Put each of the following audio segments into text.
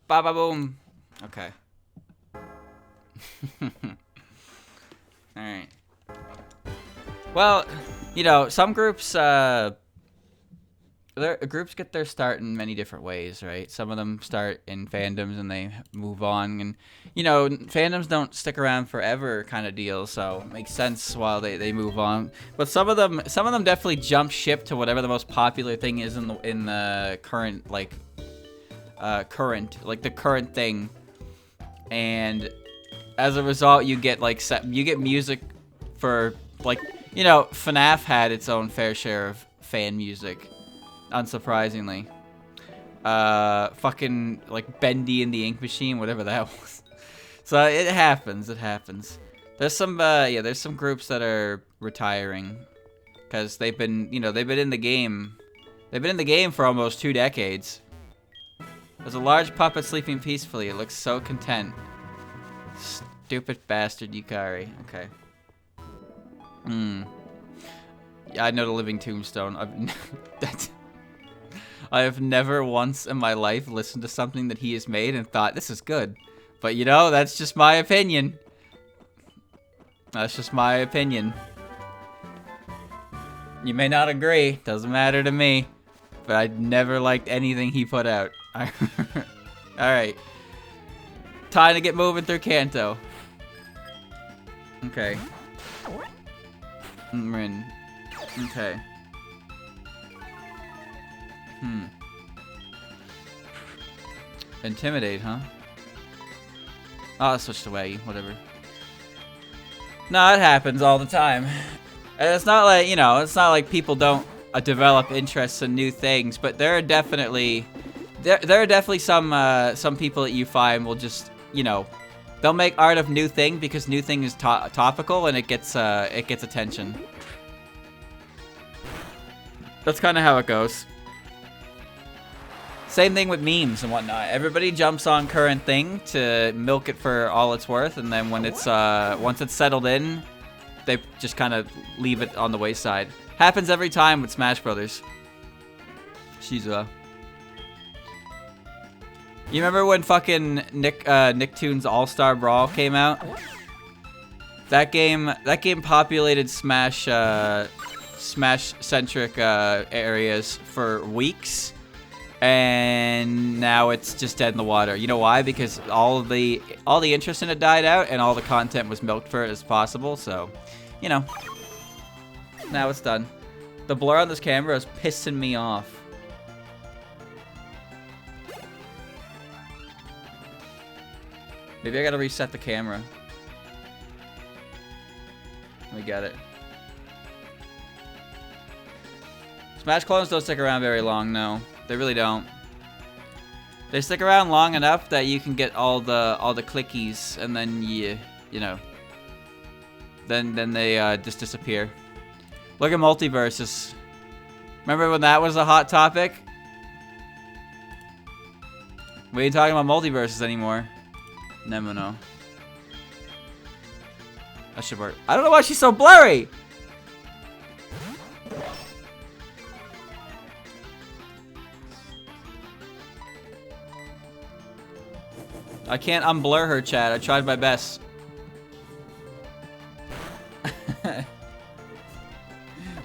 Ba ba boom. Okay. Alright. Well, you know, some groups, groups get their start in many different ways, right? Some of them start in fandoms and they move on, and you know, fandoms don't stick around forever, kind of deal. So it makes sense while they move on. But some of them definitely jump ship to whatever the most popular thing is in the current like the current thing, and as a result, you get like music for like, you know, FNAF had its own fair share of fan music. Unsurprisingly. Fucking, like, Bendy and the Ink Machine, whatever that was. So, it happens, There's some, there's some groups that are retiring. Because they've been in the game. They've been in the game for almost 2 decades. There's a large puppet sleeping peacefully. It looks so content. Stupid bastard Yukari. Okay. Yeah, I know the living tombstone. I have never once in my life listened to something that he has made and thought, this is good. But you know, that's just my opinion. That's just my opinion. You may not agree, doesn't matter to me. But I never liked anything he put out. Alright. Time to get moving through Kanto. Okay. Rin. Okay. Intimidate, huh? Oh, I switched away. Whatever. No, it happens all the time. And it's not like, you know, it's not like people don't develop interests in new things, but there are definitely some people that you find will just, you know, they'll make art of new thing because new thing is topical and it gets attention. That's kind of how it goes. Same thing with memes and whatnot. Everybody jumps on current thing to milk it for all it's worth, and then when it's once it's settled in, they just kind of leave it on the wayside. Happens every time with Smash Brothers. Shizuo. You remember when fucking Nicktoons All-Star Brawl came out? That game populated Smash centric areas for weeks. And now it's just dead in the water. You know why? Because all the interest in it died out, and all the content was milked for it as possible. So, you know, now it's done. The blur on this camera is pissing me off. Maybe I gotta reset the camera. We got it. Smash clones don't stick around very long, no. They really don't. They stick around long enough that you can get all the clickies, and then you know, then they just disappear. Look at multiverses. Remember when that was a hot topic? We ain't talking about multiverses anymore. No. That should work. I don't know why she's so blurry. I can't unblur her, chat. I tried my best.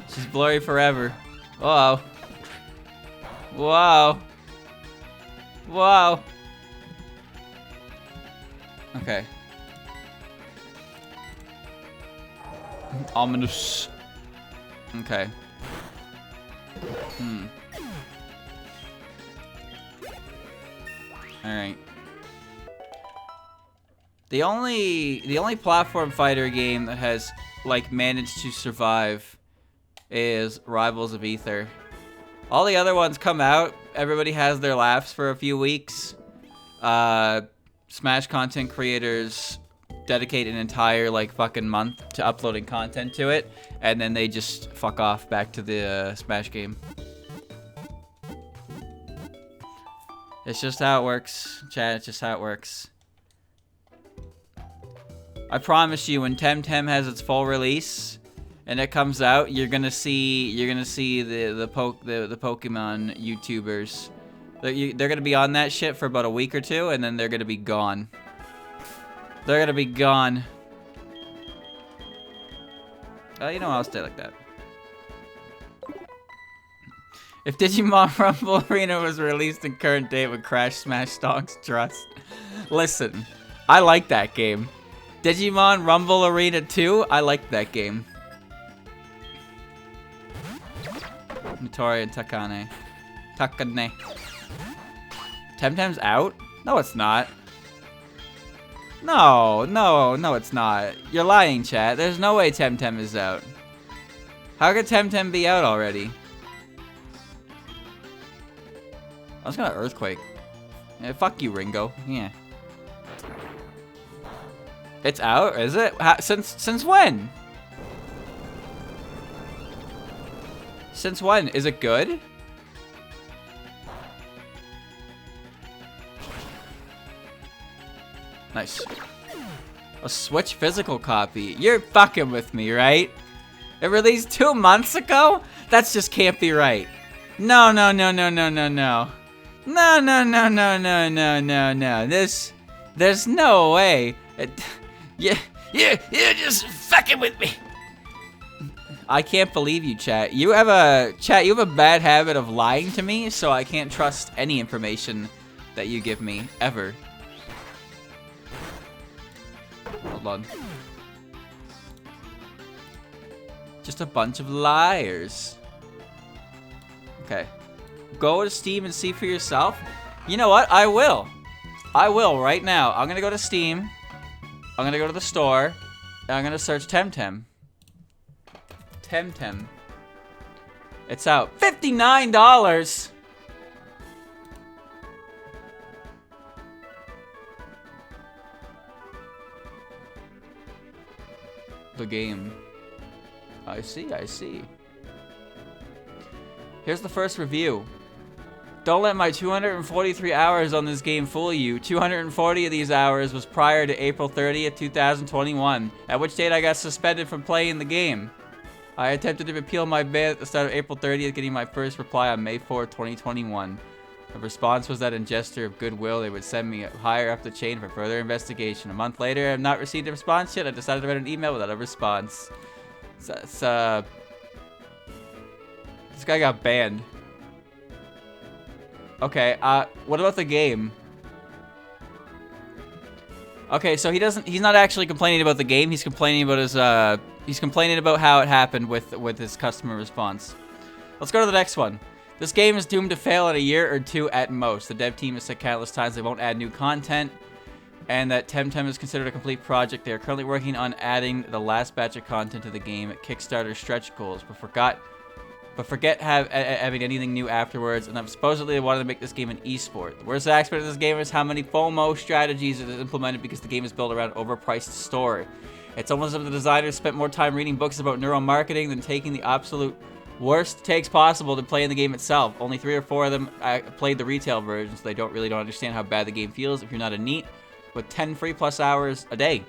She's blurry forever. Whoa. Wow. Wow. Okay. Ominous. Okay. Alright. The only platform fighter game that has like managed to survive is Rivals of Aether. All the other ones come out, everybody has their laughs for a few weeks. Smash content creators dedicate an entire like fucking month to uploading content to it, and then they just fuck off back to the Smash game. It's just how it works, chat. It's just how it works. I promise you, when Temtem has its full release and it comes out, you're gonna see the Pokemon YouTubers They're gonna be on that shit for about a week or two, and then they're gonna be gone. They're gonna be gone. You know, I'll stay like that. If Digimon Rumble Arena was released in current day, it would crash Smash Dog's trust. Listen, I like that game. Digimon Rumble Arena 2, I like that game. Notori and Takane. Temtem's out? No, it's not. No, it's not. You're lying, chat. There's no way Temtem is out. How could Temtem be out already? I was gonna Earthquake. Yeah, fuck you, Ringo. Yeah. It's out, is it? Since when? Since when? Is it good? Nice. A Switch physical copy. You're fucking with me, right? It released 2 months ago? That just can't be right. No. No. There's no way. You're just fucking with me. I can't believe you, chat. You have a bad habit of lying to me, so I can't trust any information that you give me ever. Hold on. Just a bunch of liars. Okay. Go to Steam and see for yourself. You know what? I will. I will right now. I'm gonna go to Steam. I'm gonna go to the store. And I'm gonna search Temtem. Temtem. It's out. $59! The game. I see. Here's the first review. Don't let my 243 hours on this game fool you. 240 of these hours was prior to April 30th, 2021, at which date I got suspended from playing the game. I attempted to appeal my ban at the start of April 30th, getting my first reply on May 4th, 2021. The response was that in gesture of goodwill, they would send me higher up the chain for further investigation. A month later, I have not received a response yet. I decided to write an email without a response. This guy got banned. Okay, what about the game? Okay, so he's not actually complaining about the game. He's complaining about he's complaining about how it happened with his customer response. Let's go to the next one. This game is doomed to fail in a year or 2 at most. The dev team has said countless times they won't add new content, and that Temtem is considered a complete project. They are currently working on adding the last batch of content to the game at Kickstarter stretch goals, but forget having anything new afterwards, and supposedly they wanted to make this game an esport. The worst aspect of this game is how many FOMO strategies it is implemented because the game is built around overpriced story. It's almost as if the designers spent more time reading books about neuromarketing than taking the absolute worst takes possible to play in the game itself. Only 3 or 4 of them played the retail version, so they don't understand how bad the game feels if you're not a NEET with 10 free plus hours a day.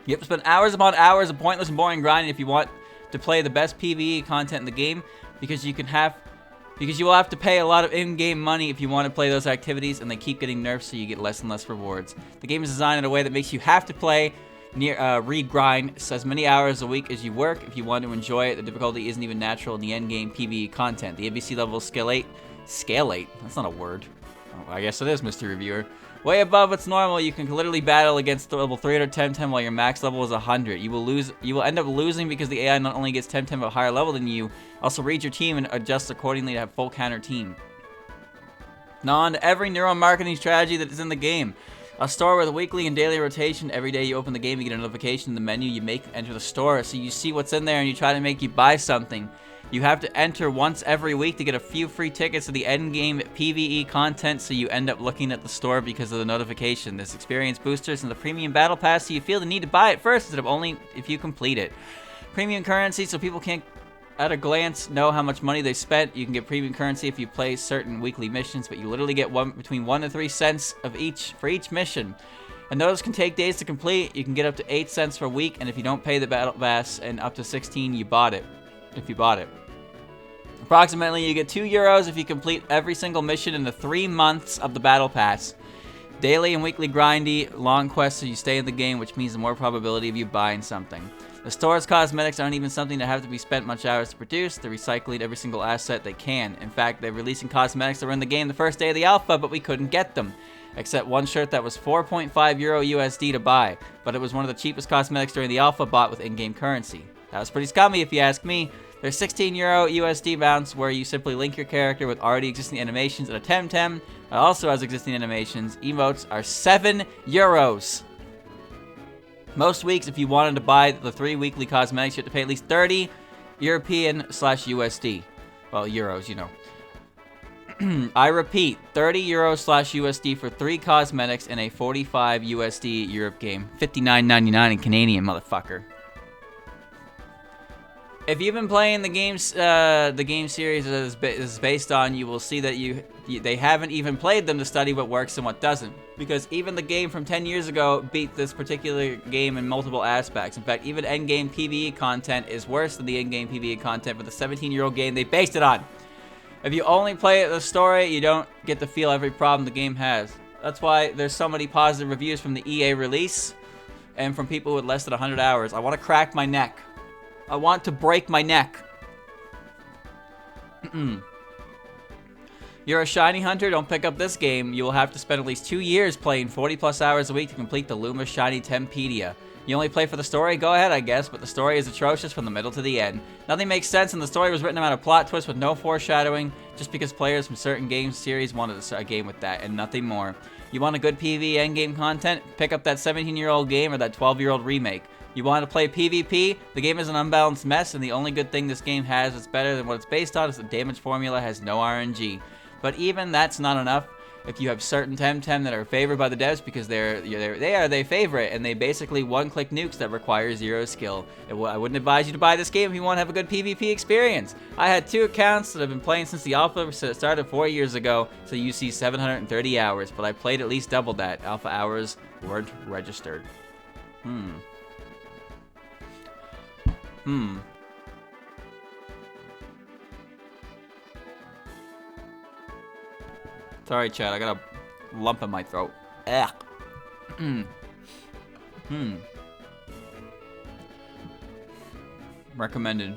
You have to spend hours upon hours of pointless and boring grinding if you want to play the best PvE content in the game, because you will have to pay a lot of in-game money if you want to play those activities, and they keep getting nerfed so you get less and less rewards. The game is designed in a way that makes you have to play read grind as many hours a week as you work if you want to enjoy it. The difficulty isn't even natural in the endgame PvE content. The ABC level is scale 8. Scale 8? That's not a word. Oh, I guess it is, Mr. Reviewer. Way above what's normal. You can literally battle against level 300 Temtem while your max level is 100. You will end up losing because the AI not only gets Temtem at a higher level than you, also reads your team and adjusts accordingly to have full counter team. Now on to every neuromarketing strategy that is in the game. A store with a weekly and daily rotation. Every day you open the game, you get a notification in the menu. You enter the store, so you see what's in there and you try to make you buy something. You have to enter once every week to get a few free tickets to the endgame PvE content, so you end up looking at the store because of the notification. There's experience boosters and the premium battle pass, so you feel the need to buy it first instead of only if you complete it. Premium currency, so people can't at a glance know how much money they spent. You can get premium currency if you play certain weekly missions, but you literally get between 1 and 3 cents of for each mission. And those can take days to complete. You can get up to 8 cents per week, and if you don't pay the battle pass, and up to 16 if you bought it. Approximately, you get €2 if you complete every single mission in the 3 months of the battle pass. Daily and weekly grindy, long quests so you stay in the game, which means the more probability of you buying something. The store's cosmetics aren't even something that have to be spent much hours to produce. They're recycling every single asset they can. In fact, they're releasing cosmetics that were in the game the first day of the alpha, but we couldn't get them. Except one shirt that was €4.5 USD to buy, but it was one of the cheapest cosmetics during the alpha bought with in-game currency. That was pretty scummy if you ask me. There's €16 USD mounts where you simply link your character with already existing animations and a Temtem that also has existing animations. Emotes are €7. Most weeks, if you wanted to buy the 3 weekly cosmetics, you have to pay at least 30 European/USD. Well, euros, you know. I repeat, 30 euros/USD for 3 cosmetics in a 45 USD Europe game. 59.99 in Canadian, motherfucker. If you've been playing the games, the game series that is based on, you will see that they haven't even played them to study what works and what doesn't. Because even the game from 10 years ago beat this particular game in multiple aspects. In fact, even endgame PvE content is worse than the in-game PvE content for the 17-year-old game they based it on. If you only play the story, you don't get to feel every problem the game has. That's why there's so many positive reviews from the EA release and from people with less than 100 hours. I want to crack my neck. I want to break my neck. You're a shiny hunter, don't pick up this game. You will have to spend at least 2 years playing 40+ hours a week to complete the Luma Shiny Tempedia. You only play for the story? Go ahead, I guess, but the story is atrocious from the middle to the end. Nothing makes sense, and the story was written around a plot twist with no foreshadowing, just because players from certain game series wanted to start a game with that, and nothing more. You want a good PvE endgame content? Pick up that 17-year-old game or that 12-year-old remake. You want to play PvP? The game is an unbalanced mess, and the only good thing this game has that's better than what it's based on is the damage formula has no RNG. But even that's not enough. If you have certain Temtem that are favored by the devs because they are their favorite, and they basically one-click nukes that require 0 skill. I wouldn't advise you to buy this game if you want to have a good PvP experience. I had 2 accounts that I've been playing since the alpha started 4 years ago, so you see 730 hours, but I played at least double that. Alpha hours weren't registered. Sorry, Chad, I got a lump in my throat. Ugh. Recommended.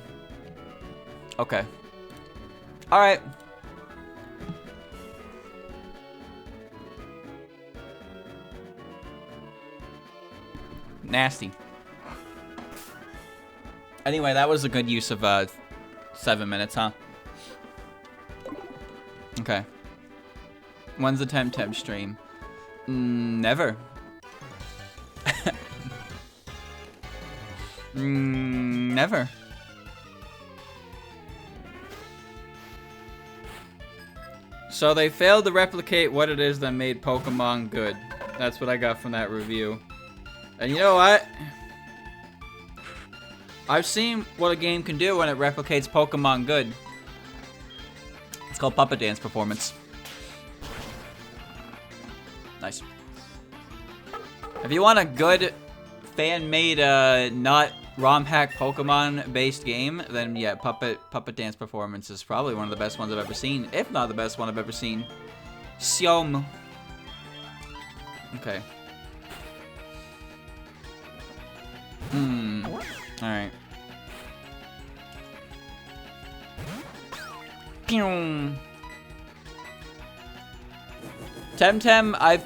Okay. Alright. Nasty. Anyway, that was a good use of 7 minutes, huh? Okay. When's the Temtem stream? Never. Never. So they failed to replicate what it is that made Pokemon good. That's what I got from that review. And you know what? I've seen what a game can do when it replicates Pokemon good. It's called Puppet Dance Performance. Nice. If you want a good fan-made, not ROM hack Pokemon-based game, then yeah, Puppet Dance Performance is probably one of the best ones I've ever seen, if not the best one I've ever seen. Siom. Okay. Alright. Temtem, I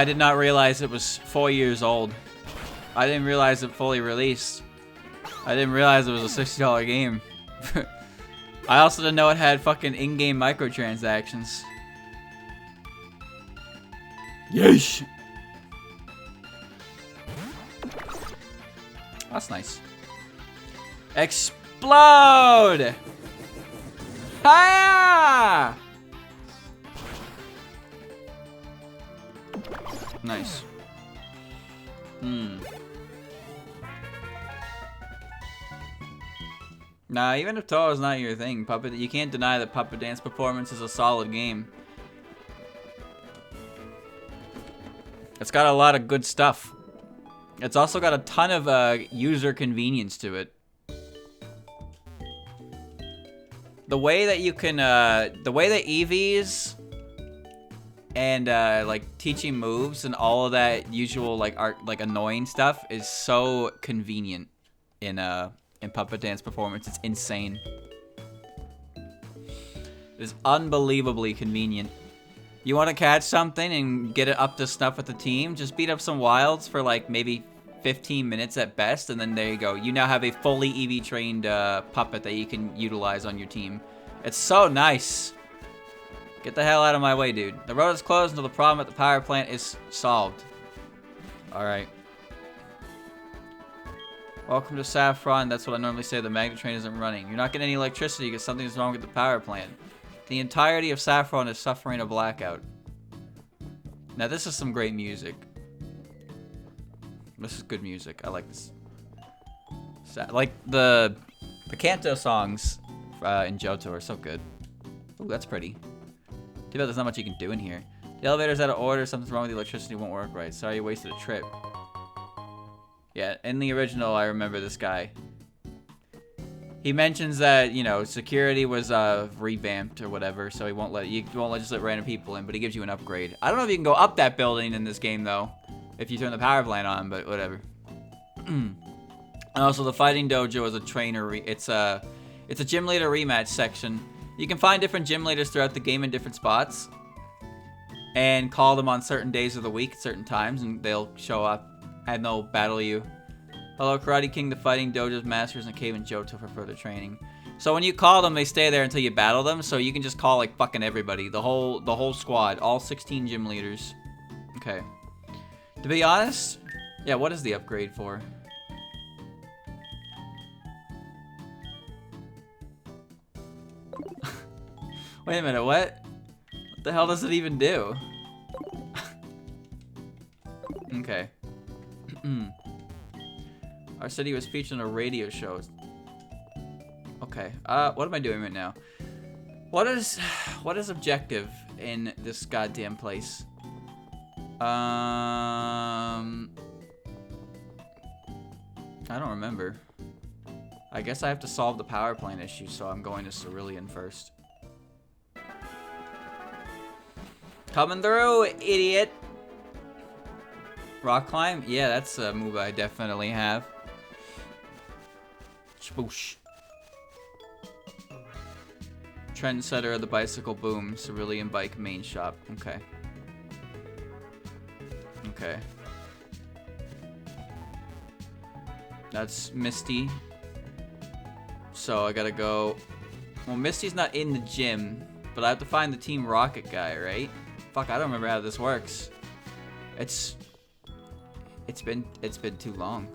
did not realize it was 4 years old. I didn't realize it fully released. I didn't realize it was a $60 game. I also didn't know it had fucking in-game microtransactions. Yeesh! That's nice. Explode! Hiya! Nice. Nah, even if Touhoumon is not your thing, you can't deny that Puppet Dance Performance is a solid game. It's got a lot of good stuff. It's also got a ton of user convenience to it. the way that you can, the way that EVs and like teaching moves and all of that usual like annoying stuff is so convenient in Puppet Dance Performance. It's insane. It's unbelievably convenient. You want to catch something and get it up to snuff with the team, just beat up some wilds for like maybe 15 minutes at best, and then there you go. You now have a fully EV trained puppet that you can utilize on your team. It's so nice. Get the hell out of my way, dude. The road is closed until the problem at the power plant is solved. Alright. Welcome to Saffron. That's what I normally say. The magnet train isn't running. You're not getting any electricity because something's wrong with the power plant. The entirety of Saffron is suffering a blackout. Now this is some great music. This is good music. I like this. Like the Kanto songs in Johto are so good. Ooh, that's pretty. Too bad there's not much you can do in here. The elevator's out of order. Something's wrong with the electricity. Won't work right. Sorry you wasted a trip. Yeah, in the original, I remember this guy. He mentions that, you know, security was revamped or whatever, so he won't let just let random people in, but he gives you an upgrade. I don't know if you can go up that building in this game though, if you turn the power plant on, but whatever. And also, the fighting dojo is a trainer. It's a gym leader rematch section. You can find different gym leaders throughout the game in different spots, and call them on certain days of the week, at certain times, and they'll show up and they'll battle you. Hello, Karate King, the fighting dojo's masters in a cave in Johto for further training. So when you call them, they stay there until you battle them. So you can just call like fucking everybody, the whole squad, all 16 gym leaders. Okay. To be honest, yeah. What is the upgrade for? Wait a minute. What? What the hell does it even do? Okay. Our city was featured on a radio show. Okay. What am I doing right now? What is objective in this goddamn place? I don't remember. I guess I have to solve the power plant issue, so I'm going to Cerulean first. Coming through, idiot. Rock climb? Yeah, that's a move I definitely have. Spoosh. Trendsetter of the bicycle boom. Cerulean bike main shop. Okay. Okay. That's Misty. So I gotta go. Well, Misty's not in the gym, but I have to find the Team Rocket guy, right? Fuck, I don't remember how this works. It's been too long.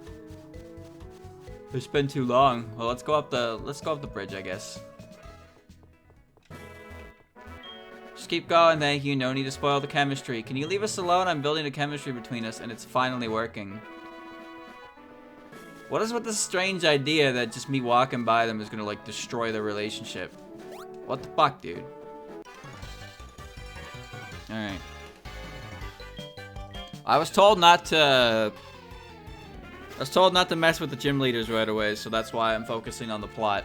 It's been too long. Well, let's go up the bridge, I guess. Just keep going, thank you. No need to spoil the chemistry. Can you leave us alone? I'm building a chemistry between us, and it's finally working. What is with this strange idea that just me walking by them is gonna like destroy the relationship? What the fuck, dude? All right. I was told not to mess with the gym leaders right away, so that's why I'm focusing on the plot.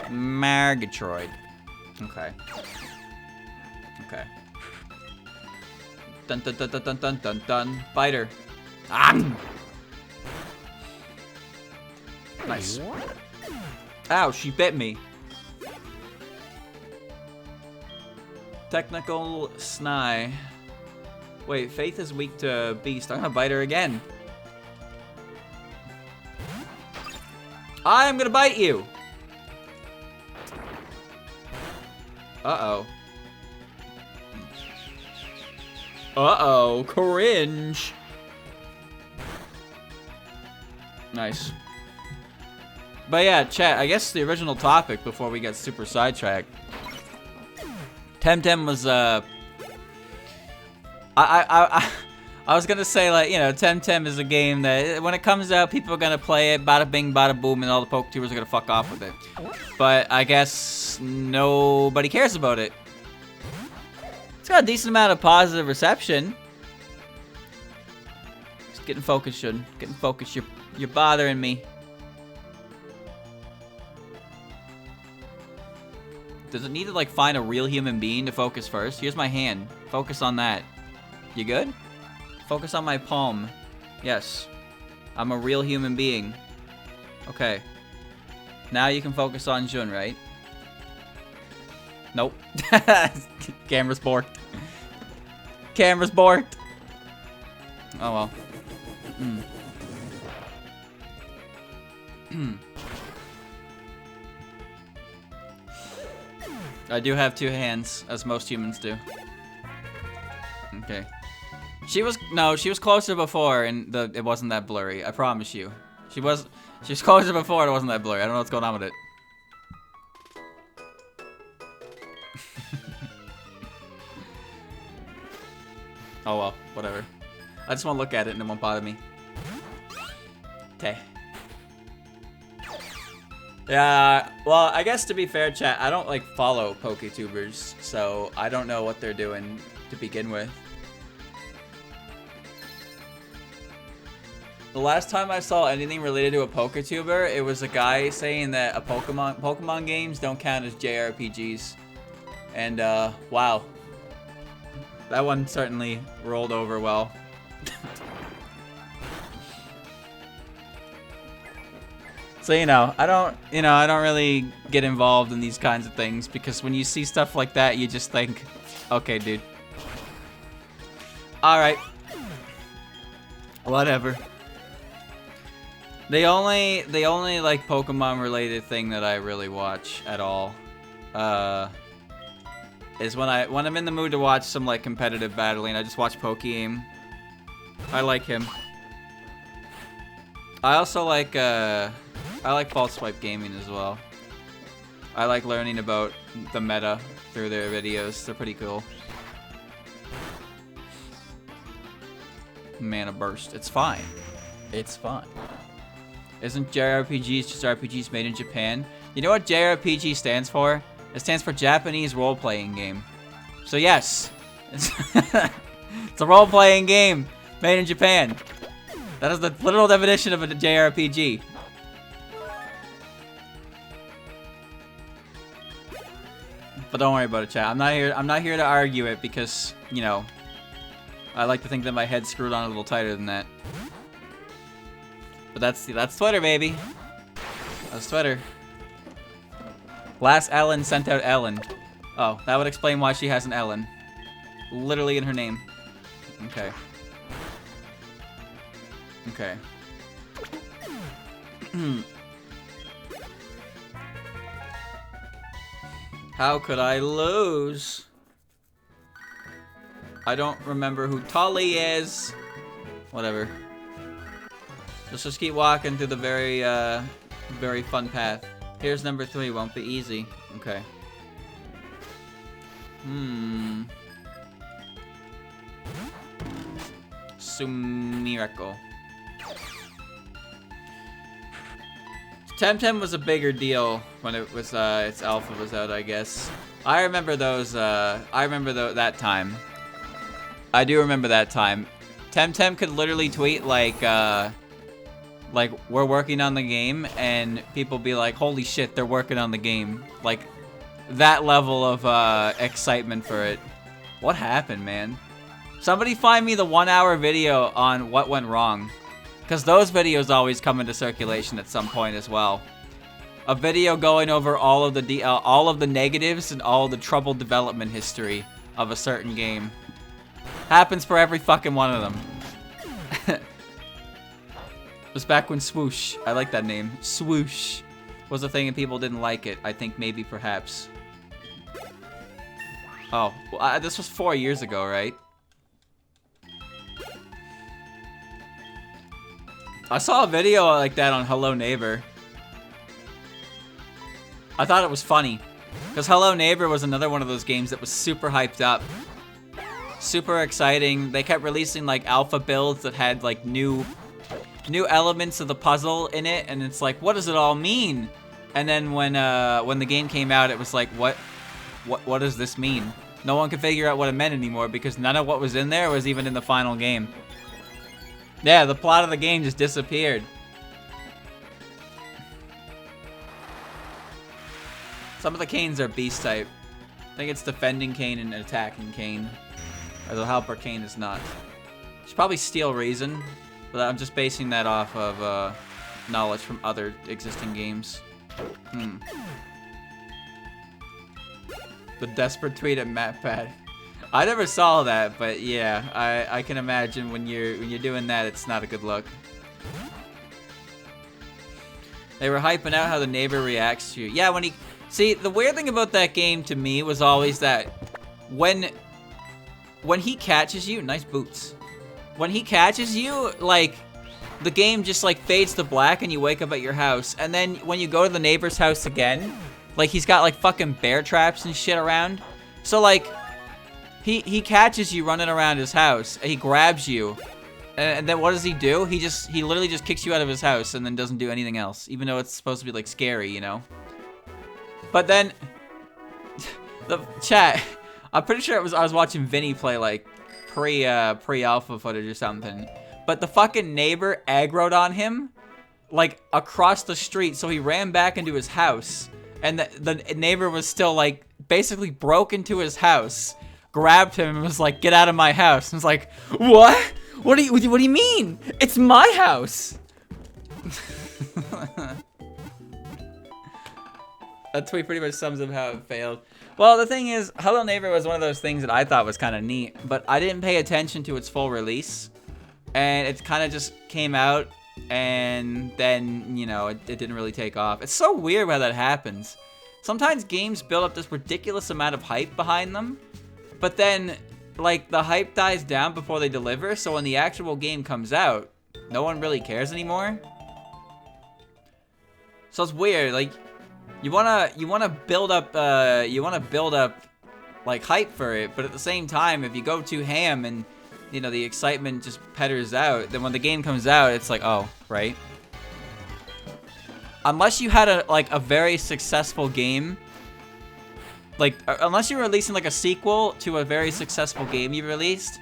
Margatroid. Okay. Okay. Dun dun dun dun dun dun dun dun. Biter. Ah! Nice. Ow, she bit me. Technical Snai. Wait, Faith is weak to Beast. I'm gonna bite her again. I'm gonna bite you. Uh-oh. Uh-oh, cringe. Nice. But yeah, chat, I guess the original topic before we get super sidetracked. Temtem was, I was gonna say, like, you know, Temtem is a game that when it comes out, people are gonna play it, bada bing, bada boom, and all the PokeTubers are gonna fuck off with it. But I guess nobody cares about it. It's got a decent amount of positive reception. Just getting focused, Shun. Getting focused. You're bothering me. Does it need to like find a real human being to focus first? Here's my hand. Focus on that. You good? Focus on my palm. Yes. I'm a real human being. Okay. Now you can focus on Jun, right? Nope. Camera's borked. Camera's borked. Oh well. I do have 2 hands, as most humans do. Okay. She was closer before, and it wasn't that blurry. I promise you. She was closer before, and it wasn't that blurry. I don't know what's going on with it. Oh well, whatever. I just want to look at it, and it won't bother me. Okay. Yeah, well, I guess to be fair, chat, I don't, like, follow PokeTubers, so I don't know what they're doing to begin with. The last time I saw anything related to a PokeTuber, it was a guy saying that Pokemon games don't count as JRPGs. And, wow. That one certainly rolled over well. So, I don't really get involved in these kinds of things because when you see stuff like that, you just think, okay, dude. Alright. Whatever. The only like Pokemon related thing that I really watch at all is when I'm in the mood to watch some like competitive battling, I just watch Pokeaim. I like him. I also like I like False Swipe Gaming as well. I like learning about the meta through their videos. They're pretty cool. Mana Burst. It's fine. It's fine. Isn't JRPGs just RPGs made in Japan? You know what JRPG stands for? It stands for Japanese role-playing game. So yes, it's a role-playing game made in Japan. That is the literal definition of a JRPG. But don't worry about it, chat. I'm not here to argue it because, I like to think that my head's screwed on a little tighter than that. But that's Twitter, baby. That's Twitter. Last Ellen sent out Ellen. Oh, that would explain why she has an Ellen. Literally in her name. Okay. Okay. How could I lose? I don't remember who Tully is. Whatever. Let's just keep walking through the very fun path. Here's number 3. Won't be easy. Okay. Sumirako. Temtem was a bigger deal when it was its alpha was out, I guess. I remember those. I remember that time. I do remember that time. Temtem could literally tweet like we're working on the game, and people be like, "Holy shit, they're working on the game!" Like that level of excitement for it. What happened, man? Somebody find me the 1-hour video on what went wrong. Because those videos always come into circulation at some point as well. A video going over all of the negatives and all the troubled development history of a certain game. Happens for every fucking one of them. It was back when Swoosh, I like that name, Swoosh, was a thing and people didn't like it. I think maybe perhaps. Oh, well, this was 4 years ago, right? I saw a video like that on Hello Neighbor. I thought it was funny. Because Hello Neighbor was another one of those games that was super hyped up. Super exciting. They kept releasing like alpha builds that had like new elements of the puzzle in it. And it's like, what does it all mean? And then when the game came out, it was like, what does this mean? No one could figure out what it meant anymore because none of what was in there was even in the final game. Yeah, the plot of the game just disappeared. Some of the canes are beast type. I think it's defending cane and attacking cane. Or the helper cane is not. It's probably Steel Reason, but I'm just basing that off of knowledge from other existing games. The desperate tweet at MatPad. I never saw that, but yeah, I can imagine when you're doing that, it's not a good look. They were hyping out how the neighbor reacts to you. Yeah, when he... See, the weird thing about that game to me was always that when he catches you... Nice boots. When he catches you, like, the game just, like, fades to black and you wake up at your house. And then when you go to the neighbor's house again, like, he's got, like, fucking bear traps and shit around. So, like, he catches you running around his house. He grabs you. And then what does he do? He literally just kicks you out of his house and then doesn't do anything else. Even though it's supposed to be, like, scary, you know? But then... the chat... I'm pretty sure I was watching Vinny play, like, pre-alpha footage or something. But the fucking neighbor aggroed on him, like, across the street. So he ran back into his house. And the neighbor was still, like, basically broke into his house. Grabbed him and was like, get out of my house. And was like, what? What do you mean? It's my house. That tweet pretty much sums up how it failed. Well, the thing is, Hello Neighbor was one of those things that I thought was kind of neat, but I didn't pay attention to its full release. And it kind of just came out, and then, you know, it didn't really take off. It's so weird how that happens. Sometimes games build up this ridiculous amount of hype behind them, but then, like, the hype dies down before they deliver, so when the actual game comes out, no one really cares anymore. So it's weird, like, you wanna build up like hype for it, but at the same time, if you go too ham and, you know, the excitement just petters out, then when the game comes out, it's like, oh, right? Unless you had a very successful game, like, unless you're releasing like a sequel to a very successful game you released,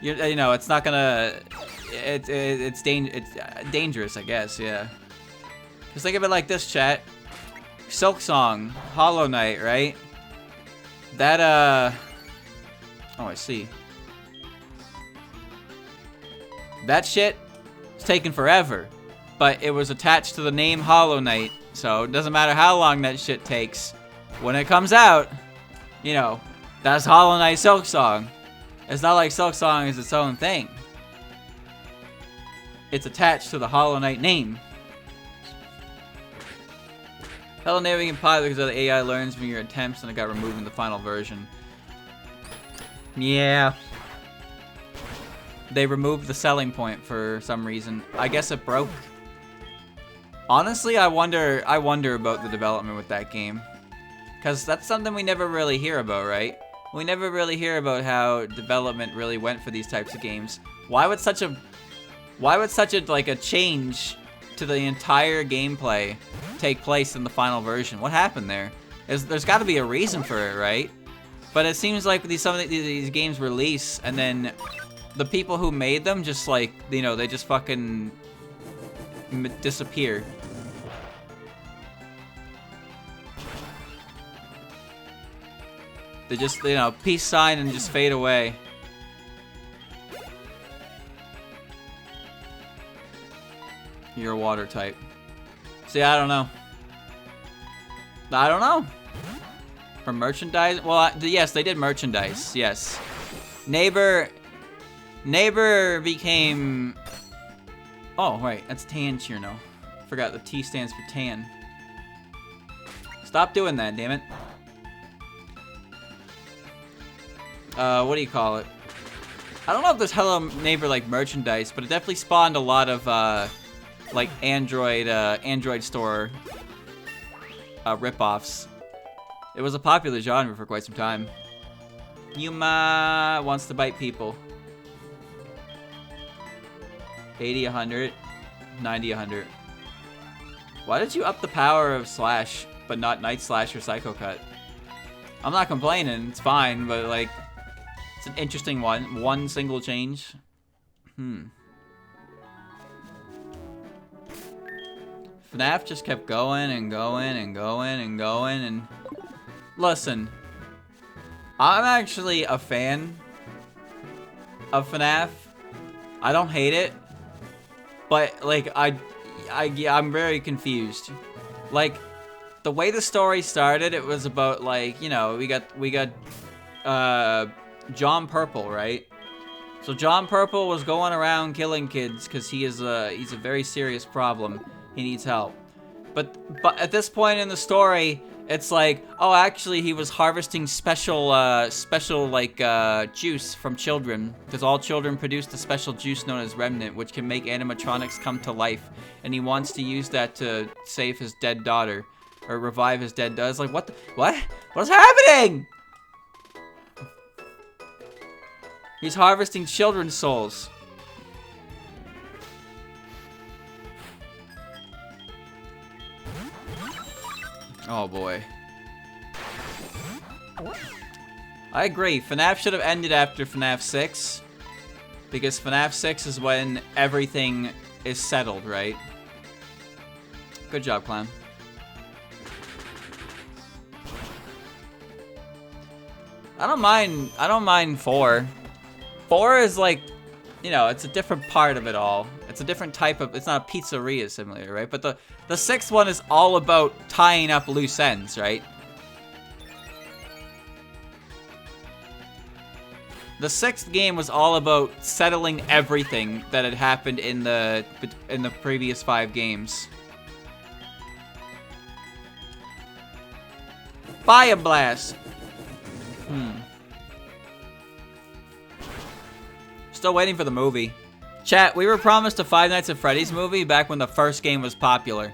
you know, it's not gonna, it's dangerous, I guess, yeah. Just think of it like this, chat. Silk Song, Hollow Knight, right? That, oh, I see. That shit is taking forever, but it was attached to the name Hollow Knight, so it doesn't matter how long that shit takes. When it comes out, you know, that's Hollow Knight Silk Song. It's not like Silk Song is its own thing. It's attached to the Hollow Knight name. Hello Neighbor can pie because the AI learns from your attempts and it got removed in the final version. Yeah. They removed the selling point for some reason. I guess it broke. Honestly, I wonder about the development with that game. Because that's something we never really hear about, right? We never really hear about how development really went for these types of games. Why would such a like a change to the entire gameplay take place in the final version? What happened there? There's got to be a reason for it, right? But it seems like some of these games release and then the people who made them just, like, you know, they just fucking disappear. They just, you know, peace sign and just fade away. You're a water type. See, I don't know. I don't know. For merchandise? Well, yes, they did merchandise. Yes. Neighbor became... Oh, right. That's Tan Chirno. Forgot the T stands for tan. Stop doing that, damn it. What do you call it? I don't know if there's Hello Neighbor, like, merchandise, but it definitely spawned a lot of, like, Android store rip-offs. It was a popular genre for quite some time. Yuma wants to bite people. 80, 100, 90, 100. Why did you up the power of Slash, but not Night Slash or Psycho Cut? I'm not complaining, it's fine, but, like, it's an interesting one. One single change. FNAF just kept going and going and going and going, and listen. I'm actually a fan of FNAF. I don't hate it. But, like, I'm very confused. Like, the way the story started, it was about, like, you know, we got John Purple, right? So John Purple was going around killing kids because he's a very serious problem. He needs help. But at this point in the story, it's like, oh, actually, he was harvesting special juice from children, because all children produce a special juice known as Remnant, which can make animatronics come to life, and he wants to use that to save his dead daughter, or revive his dead daughter. It's like, what? What's happening? He's harvesting children's souls. Oh boy. I agree. FNAF should have ended after FNAF 6. Because FNAF 6 is when everything is settled, right? Good job, Clown. I don't mind 4. 4 is like, you know, it's a different part of it all. It's a different type of, it's not a pizzeria simulator, right? But the 6th one is all about tying up loose ends, right? The 6th game was all about settling everything that had happened in the previous 5 games. Fire Blast! Still waiting for the movie. Chat, we were promised a Five Nights at Freddy's movie back when the first game was popular.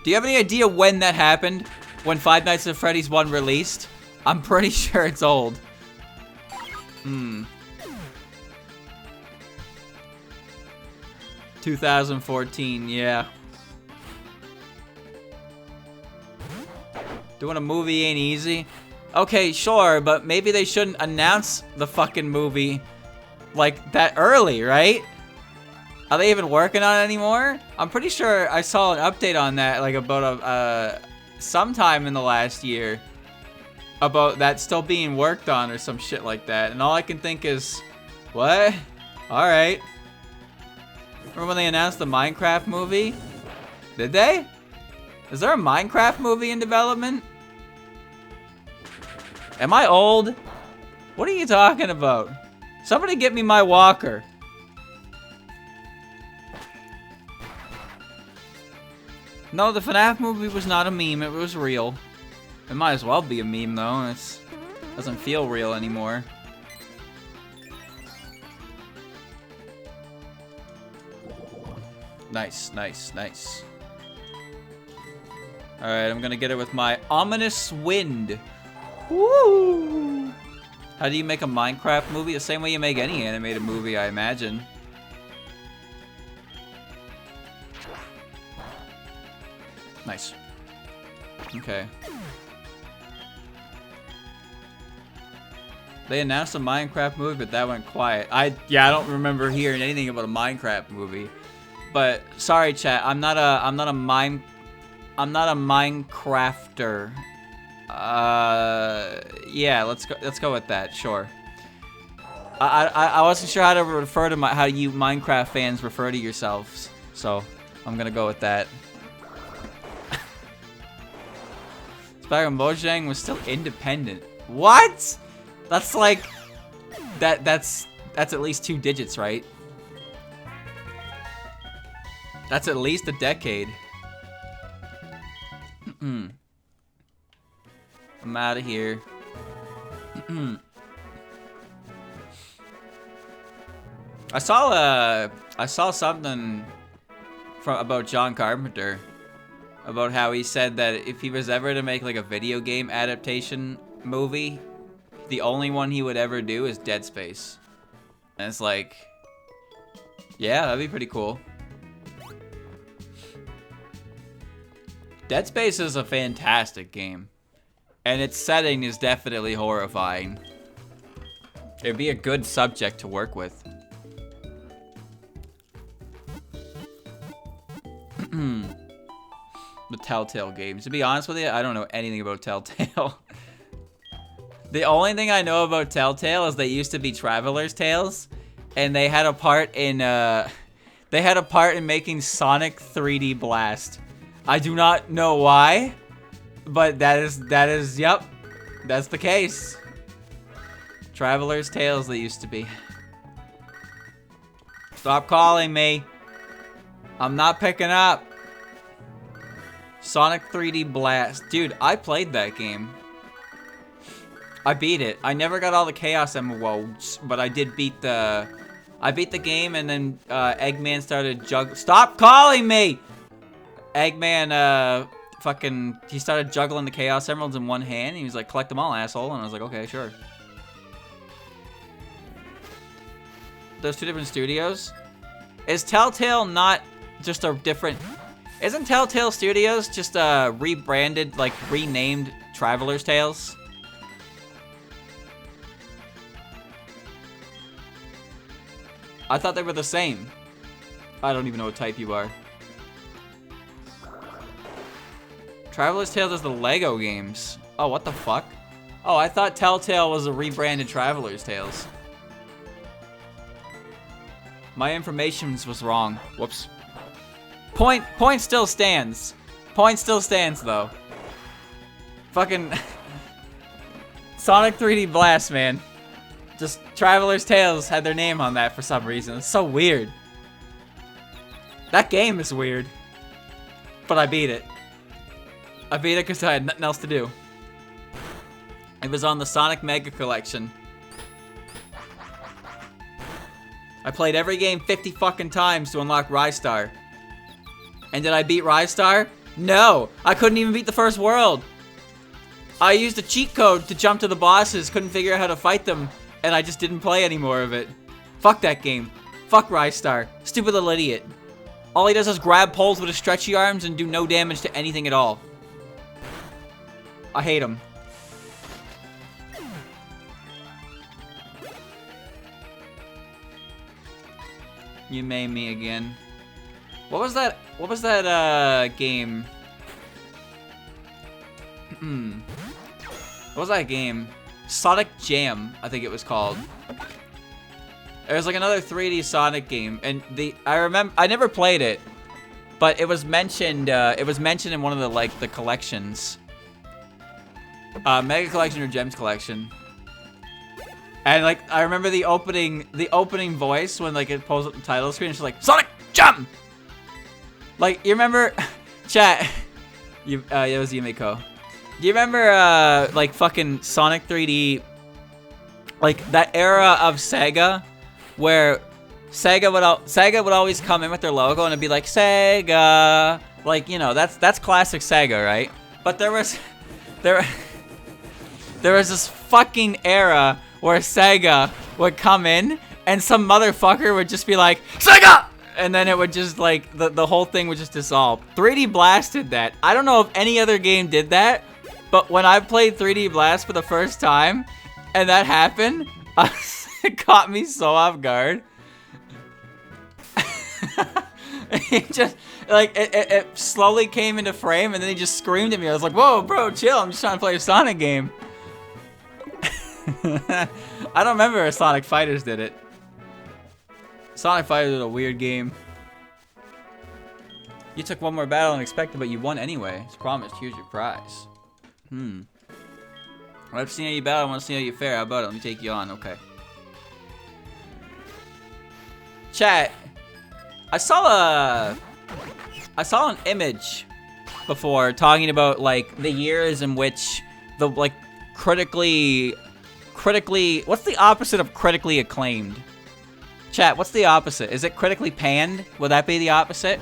Do you have any idea when that happened? When Five Nights at Freddy's 1 released? I'm pretty sure it's old. 2014, yeah. Doing a movie ain't easy. Okay, sure, but maybe they shouldn't announce the fucking movie like that early, right? Are they even working on it anymore? I'm pretty sure I saw an update on that, like about sometime in the last year, about that still being worked on or some shit like that. And all I can think is, what? All right. Remember when they announced the Minecraft movie? Did they? Is there a Minecraft movie in development? Am I old? What are you talking about? Somebody get me my walker. No, the FNAF movie was not a meme. It was real. It might as well be a meme, though. It doesn't feel real anymore. Nice, nice, nice. Alright, I'm gonna get it with my ominous wind. Woo! How do you make a Minecraft movie? The same way you make any animated movie, I imagine. Nice. Okay. They announced a Minecraft movie, but that went quiet. I don't remember hearing anything about a Minecraft movie. But sorry, chat. I'm not a Minecrafter. Yeah, let's go with that. Sure. I wasn't sure how to refer to how you Minecraft fans refer to yourselves, so I'm gonna go with that. Spider Mojang was still independent. What? That's like that's at least 2 digits, right? That's at least a decade. I'm out of here. I saw something about John Carpenter, about how he said that if he was ever to make like a video game adaptation movie, the only one he would ever do is Dead Space. And it's like, yeah, that'd be pretty cool. Dead Space is a fantastic game, and its setting is definitely horrifying. It'd be a good subject to work with. The Telltale games. To be honest with you, I don't know anything about Telltale. The only thing I know about Telltale is they used to be Traveler's Tales, and they had a part in making Sonic 3D Blast. I do not know why, but that is yep, that's the case. Traveler's Tales they used to be. Stop calling me. I'm not picking up. Sonic 3D Blast. Dude, I played that game. I beat it. I never got all the Chaos Emeralds, but I did beat the... I beat the game, and then Eggman started Stop calling me! Eggman, he started juggling the Chaos Emeralds in one hand. And he was like, collect them all, asshole. And I was like, okay, sure. Those two different studios? Is Telltale not just a different... Isn't Telltale Studios just rebranded, like, renamed Traveler's Tales? I thought they were the same. I don't even know what type you are. Traveler's Tales is the Lego games. Oh, what the fuck? Oh, I thought Telltale was a rebranded Traveler's Tales. My information was wrong. Whoops. Point still stands. Point still stands, though. Fucking... Sonic 3D Blast, man. Just Traveler's Tales had their name on that for some reason. It's so weird. That game is weird. But I beat it. I beat it because I had nothing else to do. It was on the Sonic Mega Collection. I played every game 50 fucking times to unlock Rystar. And did I beat Rystar? No! I couldn't even beat the first world! I used a cheat code to jump to the bosses, couldn't figure out how to fight them, and I just didn't play any more of it. Fuck that game. Fuck Rystar. Stupid little idiot. All he does is grab poles with his stretchy arms and do no damage to anything at all. I hate him. You made me again. What was that game? What was that game? Sonic Jam, I think it was called. There was like another 3D Sonic game, and I never played it, but it was mentioned in one of the collections. Mega Collection or Gems Collection. And like I remember the opening voice when like it pulls up the title screen, it's like Sonic Jam. Like you remember, chat. It was Yumiko. Do you remember like fucking Sonic 3D, like that era of Sega, where Sega would always come in with their logo and it'd be like Sega, like you know that's classic Sega, right? But there was this fucking era where Sega would come in and some motherfucker would just be like Sega, and then it would just like the whole thing would just dissolve. 3D Blast did that. I don't know if any other game did that. But when I played 3D Blast for the first time, and that happened, it caught me so off guard. It just, like, it slowly came into frame, and then he just screamed at me. I was like, whoa, bro, chill. I'm just trying to play a Sonic game. I don't remember if Sonic Fighters did it. Sonic Fighters was a weird game. You took one more battle than expected, but you won anyway. As promised, here's your prize. I've seen how you battle. I want to see how you fare. How about it? Let me take you on. Okay. Chat. I saw an image before talking about like the years in which the like critically. What's the opposite of critically acclaimed? Chat. What's the opposite? Is it critically panned? Would that be the opposite?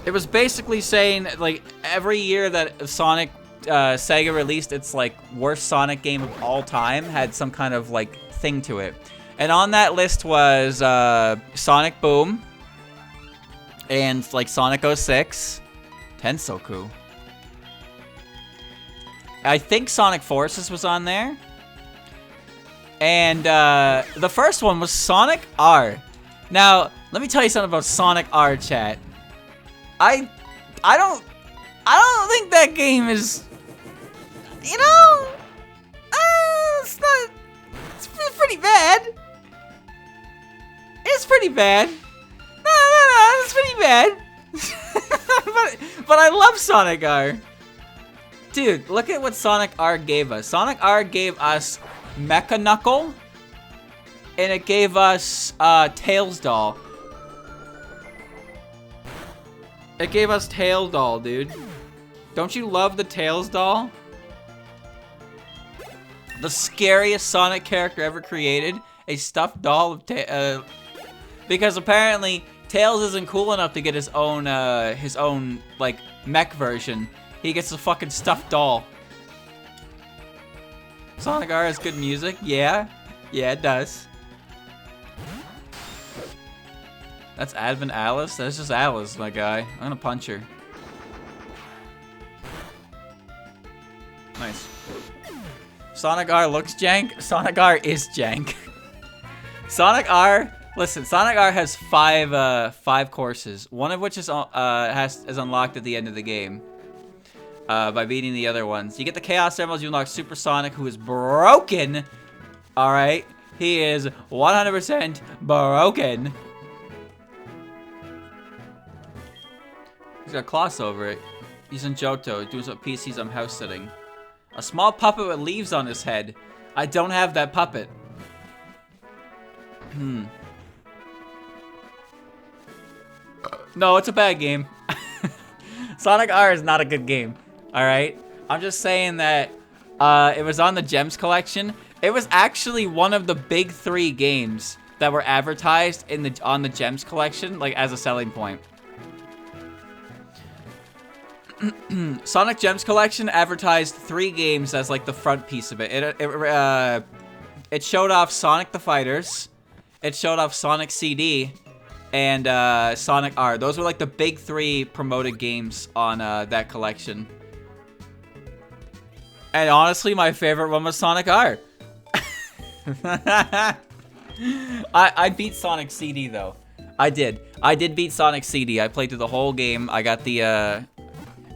It was basically saying, like, every year that Sega released its, like, worst Sonic game of all time had some kind of, like, thing to it. And on that list was, Sonic Boom, and, like, Sonic 06, Tensoku. I think Sonic Forces was on there. And, the first one was Sonic R. Now, let me tell you something about Sonic R, chat. I I don't think that game is, you know, it's not, it's pretty bad. It's pretty bad. No, it's pretty bad. but I love Sonic R. Dude, look at what Sonic R gave us. Sonic R gave us Mecha Knuckle, and it gave us Tails Doll. It gave us Tails Doll, dude. Don't you love the Tails Doll? The scariest Sonic character ever created. A stuffed doll of because apparently Tails isn't cool enough to get his own like mech version. He gets a fucking stuffed doll. Sonic R has good music. Yeah, it does. That's Advent Alice? That's just Alice, my guy. I'm gonna punch her. Nice. Sonic R looks jank. Sonic R is jank. Sonic R, listen, Sonic R has five courses. One of which is unlocked at the end of the game. By beating the other ones. You get the Chaos Emeralds, you unlock Super Sonic, who is broken. Alright? He is 100% broken. He's got cloths over it. He's in Johto, doing some PCs I'm house sitting. A small puppet with leaves on his head. I don't have that puppet. No, it's a bad game. Sonic R is not a good game. Alright? I'm just saying that it was on the Gems collection. It was actually one of the big 3 games that were advertised on the Gems collection, like as a selling point. Sonic Gems Collection advertised 3 games as like the front piece of it. It showed off Sonic the Fighters, it showed off Sonic CD, and Sonic R. Those were like the big 3 promoted games on that collection. And honestly, my favorite one was Sonic R. I beat Sonic CD though. I did beat Sonic CD. I played through the whole game. I got the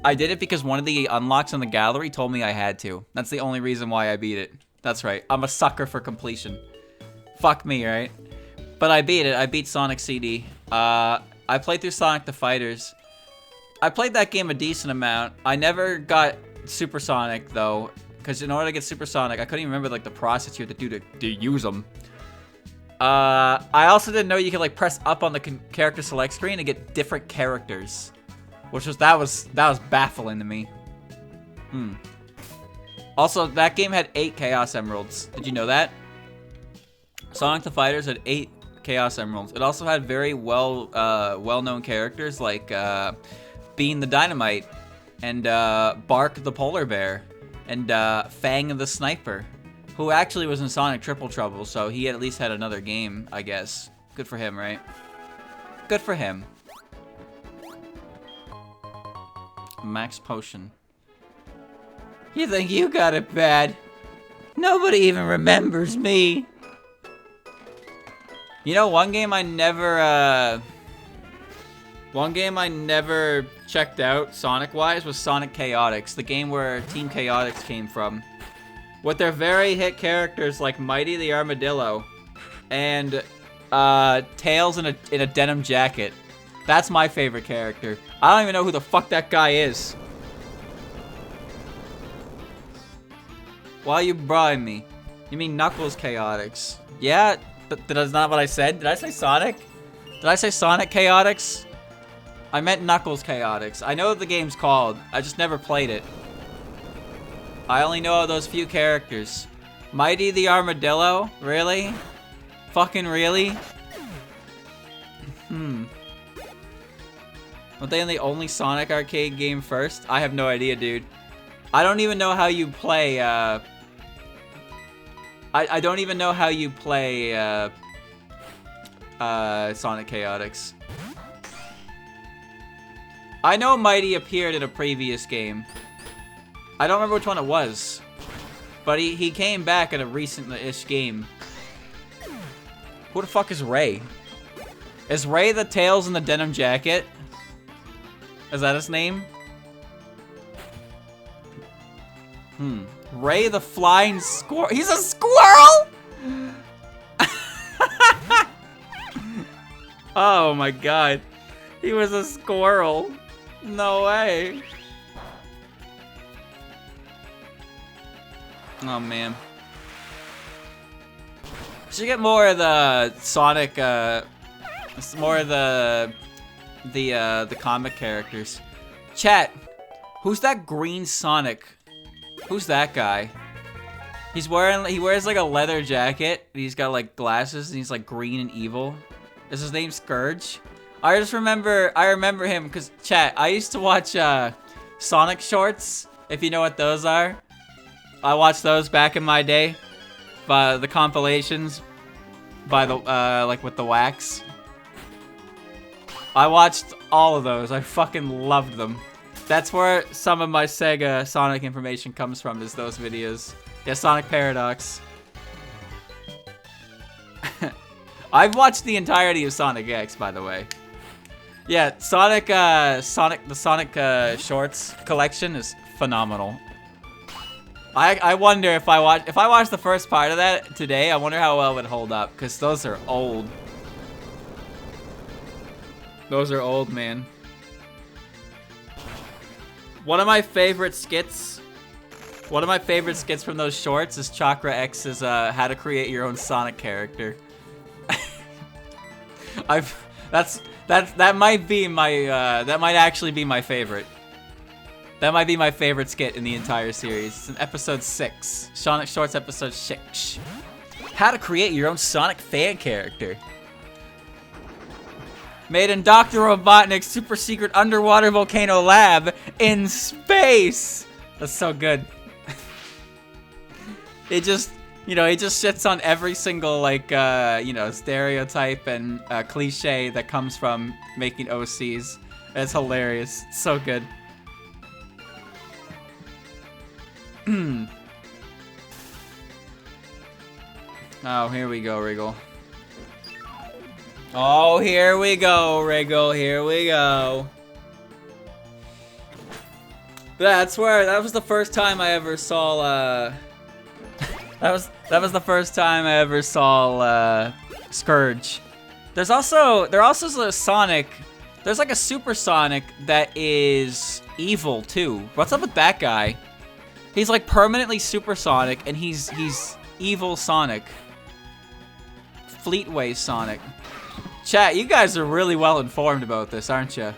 I did it because one of the unlocks in the gallery told me I had to. That's the only reason why I beat it. That's right. I'm a sucker for completion. Fuck me, right? But I beat it. I beat Sonic CD. I played through Sonic the Fighters. I played that game a decent amount. I never got Super Sonic, though. Because in order to get Super Sonic, I couldn't even remember like the process you had to do to use them. I also didn't know you could like press up on the character select screen and get different characters. That was baffling to me. Also, that game had 8 Chaos Emeralds. Did you know that? Sonic the Fighters had 8 Chaos Emeralds. It also had very well-known characters like Bean the Dynamite and Bark the Polar Bear and Fang the Sniper, who actually was in Sonic Triple Trouble, so he at least had another game, I guess. Good for him, right? Good for him. Max Potion. You think you got it bad? Nobody even remembers me. You know, one game I never checked out Sonic-wise was Sonic Chaotix, the game where Team Chaotix came from. With their very hit characters like Mighty the Armadillo and Tails in a denim jacket. That's my favorite character. I don't even know who the fuck that guy is. Why are you bribing me? You mean Knuckles Chaotix? Yeah, but that's not what I said. Did I say Sonic? Did I say Sonic Chaotix? I meant Knuckles Chaotix. I know what the game's called. I just never played it. I only know those few characters. Mighty the Armadillo? Really? Fucking really? Were they in the only Sonic arcade game first? I have no idea, dude. I don't even know how you play, I don't even know how you play, Sonic Chaotix. I know Mighty appeared in a previous game. I don't remember which one it was. But he came back in a recent-ish game. Who the fuck is Ray? Is Ray the Tails in the denim jacket? Is that his name? Ray the Flying Squirrel. He's a squirrel? Oh my god. He was a squirrel. No way. Oh man. Should get more of the Sonic, more of the comic characters. Chat, who's that green Sonic? Who's that guy? He wears like a leather jacket. He's got like glasses and he's like green and evil. Is his name Scourge? I remember him because chat, I used to watch Sonic shorts, if you know what those are. I watched those back in my day. By the compilations by the like with the wax. I watched all of those. I fucking loved them. That's where some of my Sega Sonic information comes from, is those videos. Yeah, Sonic Paradox. I've watched the entirety of Sonic X, by the way. Yeah, the Sonic Shorts collection is phenomenal. I wonder if I watch the first part of that today, I wonder how well it would hold up, because those are old. Those are old, man. One of my favorite skits from those shorts is Chakra X's how to create your own Sonic character. That might actually be my favorite. That might be my favorite skit in the entire series. It's in episode 6. Sonic Shorts episode 6. How to create your own Sonic fan character. Made in Dr. Robotnik's super secret underwater volcano lab in space. That's so good. It just, he just shits on every single, like, stereotype and cliche that comes from making OCs. It's hilarious. It's so good. Oh, here we go, Wriggle. Oh, here we go, Wriggle. Here we go. That was the first time I ever saw, that was the first time I ever saw, Scourge. There's also a Sonic, there's like a Super Sonic that is evil, too. What's up with that guy? He's like permanently supersonic, and he's evil Sonic. Fleetway Sonic. Chat, you guys are really well informed about this, aren't you?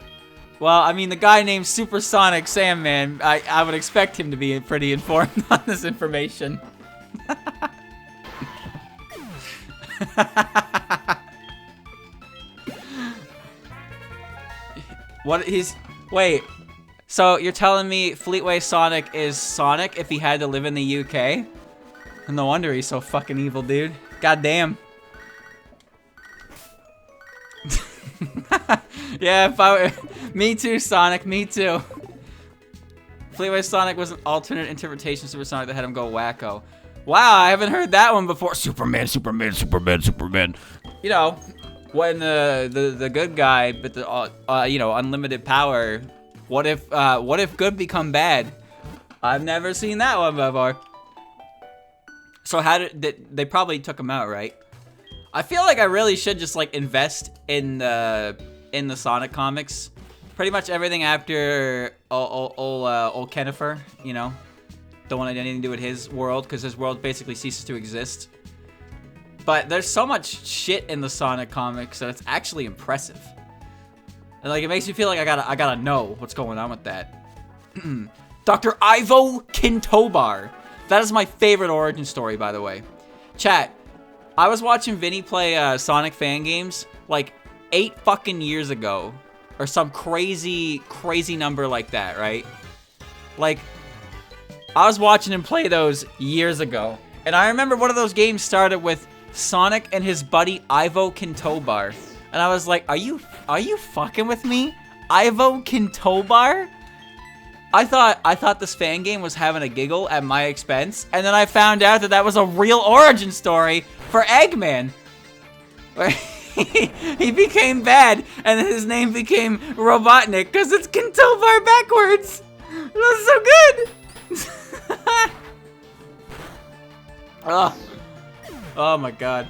Well, I mean, the guy named Supersonic Sandman, I would expect him to be pretty informed on this information. Wait. So, you're telling me Fleetway Sonic is Sonic if he had to live in the UK? No wonder he's so fucking evil, dude. Goddamn. Yeah, me too, Sonic, me too. Fleetway Sonic was an alternate interpretation of Super Sonic that had him go wacko. Wow, I haven't heard that one before. Superman. You know, when the good guy, but the unlimited power. What if good become bad? I've never seen that one before. So how did they probably took him out, right? I feel like I really should just like invest in the Sonic comics. Pretty much everything after old Kenifer, don't want anything to do with his world because his world basically ceases to exist. But there's so much shit in the Sonic comics that it's actually impressive. And like it makes me feel like I gotta know what's going on with that. Dr. Ivo Kintobar. That is my favorite origin story, by the way. Chat, I was watching Vinny play Sonic fan games like 8 fucking years ago. Or some crazy number like that, right? Like, I was watching him play those years ago. And I remember one of those games started with Sonic and his buddy Ivo Kintobar. And I was like, are you fucking with me? Ivo Kintobar? I thought this fan game was having a giggle at my expense. And then I found out that was a real origin story for Eggman. he became bad, and then his name became Robotnik because it's Kintovar backwards. That's so good. Oh my god.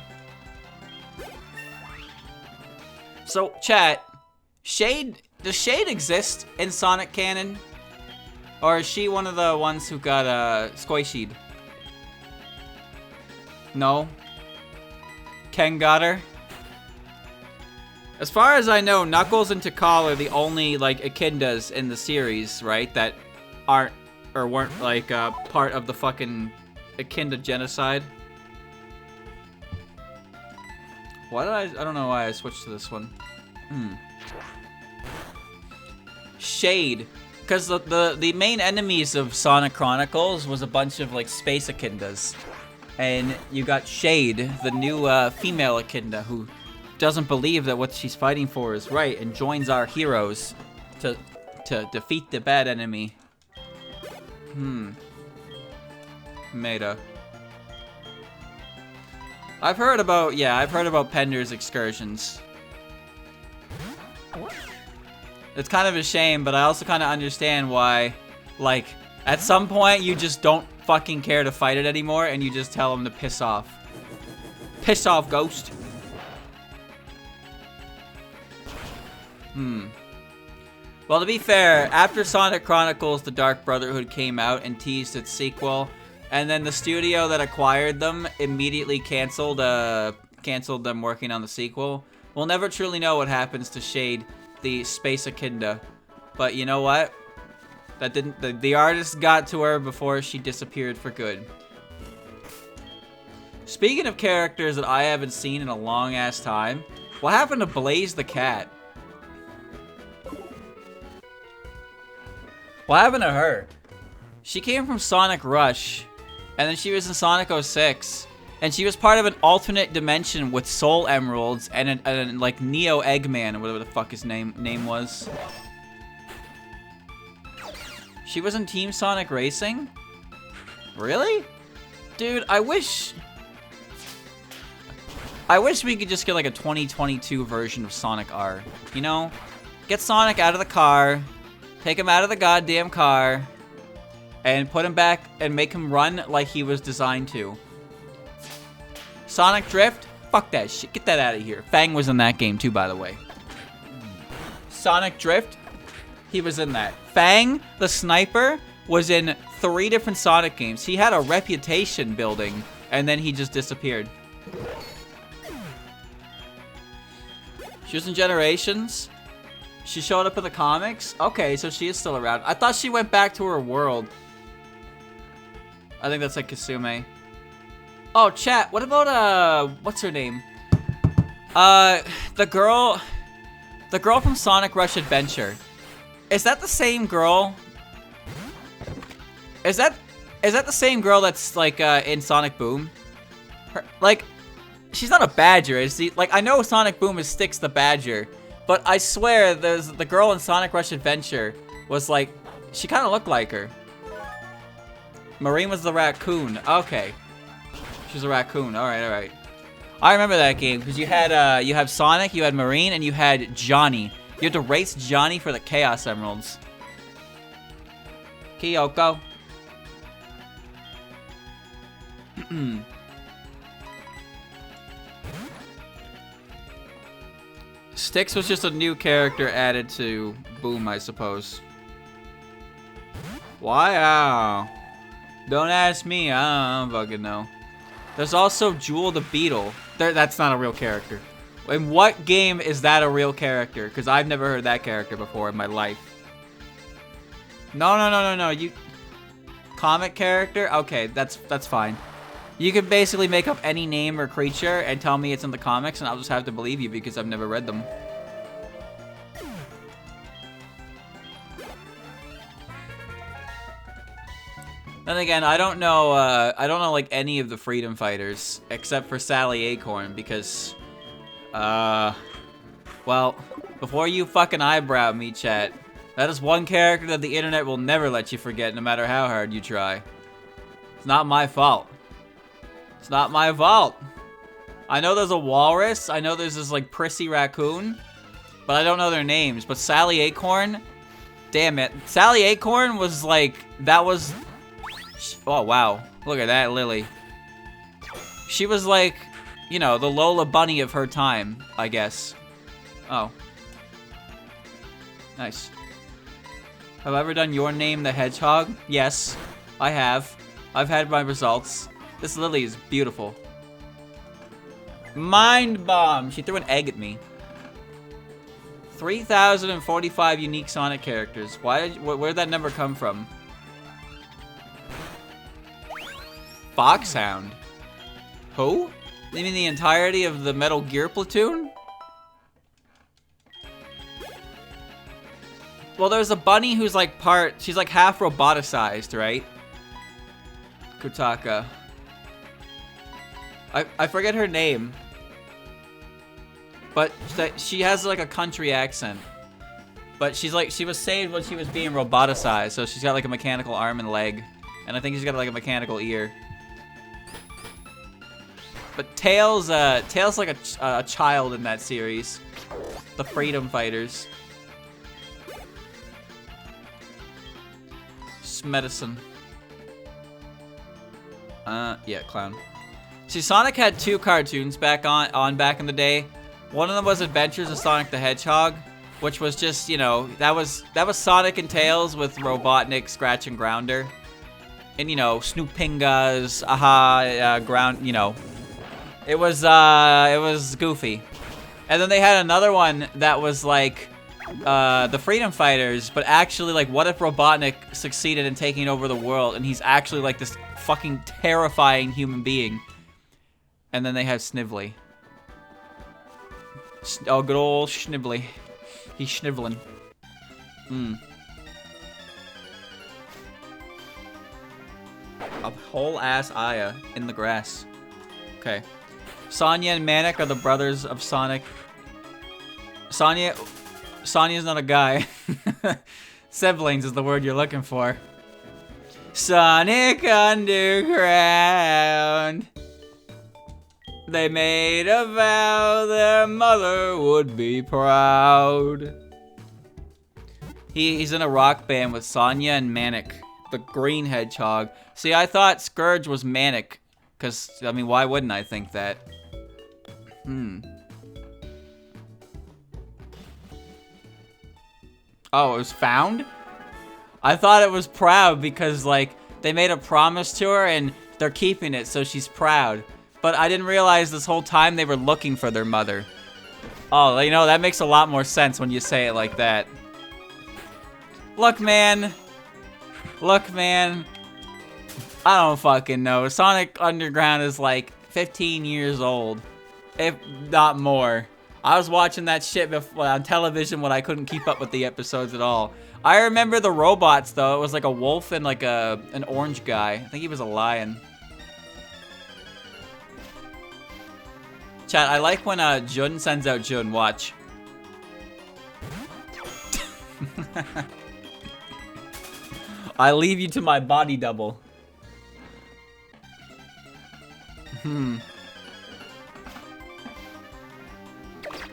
So, chat, does Shade exist in Sonic canon? Or is she one of the ones who got squishied? No? Ken got her? As far as I know, Knuckles and Tikal are the only, like, Echidnas in the series, right? That aren't, or weren't, like, part of the fucking Echidna genocide. Why did I don't know why I switched to this one. Shade. Because the main enemies of Sonic Chronicles was a bunch of, like, space Echidnas. And you got Shade, the new female Echidna, who doesn't believe that what she's fighting for is right and joins our heroes to defeat the bad enemy. Meta. I've heard about Pender's excursions. It's kind of a shame, but I also kind of understand why, like, at some point you just don't fucking care to fight it anymore and you just tell him to piss off. Piss off, Ghost. Well, to be fair, after Sonic Chronicles The Dark Brotherhood came out and teased its sequel, and then the studio that acquired them immediately canceled them working on the sequel, we'll never truly know what happens to Shade, the Space Echidna. But you know what? That didn't. The artist got to her before she disappeared for good. Speaking of characters that I haven't seen in a long ass time, what happened to Blaze the Cat? What happened to her? She came from Sonic Rush, and then she was in Sonic 06, and she was part of an alternate dimension with Soul Emeralds and like Neo Eggman or whatever the fuck his name was. She was in Team Sonic Racing? Really? Dude, I wish we could just get like a 2022 version of Sonic R. You know? Get Sonic out of the car, take him out of the goddamn car, and put him back and make him run like he was designed to. Sonic Drift? Fuck that shit. Get that out of here. Fang was in that game too, by the way. Sonic Drift? He was in that. Fang, the sniper, was in 3 different Sonic games. He had a reputation building, and then he just disappeared. She was in Generations. She showed up in the comics? Okay, so she is still around. I thought she went back to her world. I think that's like Kasume. Oh, chat, what about, what's her name? The girl from Sonic Rush Adventure. Is that the same girl? Is that the same girl that's, like, in Sonic Boom? Like, she's not a badger, is she? Like, I know Sonic Boom is Styx the Badger, but I swear the girl in Sonic Rush Adventure was, like, she kind of looked like her. Marine was the raccoon. Okay. She's a raccoon. Alright. I remember that game, because you have Sonic, you had Marine, and you had Johnny. You had to race Johnny for the Chaos Emeralds. Kyoko. Styx was just a new character added to Boom, I suppose. Wow. Don't ask me, I don't fucking know. There's also Jewel the Beetle. That's not a real character. In what game is that a real character? Because I've never heard that character before in my life. No. You comic character? Okay, that's fine. You can basically make up any name or creature and tell me it's in the comics, and I'll just have to believe you because I've never read them. Then again, I don't know like any of the Freedom Fighters except for Sally Acorn because, well, before you fucking eyebrow me, chat, that is one character that the internet will never let you forget no matter how hard you try. It's not my fault. It's not my fault. I know there's a walrus. I know there's this like prissy raccoon, but I don't know their names. But Sally Acorn, damn it. Sally Acorn was like, that was, oh wow. Look at that Lily. She was like, you know, the Lola Bunny of her time, I guess. Oh. Nice. Have I ever done Your Name the Hedgehog? Yes, I have. I've had my results. This Lily is beautiful. Mind bomb! She threw an egg at me. 3,045 unique Sonic characters. Where'd that number come from? Foxhound. Who? You mean the entirety of the Metal Gear platoon? Well, there's a bunny who's like she's like half roboticized, right? Kutaka. I forget her name. But she has like a country accent. But she was saved when she was being roboticized, so she's got like a mechanical arm and leg. And I think she's got like a mechanical ear. But Tails like a child in that series. The Freedom Fighters. Medicine. Yeah, clown. See, Sonic had two cartoons back in the day. One of them was Adventures of Sonic the Hedgehog, which was just, you know, that was Sonic and Tails with Robotnik, Scratch and Grounder. And, you know, Snoopingas, Ground, you know. It was goofy. And then they had another one that was like the Freedom Fighters, but actually, like, what if Robotnik succeeded in taking over the world and he's actually like this fucking terrifying human being? And then they have Snively. Oh, good old Snively. He's schniveling. A whole ass Aya in the grass. Okay. Sonya and Manic are the brothers of Sonic. Sonya's not a guy. Siblings is the word you're looking for. Sonic Underground. They made a vow their mother would be proud. He's in a rock band with Sonya and Manic, the green hedgehog. See, I thought Scourge was Manic, because, I mean, why wouldn't I think that? Oh, it was found? I thought it was proud because, like, they made a promise to her and they're keeping it, so she's proud. But I didn't realize this whole time they were looking for their mother. Oh, you know, that makes a lot more sense when you say it like that. Look, man. Look, man. I don't fucking know. Sonic Underground is like 15 years old. If not more. I was watching that shit on television when I couldn't keep up with the episodes at all. I remember the robots, though. It was like a wolf and like an orange guy. I think he was a lion. Chat, I like when Jun sends out Jun. Watch. I leave you to my body double.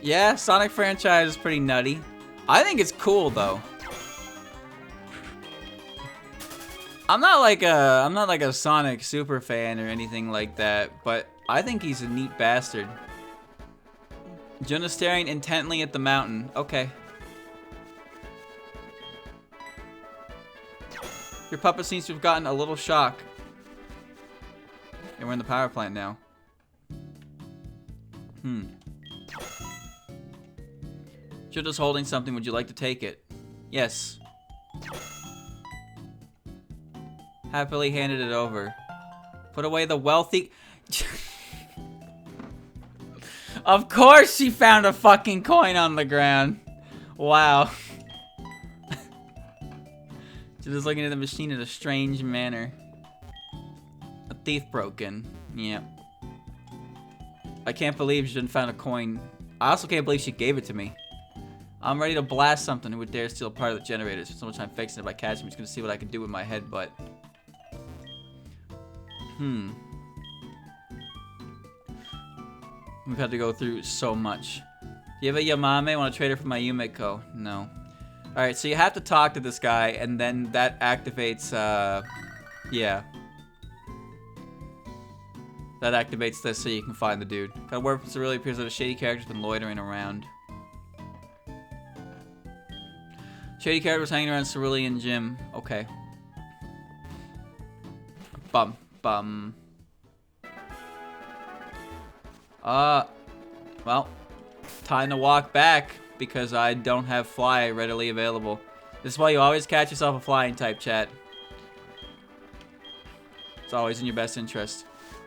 Yeah, Sonic franchise is pretty nutty. I think it's cool though. I'm not like a Sonic super fan or anything like that, but I think he's a neat bastard. Jun is staring intently at the mountain. Okay. Your puppet seems to have gotten a little shock. And we're in the power plant now. Johto's holding something. Would you like to take it? Yes. Happily handed it over. Put away the wealthy... Of course she found a fucking coin on the ground. Wow. Johto's looking at the machine in a strange manner. A thief broke in. Yeah. I can't believe she didn't find a coin. I also can't believe she gave it to me. I'm ready to blast something who would dare steal part of the generator. Spend so much time fixing it. If I catch him, he's gonna see what I can do with my headbutt. We've had to go through so much. Do you have a Yamame? Want to trade her for my Yumeko? No. Alright, so you have to talk to this guy, and then that activates, yeah. That activates this so you can find the dude. Gotta work so it really appears that a shady character's been loitering around. Shady character was hanging around Cerulean Gym. Okay. Bum. Well, time to walk back because I don't have fly readily available. This is why you always catch yourself a flying type, chat. It's always in your best interest.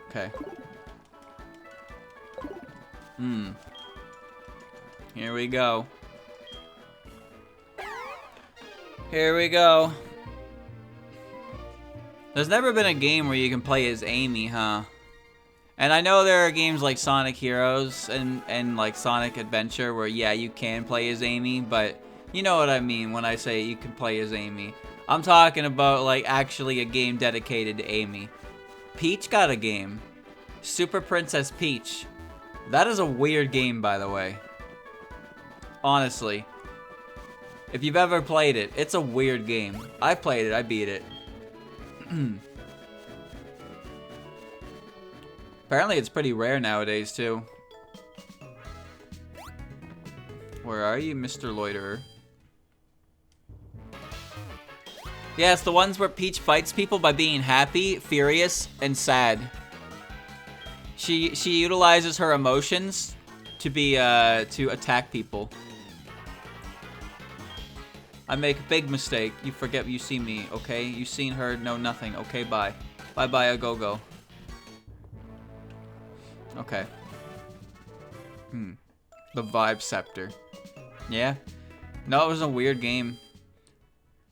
Okay. Here we go. Here we go. There's never been a game where you can play as Amy, huh? And I know there are games like Sonic Heroes and like Sonic Adventure where, yeah, you can play as Amy, but you know what I mean when I say you can play as Amy. I'm talking about, like, actually a game dedicated to Amy. Peach got a game. Super Princess Peach. That is a weird game, by the way. Honestly. If you've ever played it, it's a weird game. I played it, I beat it. Apparently it's pretty rare nowadays, too. Where are you, Mr. Loiterer? Yeah, it's the ones where Peach fights people by being happy, furious, and sad. She utilizes her emotions to be to attack people. I make a big mistake. You forget you see me, okay? You seen her, know nothing. Okay, bye. Bye-bye, a go-go. Okay. The Vibe Scepter. Yeah. No, it was a weird game.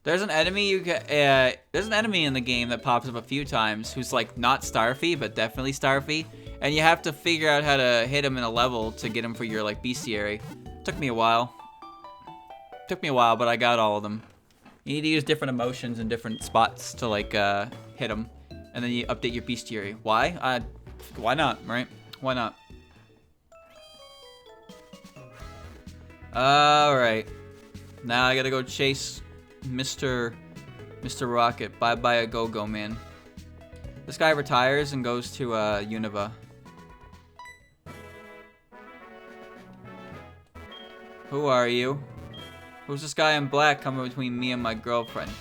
There's an enemy there's an enemy in the game that pops up a few times who's like not Starfy, but definitely Starfy. And you have to figure out how to hit him in a level to get him for your like bestiary. Took me a while. Took me a while, but I got all of them. You need to use different emotions in different spots to like hit them. And then you update your bestiary. Why? Why not, right? Why not? Alright. Now I gotta go chase Mr. Rocket. Bye-bye a go-go, man. This guy retires and goes to Unova. Who are you? Who's this guy in black coming between me and my girlfriend?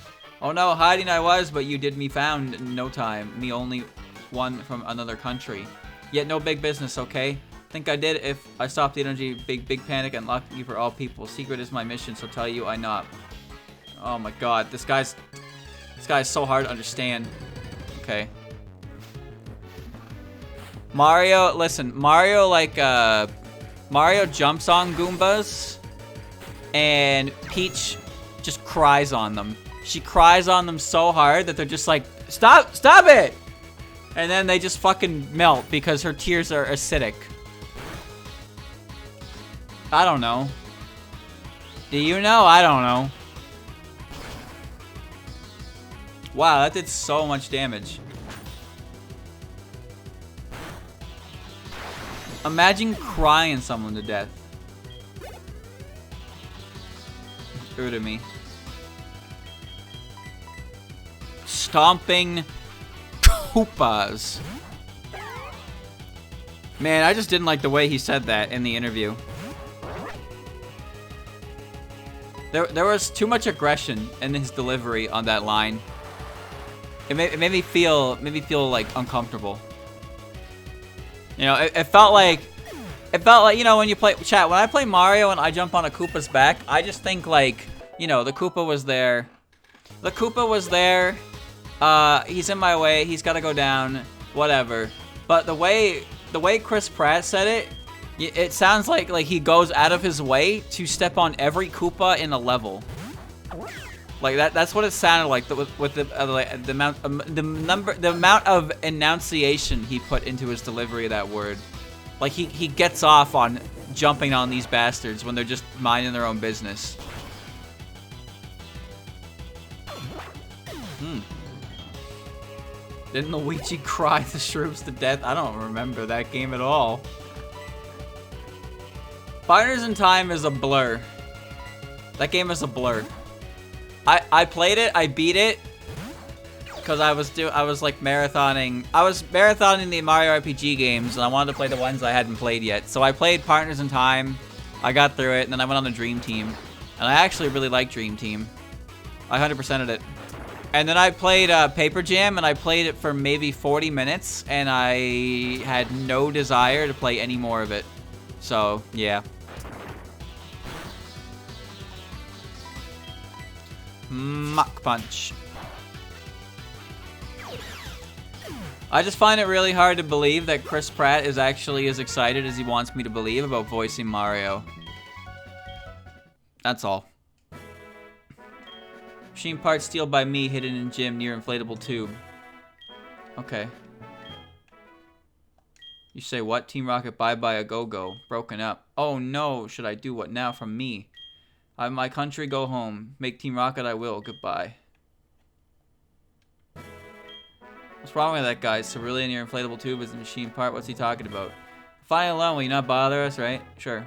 Oh no, hiding I was, but you did me found in no time. Me only one from another country. Yet no big business, okay? Think I did if I stopped the energy, big panic, and locked you for all people. Secret is my mission, so tell you I not. Oh my god, this guy's so hard to understand. Okay. Mario, listen, Mario jumps on Goombas, and Peach just cries on them. She cries on them so hard that they're just like, stop it! And then they just fucking melt because her tears are acidic. I don't know. Do you know? I don't know. Wow, that did so much damage. Imagine crying someone to death. True to me. Stomping Koopas. Man, I just didn't like the way he said that in the interview. There was too much aggression in his delivery on that line. It made me feel like uncomfortable. You know, it felt like, you know, when you play chat, when I play Mario and I jump on a Koopa's back, I just think like, you know, the Koopa was there. The Koopa was there. He's in my way. He's got to go down. Whatever. But the way Chris Pratt said it sounds like he goes out of his way to step on every Koopa in a level. Like that's what it sounded like with the amount of enunciation he put into his delivery of that word. Like he gets off on jumping on these bastards when they're just minding their own business. Didn't Luigi cry the shrooms to death? I don't remember that game at all. Partners in Time is a blur. That game is a blur. I played it, I beat it, because I was like marathoning. I was marathoning the Mario RPG games, and I wanted to play the ones I hadn't played yet. So I played Partners in Time. I got through it, and then I went on the Dream Team, and I actually really like Dream Team. I 100%ed it. And then I played Paper Jam, and I played it for maybe 40 minutes, and I had no desire to play any more of it. So yeah. Mach Punch. I just find it really hard to believe that Chris Pratt is actually as excited as he wants me to believe about voicing Mario. That's all. Machine part steal by me hidden in gym near inflatable tube. Okay. You say what? Team Rocket bye-bye a go-go. Broken up. Oh no, should I do what now from me? I'm my country, go home. Make Team Rocket I will. Goodbye. What's wrong with that guy? Cerulean, your inflatable tube is the machine part. What's he talking about? Fine alone, will you not bother us, right? Sure.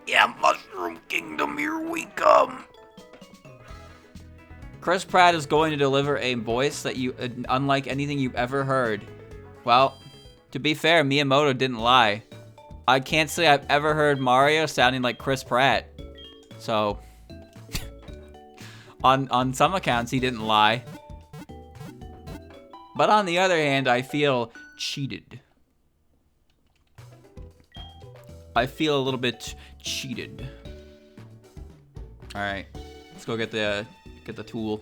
Yeah, Mushroom Kingdom, here we come. Chris Pratt is going to deliver a voice that unlike anything you've ever heard. Well, to be fair, Miyamoto didn't lie. I can't say I've ever heard Mario sounding like Chris Pratt. So, on some accounts, he didn't lie. But on the other hand, I feel cheated. I feel a little bit cheated. All right, let's go get the tool.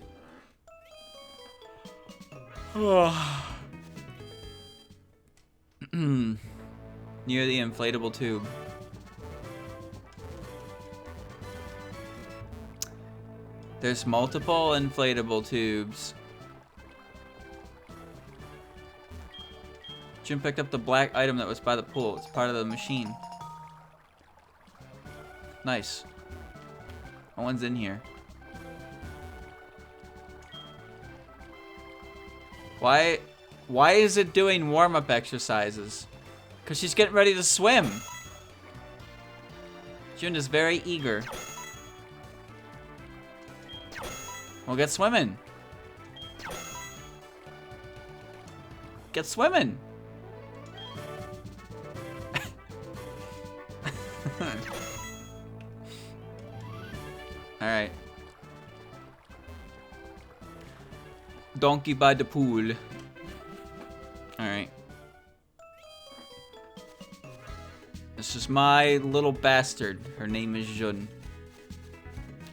Near the inflatable tube. There's multiple inflatable tubes. Jim picked up the black item that was by the pool. It's part of the machine. Nice. No one's in here. Why is it doing warm-up exercises? Because she's getting ready to swim. June is very eager. Well, get swimming. Get swimming. Alright. Donkey by the pool. Alright. This is my little bastard. Her name is Jun.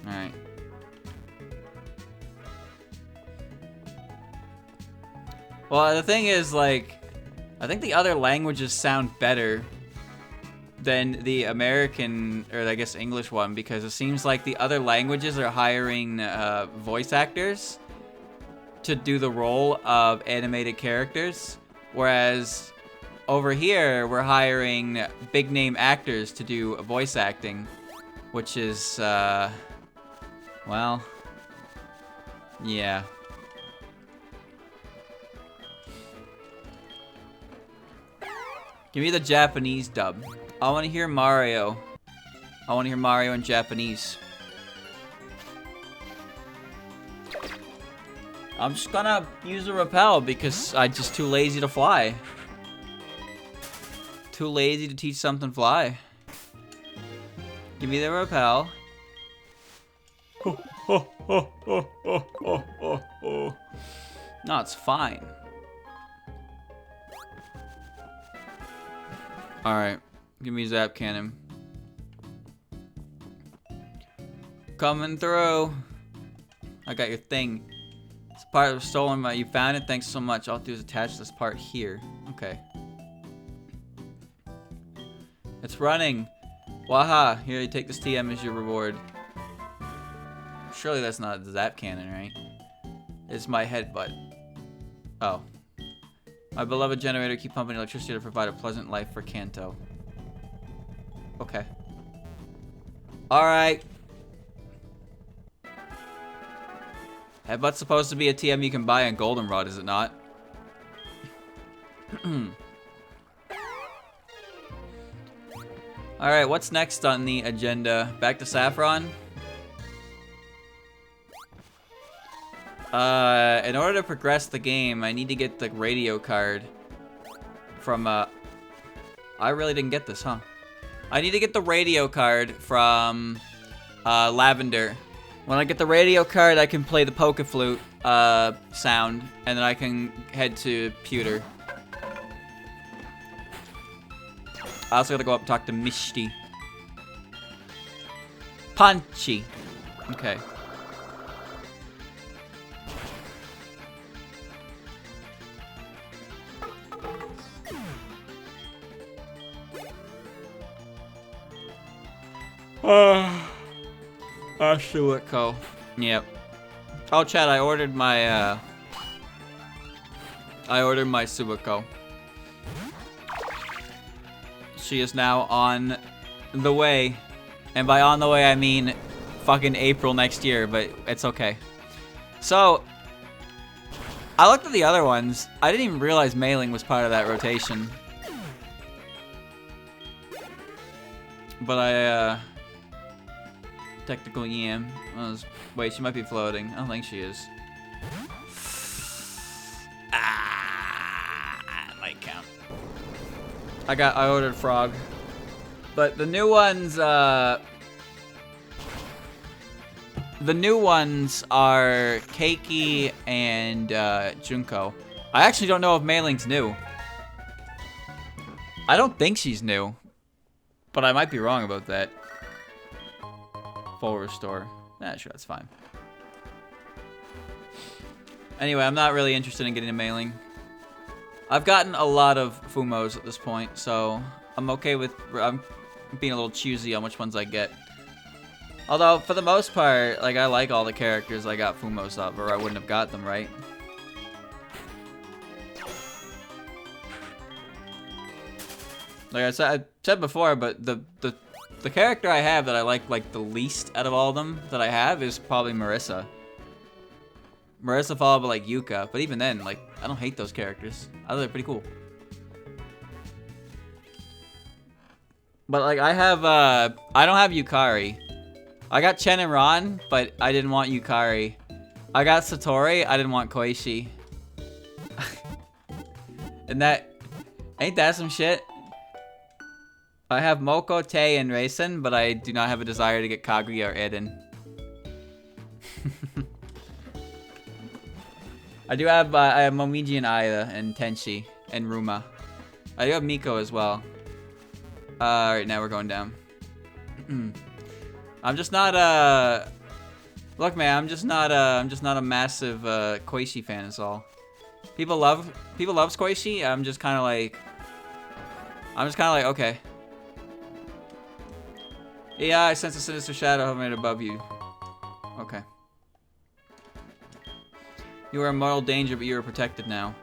Alright. Well, the thing is, like, I think the other languages sound better than the American, or I guess English one, because it seems like the other languages are hiring voice actors to do the role of animated characters, whereas over here we're hiring big name actors to do voice acting, which is, well, yeah. Give me the Japanese dub. I want to hear Mario. I want to hear Mario in Japanese. I'm just gonna use a rappel because I'm just too lazy to fly. Too lazy to teach something fly. Give me the rappel. No, it's fine. Alright, give me Zap Cannon. Coming through. I got your thing. It's part of stolen, you found it? Thanks so much. All I'll do is attach this part here. Okay. It's running. Waha, here, you take this TM as your reward. Surely that's not a Zap Cannon, right? It's my headbutt. Oh. My beloved generator, keep pumping electricity to provide a pleasant life for Kanto. Okay. Alright. Headbutt's supposed to be a TM you can buy in Goldenrod, is it not? Alright, what's next on the agenda? Back to Saffron? In order to progress the game, I need to get the radio card from, I really didn't get this, huh? I need to get the radio card from, Lavender. When I get the radio card, I can play the Poke Flute, sound, and then I can head to Pewter. I also gotta go up and talk to Misty. Punchy. Okay. Suico. Yep. Oh, Chad, I ordered my Suico. She is now on the way. And by on the way, I mean fucking April next year, but it's okay. So, I looked at the other ones. I didn't even realize mailing was part of that rotation. But technical yam. Wait, she might be floating. I don't think she is. It might count. I ordered frog. But the new ones, are Keiki and, Junko. I actually don't know if Mailing's new. I don't think she's new. But I might be wrong about that. Full restore. Nah, sure, that's fine. Anyway, I'm not really interested in getting a Mailing. I've gotten a lot of Fumos at this point, so I'm okay with... I'm being a little choosy on which ones I get. Although, for the most part, like, I like all the characters I got Fumos of, or I wouldn't have got them, right? Like I said before, but the character I have that I like the least out of all of them that I have is probably Marissa. Marissa followed by like Yuka, but even then, like, I don't hate those characters. I think they're pretty cool. But like I don't have Yukari. I got Chen and Ron, but I didn't want Yukari. I got Satori, I didn't want Koichi. And ain't that some shit? I have Moko, Tei, and Reisen, but I do not have a desire to get Kaguya or Eden. I have Momiji and Aya and Tenshi and Ruma. I do have Miko as well. Alright, now we're going down. I'm just not look, man, I'm just not a massive Koichi fan is all. People love Koichi. I'm just kind of like okay. Yeah, I sense a sinister shadow hovering above you. Okay. You are in mortal danger, but you are protected now.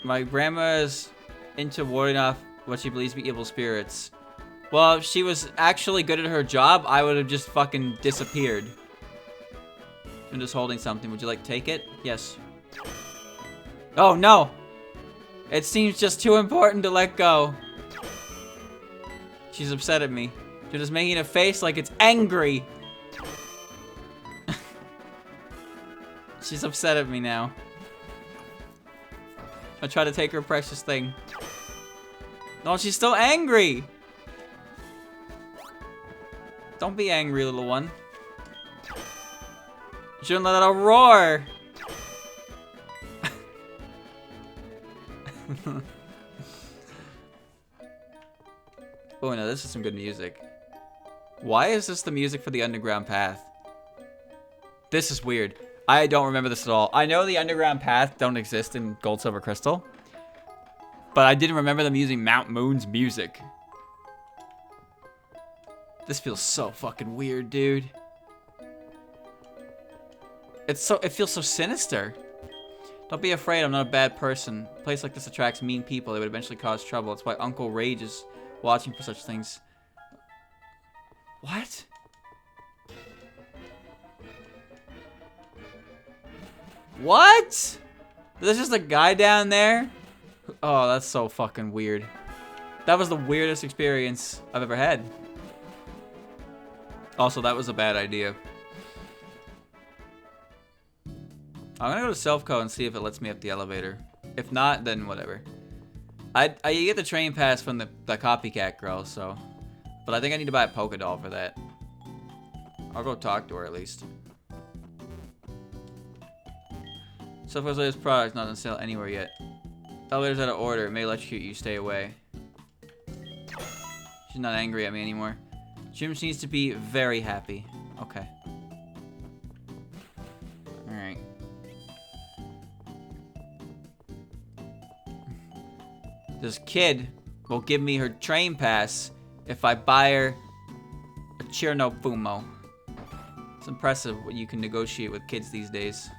My grandma is into warding off what she believes to be evil spirits. Well, if she was actually good at her job, I would have just fucking disappeared. I'm just holding something. Would you like to take it? Yes. Oh, no! It seems just too important to let go. She's upset at me. She's just making a face like it's angry. She's upset at me now. I try to take her precious thing. No, she's still angry. Don't be angry, little one. You shouldn't let out a roar. Oh no, this is some good music. Why is this the music for the underground path? This is weird. I don't remember this at all. I know the underground path don't exist in Gold, Silver, Crystal. But I didn't remember them using Mount Moon's music. This feels so fucking weird, dude. It feels so sinister. Don't be afraid, I'm not a bad person. A place like this attracts mean people. They would eventually cause trouble. That's why Uncle Rage is watching for such things. What? What? There's just a guy down there? Oh, that's so fucking weird. That was the weirdest experience I've ever had. Also, that was a bad idea. I'm gonna go to Self-Co and see if it lets me up the elevator. If not, then whatever. I get the train pass from the copycat girl, so... But I think I need to buy a Polka doll for that. I'll go talk to her at least. Self-Co's latest product not on sale anywhere yet. Elevator's out of order. It may electrocute you. Stay away. She's not angry at me anymore. Jim needs to be very happy. Okay. Alright. This kid will give me her train pass if I buy her a Chernofumo. It's impressive what you can negotiate with kids these days.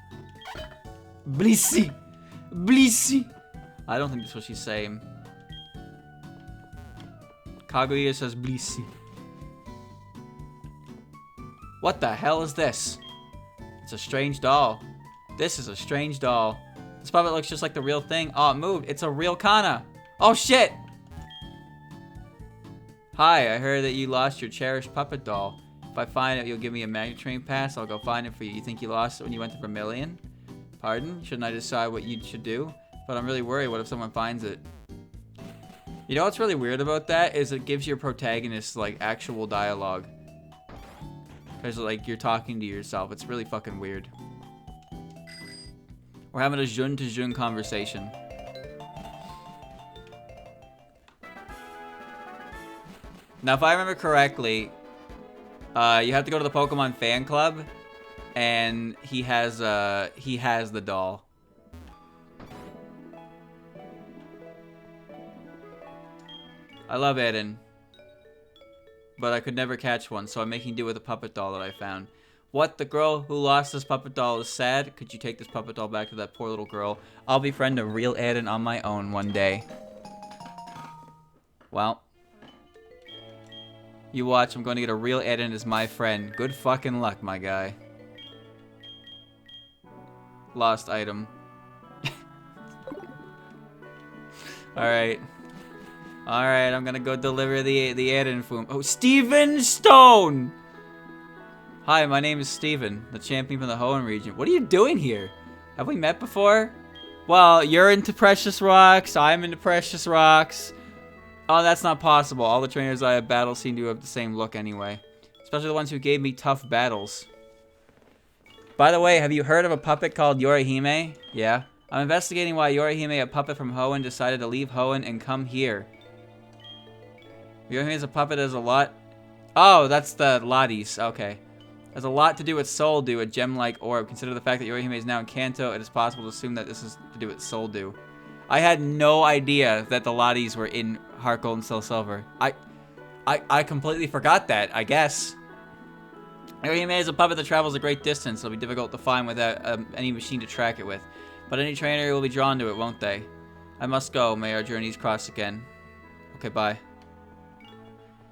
Blissy! Blissy! I don't think that's what she's saying. Kaguya says Blissy. What the hell is this? It's a strange doll. This is a strange doll. This puppet looks just like the real thing. Oh, it moved. It's a real Kana. Oh, shit! Hi, I heard that you lost your cherished puppet doll. If I find it, you'll give me a magnet train pass. I'll go find it for you. You think you lost it when you went to Vermilion? Pardon? Shouldn't I decide what you should do? But I'm really worried. What if someone finds it? You know what's really weird about that is it gives your protagonist like actual dialogue. Because like you're talking to yourself. It's really fucking weird. We're having a Jun to Jun conversation. Now, if I remember correctly, you have to go to the Pokemon fan club, and he has the doll. I love Eden, but I could never catch one, so I'm making do with a puppet doll that I found. What? The girl who lost this puppet doll is sad? Could you take this puppet doll back to that poor little girl? I'll befriend a real Eden on my own one day. Well. You watch, I'm going to get a real Eden as my friend. Good fucking luck, my guy. Lost item. Alright. Alright, I'm gonna go deliver the Eden Foom. Oh, Steven Stone! Hi, my name is Steven, the champion from the Hoenn region. What are you doing here? Have we met before? Well, you're into precious rocks, I'm into precious rocks. Oh, that's not possible. All the trainers I have battled seem to have the same look anyway. Especially the ones who gave me tough battles. By the way, have you heard of a puppet called Yorihime? Yeah. I'm investigating why Yorihime, a puppet from Hoenn, decided to leave Hoenn and come here. Yorihime is a puppet that has a lot... Oh, that's the Lotties. Okay. Has a lot to do with Soul Dew, a gem-like orb. Consider the fact that Yorihime is now in Kanto, it is possible to assume that this is to do with Soul Dew. I had no idea that the Lotties were in Heartgold and Soul Silver. I completely forgot that, I guess. Yorihime is a puppet that travels a great distance. It'll be difficult to find without any machine to track it with. But any trainer will be drawn to it, won't they? I must go. May our journeys cross again. Okay, bye.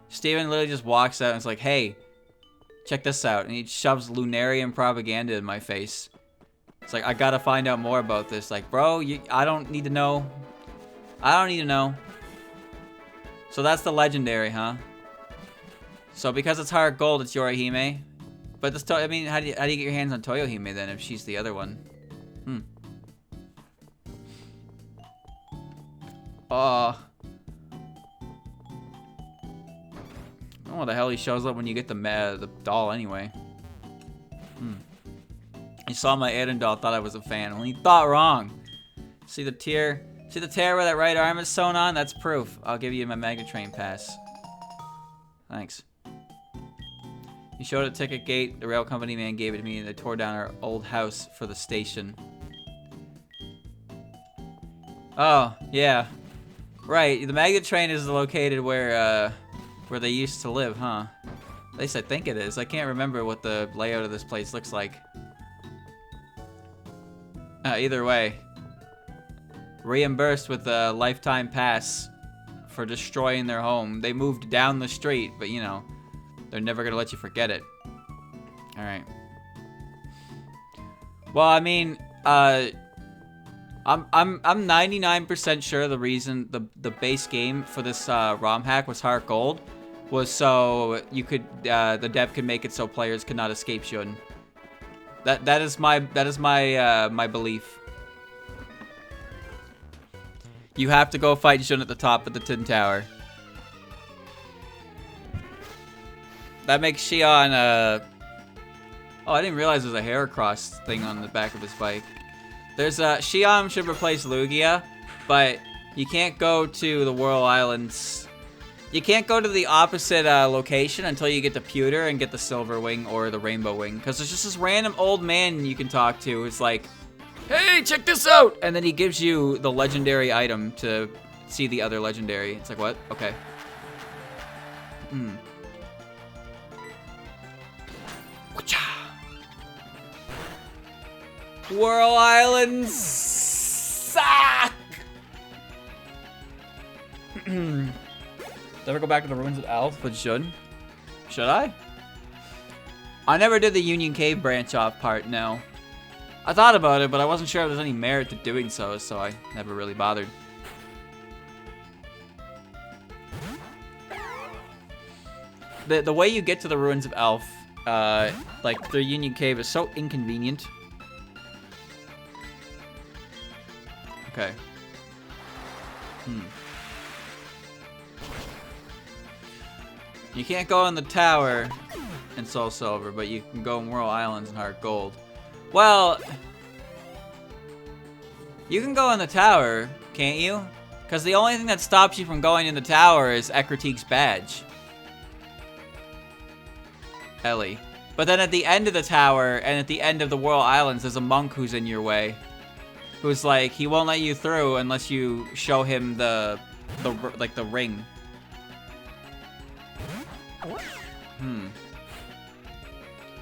Steven literally just walks out and is like, hey, check this out. And he shoves Lunarian propaganda in my face. It's like, I gotta find out more about this. Like, bro, I don't need to know. I don't need to know. So that's the legendary, huh? So because it's Heartgold, it's Yorihime. But this, I mean, how do you get your hands on Toyohime then if she's the other one? I don't know what the hell he shows up when you get the doll anyway. He saw my Eden doll, thought I was a fan. Well, he thought wrong. See the tear? See the tear where that right arm is sewn on? That's proof. I'll give you my Magnet Train pass. Thanks. He showed it at Ticket Gate. The rail company man gave it to me, and they tore down our old house for the station. Oh, yeah. Right, the Magnet Train is located where they used to live, huh? At least I think it is. I can't remember what the layout of this place looks like. Either way. Reimbursed with a lifetime pass for destroying their home. They moved down the street, but you know, they're never gonna let you forget it. Alright. Well, I mean, I'm 99% sure the reason the base game for this ROM hack was Heartgold was so you could the dev could make it so players could not escape Shun. That is my my belief. You have to go fight Shun at the top of the Tin Tower. That makes Xion oh, I didn't realize there's a Heracross thing on the back of his bike. There's Xion should replace Lugia, but you can't go to the Whirl Islands. You can't go to the opposite location until you get the Pewter and get the Silver Wing or the Rainbow Wing. Because there's just this random old man you can talk to who's like, hey, check this out! And then he gives you the legendary item to see the other legendary. It's like, what? Okay. Whirl Islands suck! Ever go back to the ruins of Elf with Shun? Should I? I never did the Union Cave branch off part, no. I thought about it, but I wasn't sure if there's any merit to doing so, so I never really bothered. The way you get to the ruins of Elf, like the Union Cave, is so inconvenient. Okay. You can't go in the tower in Soul Silver, but you can go in Whirl Islands and Heartgold. Well, you can go in the tower, can't you? Because the only thing that stops you from going in the tower is Ekratique's badge. Ellie. But then at the end of the tower and at the end of the Whirl Islands, there's a monk who's in your way. Who's like, he won't let you through unless you show him the ring.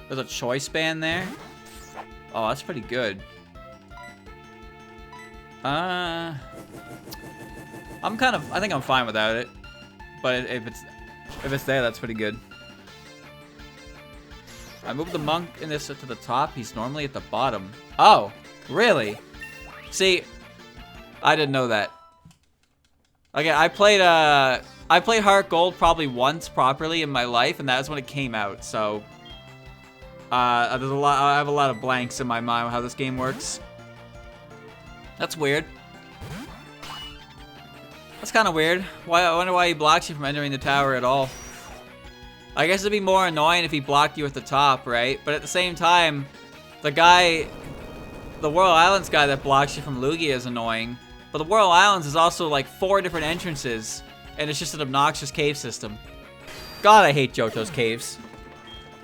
There's a choice band there. Oh, that's pretty good. I think I'm fine without it. But if it's there, that's pretty good. I moved the monk in this to the top. He's normally at the bottom. Oh, really? See, I didn't know that. Okay, I played Heartgold probably once properly in my life, and that was when it came out. So, I have a lot of blanks in my mind how this game works. That's weird. That's kind of weird. I wonder why he blocks you from entering the tower at all. I guess it'd be more annoying if he blocked you at the top, right? But at the same time, the Whirl Islands guy that blocks you from Lugia is annoying. But the Whirl Islands is also like 4 different entrances, and it's just an obnoxious cave system. God, I hate Johto's caves.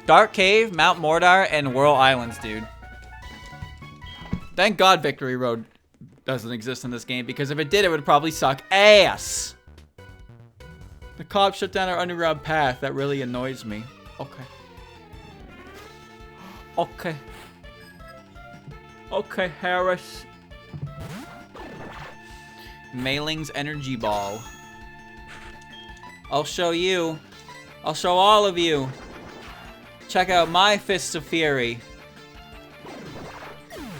Dark Cave, Mount Mordor, and Whirl Islands, dude. Thank God Victory Road doesn't exist in this game, because if it did, it would probably suck ass. The cops shut down our underground path. That really annoys me. Okay. Okay. Okay, Harris. Mailing's Energy Ball. I'll show you. I'll show all of you. Check out my Fists of Fury.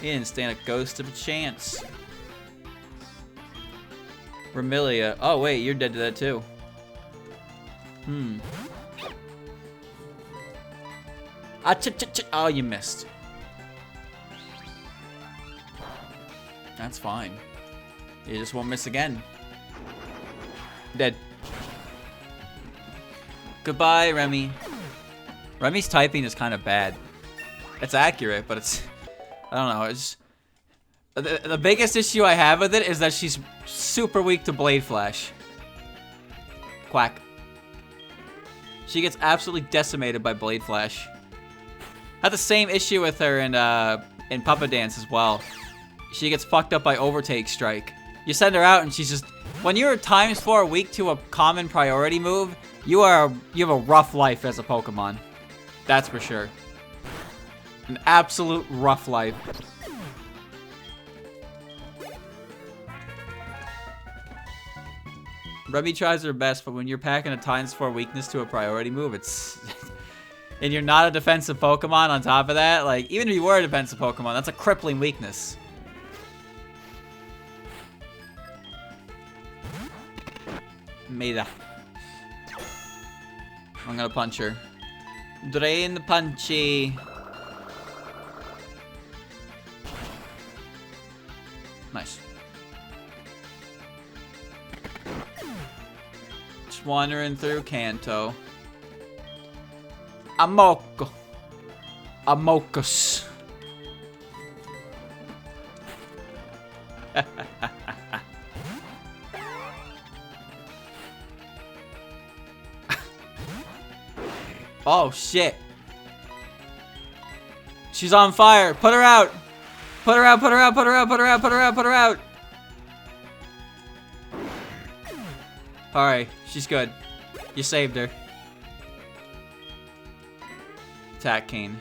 He didn't stand a ghost of a chance. Remilia. Oh, wait, you're dead to that too. Oh, you missed. That's fine. You just won't miss again. Dead. Goodbye, Remy. Remy's typing is kind of bad. It's accurate, but it's... I don't know, it's... The biggest issue I have with it is that she's super weak to Blade Flash. Quack. She gets absolutely decimated by Blade Flash. I had the same issue with her in Puppet Dance as well. She gets fucked up by Overtake Strike. You send her out and she's just... When you're ×4 weak to a common priority move, you have a rough life as a Pokemon. That's for sure. An absolute rough life. Remy tries her best, but when you're packing a ×4 weakness to a priority move, it's... and you're not a defensive Pokemon on top of that, like, even if you were a defensive Pokemon, that's a crippling weakness. Maida. I'm gonna punch her. Drain the punchy. Nice. Just wandering through Kanto. Amoko. Amokus. Oh shit. She's on fire. Put her out. Put her out, put her out, put her out, put her out, put her out, put her out. Alright, she's good. You saved her. Attack cane.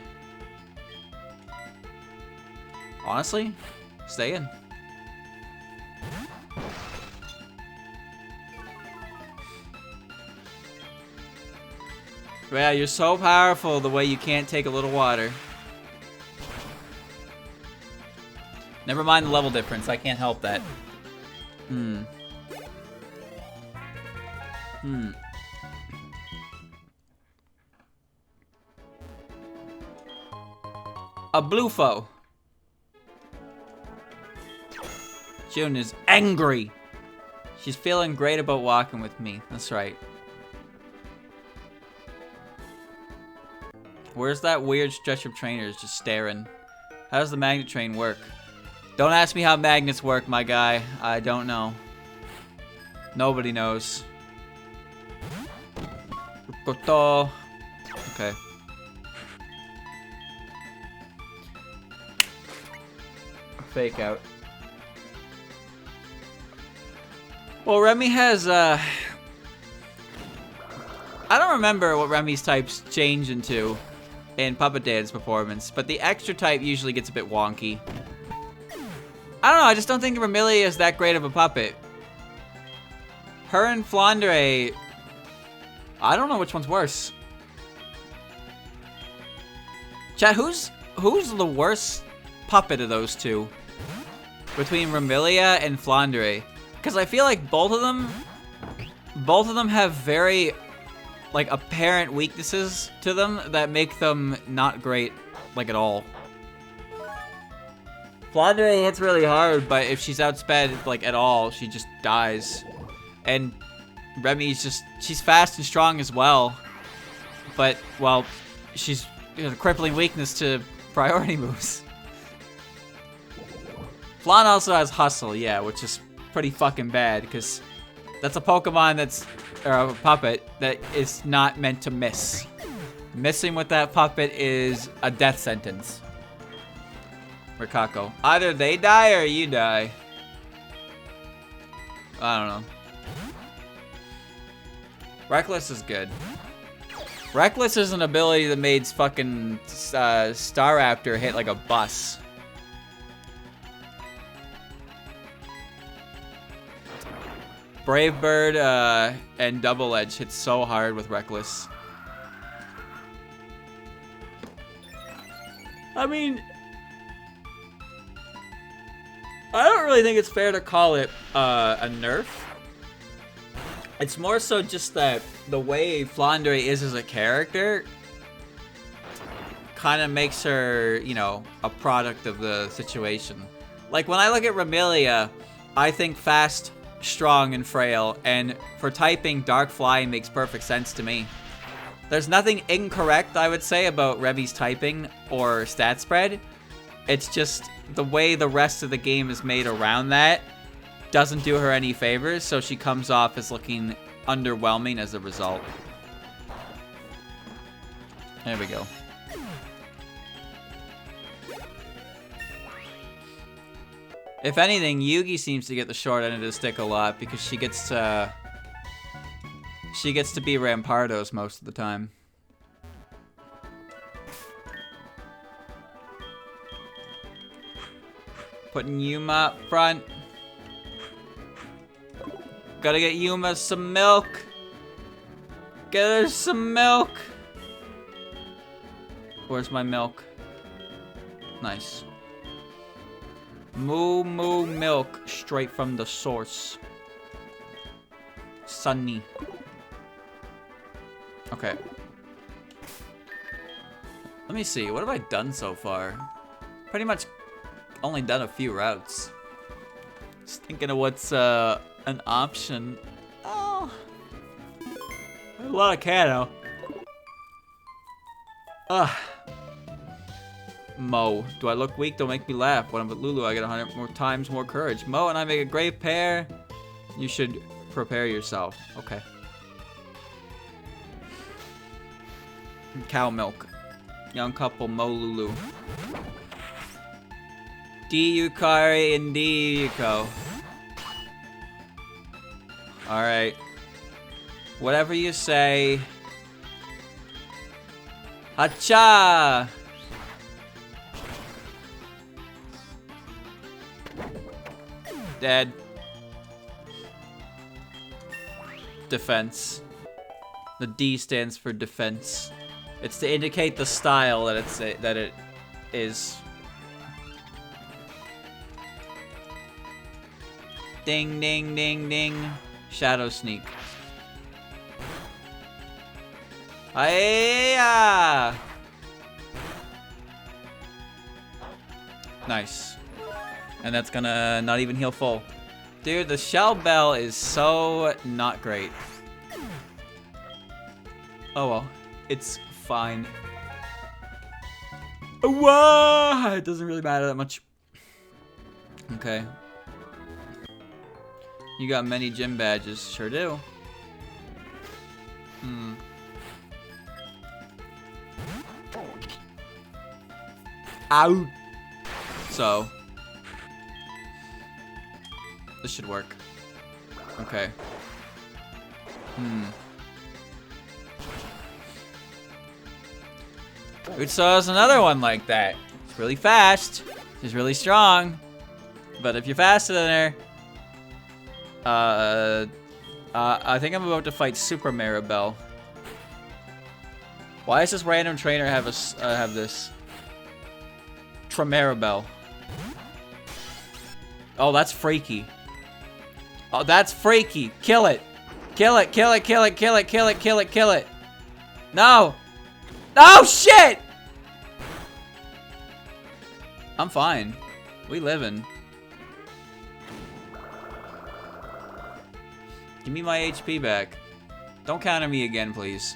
Honestly, stay in. Yeah, you're so powerful the way you can't take a little water. Never mind the level difference, I can't help that. A Bluefo. June is angry. She's feeling great about walking with me. That's right. Where's that weird stretch of trainers just staring? How does the magnet train work? Don't ask me how magnets work, my guy. I don't know. Nobody knows. Okay. Fake out. Well, Remy has, I don't remember what Remy's types change into in Puppet Dance performance, but the extra type usually gets a bit wonky. I don't know, I just don't think Remilia is that great of a puppet. Her and Flandre, I don't know which one's worse. Chat, who's the worst puppet of those two? Between Remilia and Flandre. Because I feel like both of them have very, like, apparent weaknesses to them that make them not great, like, at all. Flandre hits really hard, but if she's outsped, like, at all, she just dies. And Remy's just, she's fast and strong as well. But, well, she's a crippling weakness to priority moves. Flan also has Hustle, yeah, which is pretty fucking bad, because that's a Pokemon that's, or a puppet, that is not meant to miss. Missing with that puppet is a death sentence. Rikako. Either they die or you die. I don't know. Reckless is good. Reckless is an ability that made fucking Staraptor hit like a bus. Brave Bird and Double Edge hit so hard with Reckless. I mean, I don't really think it's fair to call it a nerf. It's more so just that the way Flandre is as a character kind of makes her, you know, a product of the situation. Like, when I look at Remilia, I think fast, strong, and frail, and for typing, Dark Fly makes perfect sense to me. There's nothing incorrect, I would say, about Remy's typing or stat spread. It's just the way the rest of the game is made around that doesn't do her any favors, so she comes off as looking underwhelming as a result. There we go. If anything, Yugi seems to get the short end of the stick a lot because she gets to be Rampardos most of the time. Putting Yuma up front. Gotta get Yuma some milk. Get her some milk. Where's my milk? Nice. Moo moo milk straight from the source. Sunny. Okay. Let me see. What have I done so far? Pretty much only done a few routes. Just thinking of what's an option. Oh. A lot of Kanto. Ugh. Mo. Do I look weak? Don't make me laugh. When I'm with Lulu, I get 100 more times more courage. Mo and I make a great pair. You should prepare yourself. Okay. Cow milk. Young couple, Mo Lulu. D Yukari and D Yuko. Alright. Whatever you say. Hacha! Dead. Defense. The D stands for defense. It's to indicate the style that it is. Ding, ding, ding, ding. Shadow sneak. Hiya! Nice. And that's gonna not even heal full. Dude, the shell bell is so not great. Oh well. It's fine. Whoa! It doesn't really matter that much. Okay. You got many gym badges. Sure do. Hmm. Ow! So. This should work. Okay. Hmm. Dude, so there's another one like that. It's really fast. It's really strong. But if you're faster than her, I think I'm about to fight Super Maribel. Why does this random trainer have this? Tremaribel. Oh, that's freaky. Oh, that's freaky. Kill it. Kill it, kill it, kill it, kill it, kill it, kill it, kill it. No. Oh, shit! I'm fine. We living. Give me my HP back. Don't counter me again, please.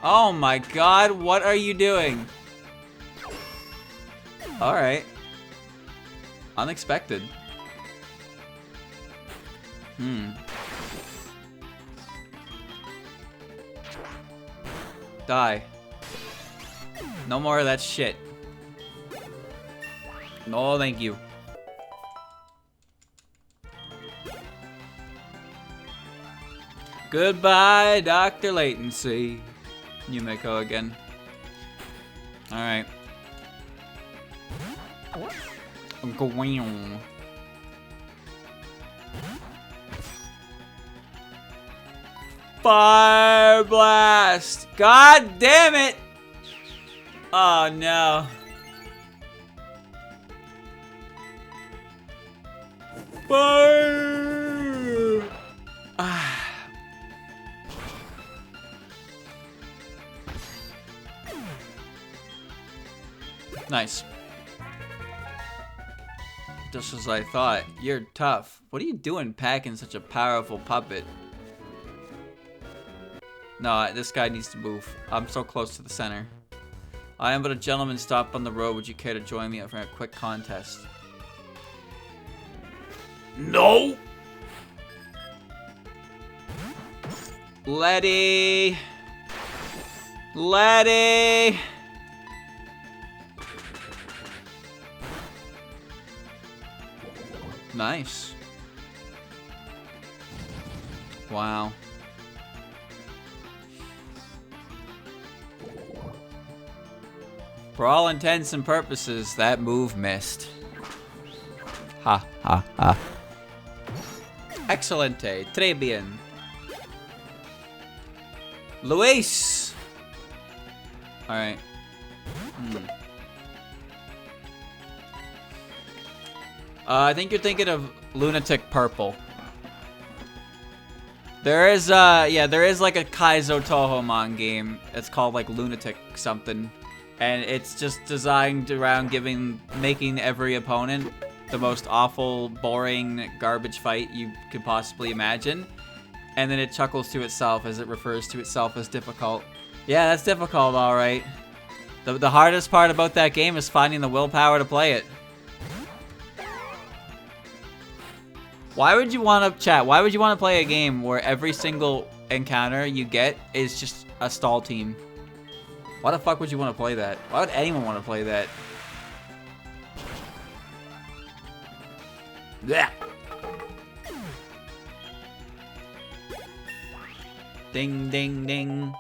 Oh my god, what are you doing? Alright. Unexpected. Die. No more of that shit. No, thank you. Goodbye, Dr. Latency. Yumiko again. Alright. Going. Fire blast! God damn it! Oh no. Fire! Nice. Just as I thought. You're tough. What are you doing packing such a powerful puppet? No, this guy needs to move. I'm so close to the center. I am but a gentleman stopped on the road. Would you care to join me for a quick contest? No! Letty! Letty! Nice. Wow. For all intents and purposes, that move missed. Ha, ha, ha. Excelente. Très bien. Luis! Alright. I think you're thinking of Lunatic Purple. There is like a Kaizo Touhoumon game. It's called like Lunatic something. And it's just designed around making every opponent the most awful, boring, garbage fight you could possibly imagine. And then it chuckles to itself as it refers to itself as difficult. Yeah, that's difficult, alright. The hardest part about that game is finding the willpower to play it. Why would you want to, chat, why would you want to play a game where every single encounter you get is just a stall team? Why the fuck would you want to play that? Why would anyone want to play that? Yeah. Ding, ding, ding.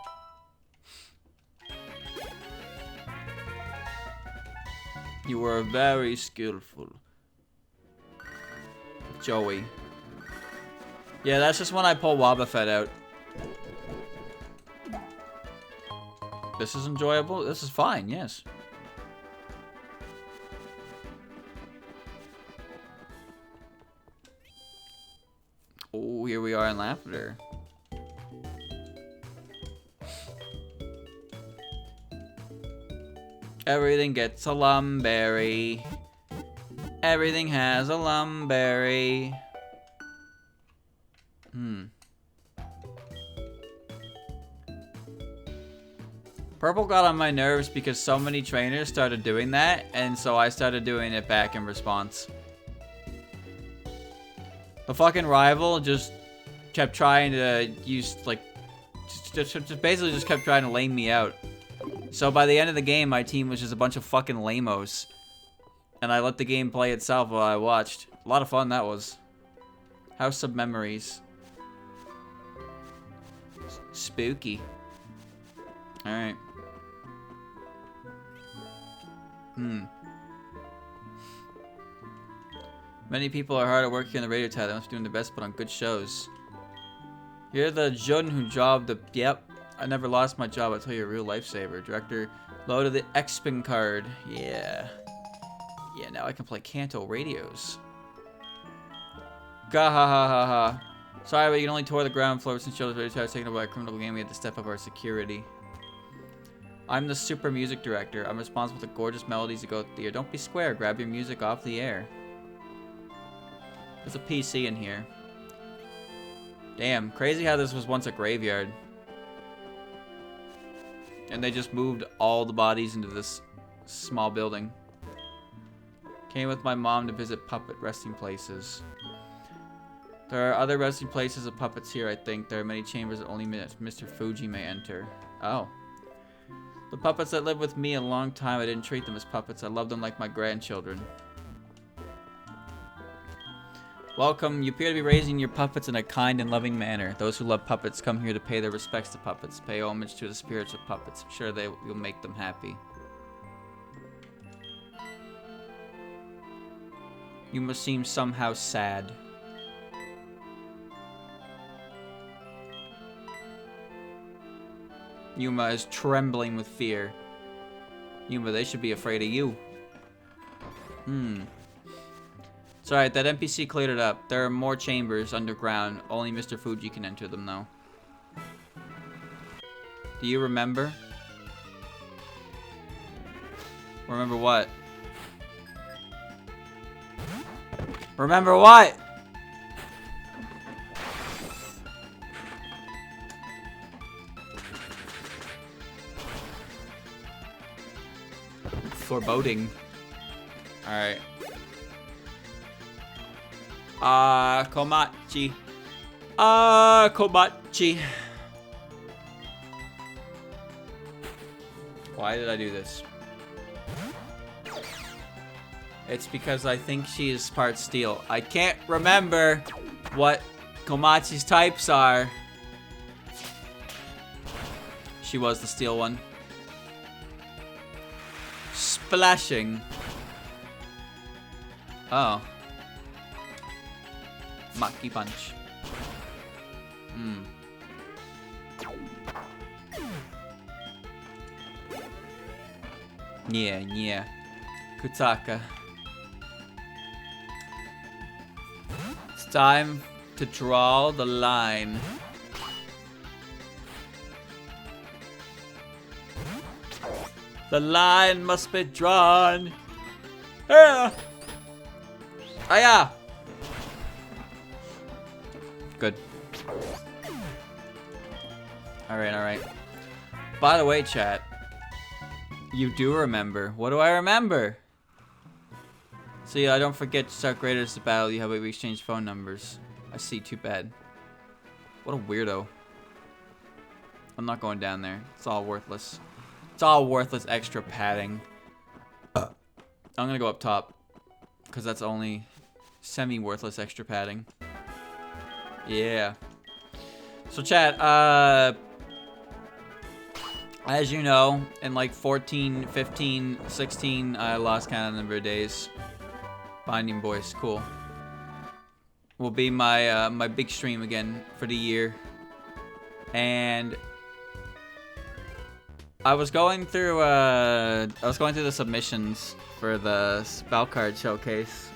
You were very skillful. Joey. Yeah, that's just when I pull Wobbuffet out. This is enjoyable. This is fine, yes. Oh, here we are in Laughter. Everything gets a lumberry. Everything has a lumberry. Purple got on my nerves because so many trainers started doing that, and so I started doing it back in response. The fucking rival just kept trying to use, like, just basically just kept trying to lame me out. So by the end of the game, my team was just a bunch of fucking lamos. And I let the game play itself while I watched. A lot of fun that was. House of Memories. Spooky. Alright. Many people are hard at work here in the radio tower. They must be doing their best, but on good shows. You're the Jun who jobbed the... Yep. I never lost my job. I'll tell you, a real lifesaver. Director, loaded the X-Spin card. Yeah. Yeah, now I can play Kanto radios. Gah ha ha ha ha. Sorry, but you can only tour the ground floor since Johto's radio tower was taken over by a criminal game. We had to step up our security. I'm the super music director. I'm responsible for the gorgeous melodies that go through the air. Don't be square. Grab your music off the air. There's a PC in here. Damn, crazy how this was once a graveyard. And they just moved all the bodies into this small building. Came with my mom to visit puppet resting places. There are other resting places of puppets here, I think. There are many chambers that only Mr. Fuji may enter. Oh. The puppets that lived with me a long time, I didn't treat them as puppets. I loved them like my grandchildren. Welcome. You appear to be raising your puppets in a kind and loving manner. Those who love puppets come here to pay their respects to puppets. Pay homage to the spirits of puppets. I'm sure you'll make them happy. You must seem somehow sad. Yuma is trembling with fear. Yuma, they should be afraid of you. It's alright, that NPC cleared it up. There are more chambers underground. Only Mr. Fuji can enter them, though. Do you remember? Remember what? Remember what? Foreboding. Alright. Komachi. Komachi. Why did I do this? It's because I think she is part steel. I can't remember what Komachi's types are. She was the steel one. Splashing. Oh. Maki punch. Yeah. Kutaka. It's time to draw the line. The line must be drawn. Yeah. Oh yeah. Good. Alright, alright. By the way, chat. You do remember. What do I remember? See, I don't forget to start graders to battle you. How about we exchange phone numbers? I see, too bad. What a weirdo. I'm not going down there. It's all worthless. It's all worthless extra padding. I'm gonna go up top. Because that's only semi-worthless extra padding. Yeah. So chat, as you know, in like 14, 15, 16, I lost count of the number of days. Binding Boys, cool. Will be my my big stream again for the year. And I was going through the submissions for the spell card showcase.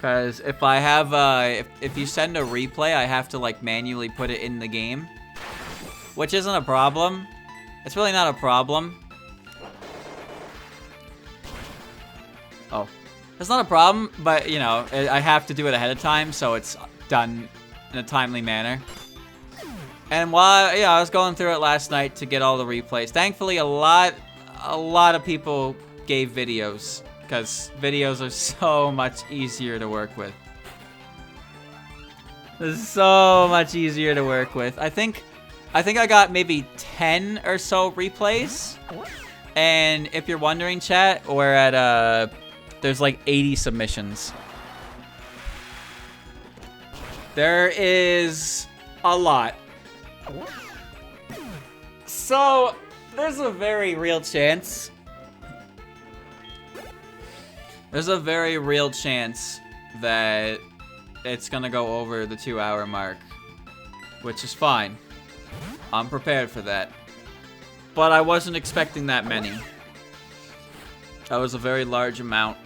Cause if I have if you send a replay, I have to like manually put it in the game, which isn't a problem. It's really not a problem. Oh, it's not a problem, but you know I have to do it ahead of time, so it's done in a timely manner. And while I was going through it last night to get all the replays, thankfully a lot of people gave videos. Because videos are so much easier to work with. They're so much easier to work with. I think I got maybe 10 or so replays. And if you're wondering, chat, we're at there's like 80 submissions. There is a lot. So there's a very real chance. There's a very real chance that it's gonna go over the 2-hour mark, which is fine. I'm prepared for that. But I wasn't expecting that many. That was a very large amount.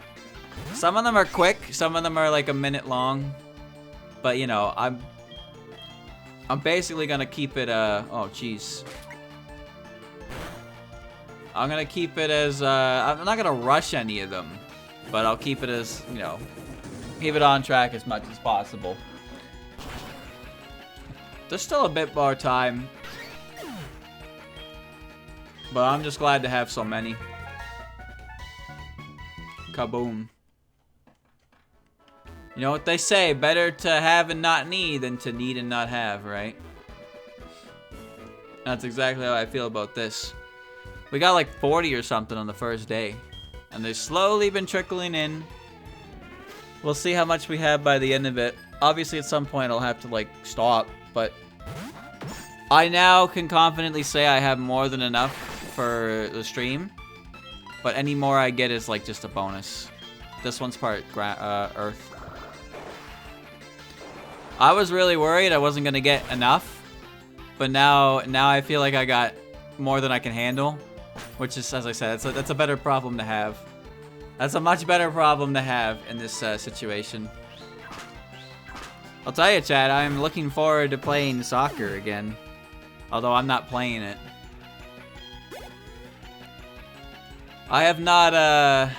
Some of them are quick, some of them are like a minute long. But you know, I'm basically gonna keep it oh jeez. I'm gonna keep it as I'm not gonna rush any of them. But I'll keep it as, you know, keep it on track as much as possible. There's still a bit more time. But I'm just glad to have so many. Kaboom. You know what they say, better to have and not need than to need and not have, right? That's exactly how I feel about this. We got like 40 or something on the first day. And they've slowly been trickling in. We'll see how much we have by the end of it. Obviously, at some point, I'll have to, like, stop. But I now can confidently say I have more than enough for the stream. But any more I get is, like, just a bonus. This one's part Earth. I was really worried I wasn't going to get enough. But now I feel like I got more than I can handle. Which is, as I said, that's a better problem to have. That's a much better problem to have in this situation. I'll tell you, Chad, I'm looking forward to playing soccer again. Although I'm not playing it. I have not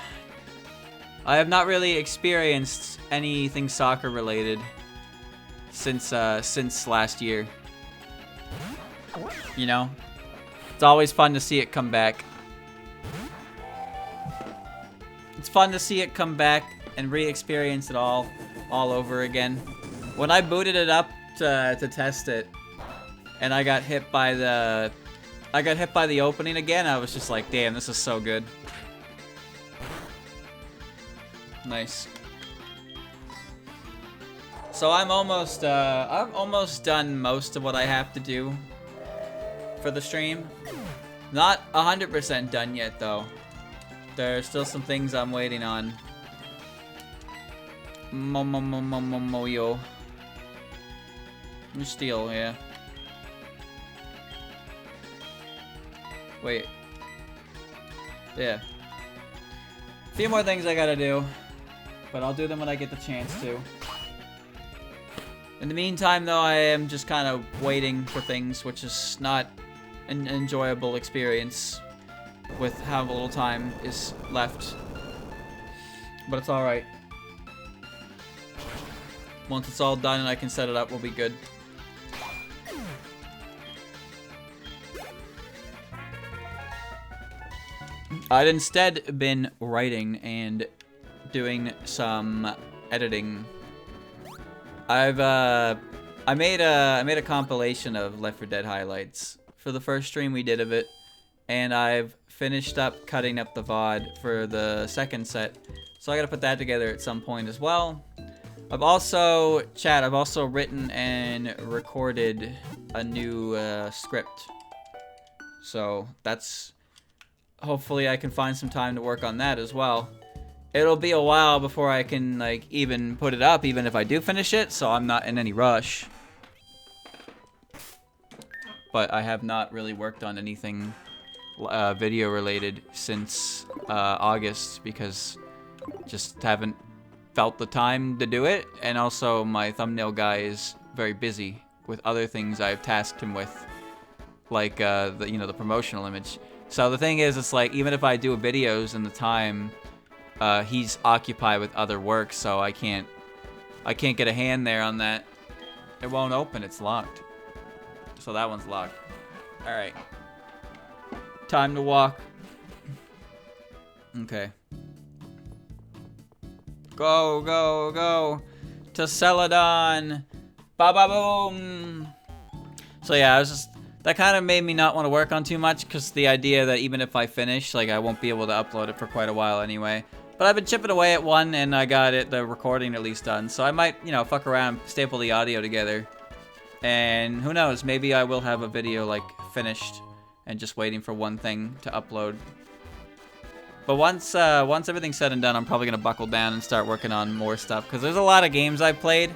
really experienced anything soccer related since last year. You know? It's always fun to see it come back. It's fun to see it come back and re-experience it all over again. When I booted it up to test it, and I got hit by the opening again, I was just like, damn, this is so good. Nice. So I'm almost done most of what I have to do for the stream. Not 100% done yet, though. There's still some things I'm waiting on. Yo. Steel, yeah. Wait. Yeah. A few more things I gotta do. But I'll do them when I get the chance to. In the meantime, though, I am just kind of waiting for things, which is not an enjoyable experience. with how little time is left. But it's alright. Once it's all done and I can set it up, we'll be good. I'd instead been writing and doing some editing. I made a compilation of Left 4 Dead highlights for the first stream we did of it, and I've finished up cutting up the VOD for the second set, so I gotta put that together at some point as well. I've also written and recorded a new script, so that's hopefully I can find some time to work on that as well. It'll be a while before I can like even put it up, even if I do finish it, so I'm not in any rush. But I have not really worked on anything video related since August, because just haven't felt the time to do it, and also my thumbnail guy is very busy with other things I've tasked him with, like the promotional image. So the thing is, it's like even if I do videos in the time, he's occupied with other work, so I can't get a hand there on that. It won't open, it's locked. So that one's locked. All right. Time to walk. Okay. Go, go, go to Celadon. Ba ba boom. So yeah, that kind of made me not want to work on too much, because the idea that even if I finish, like, I won't be able to upload it for quite a while anyway. But I've been chipping away at one, and I got the recording at least done. So I might, fuck around, staple the audio together. And who knows, maybe I will have a video, like, finished and just waiting for one thing to upload. But once everything's said and done, I'm probably going to buckle down and start working on more stuff, because there's a lot of games I've played.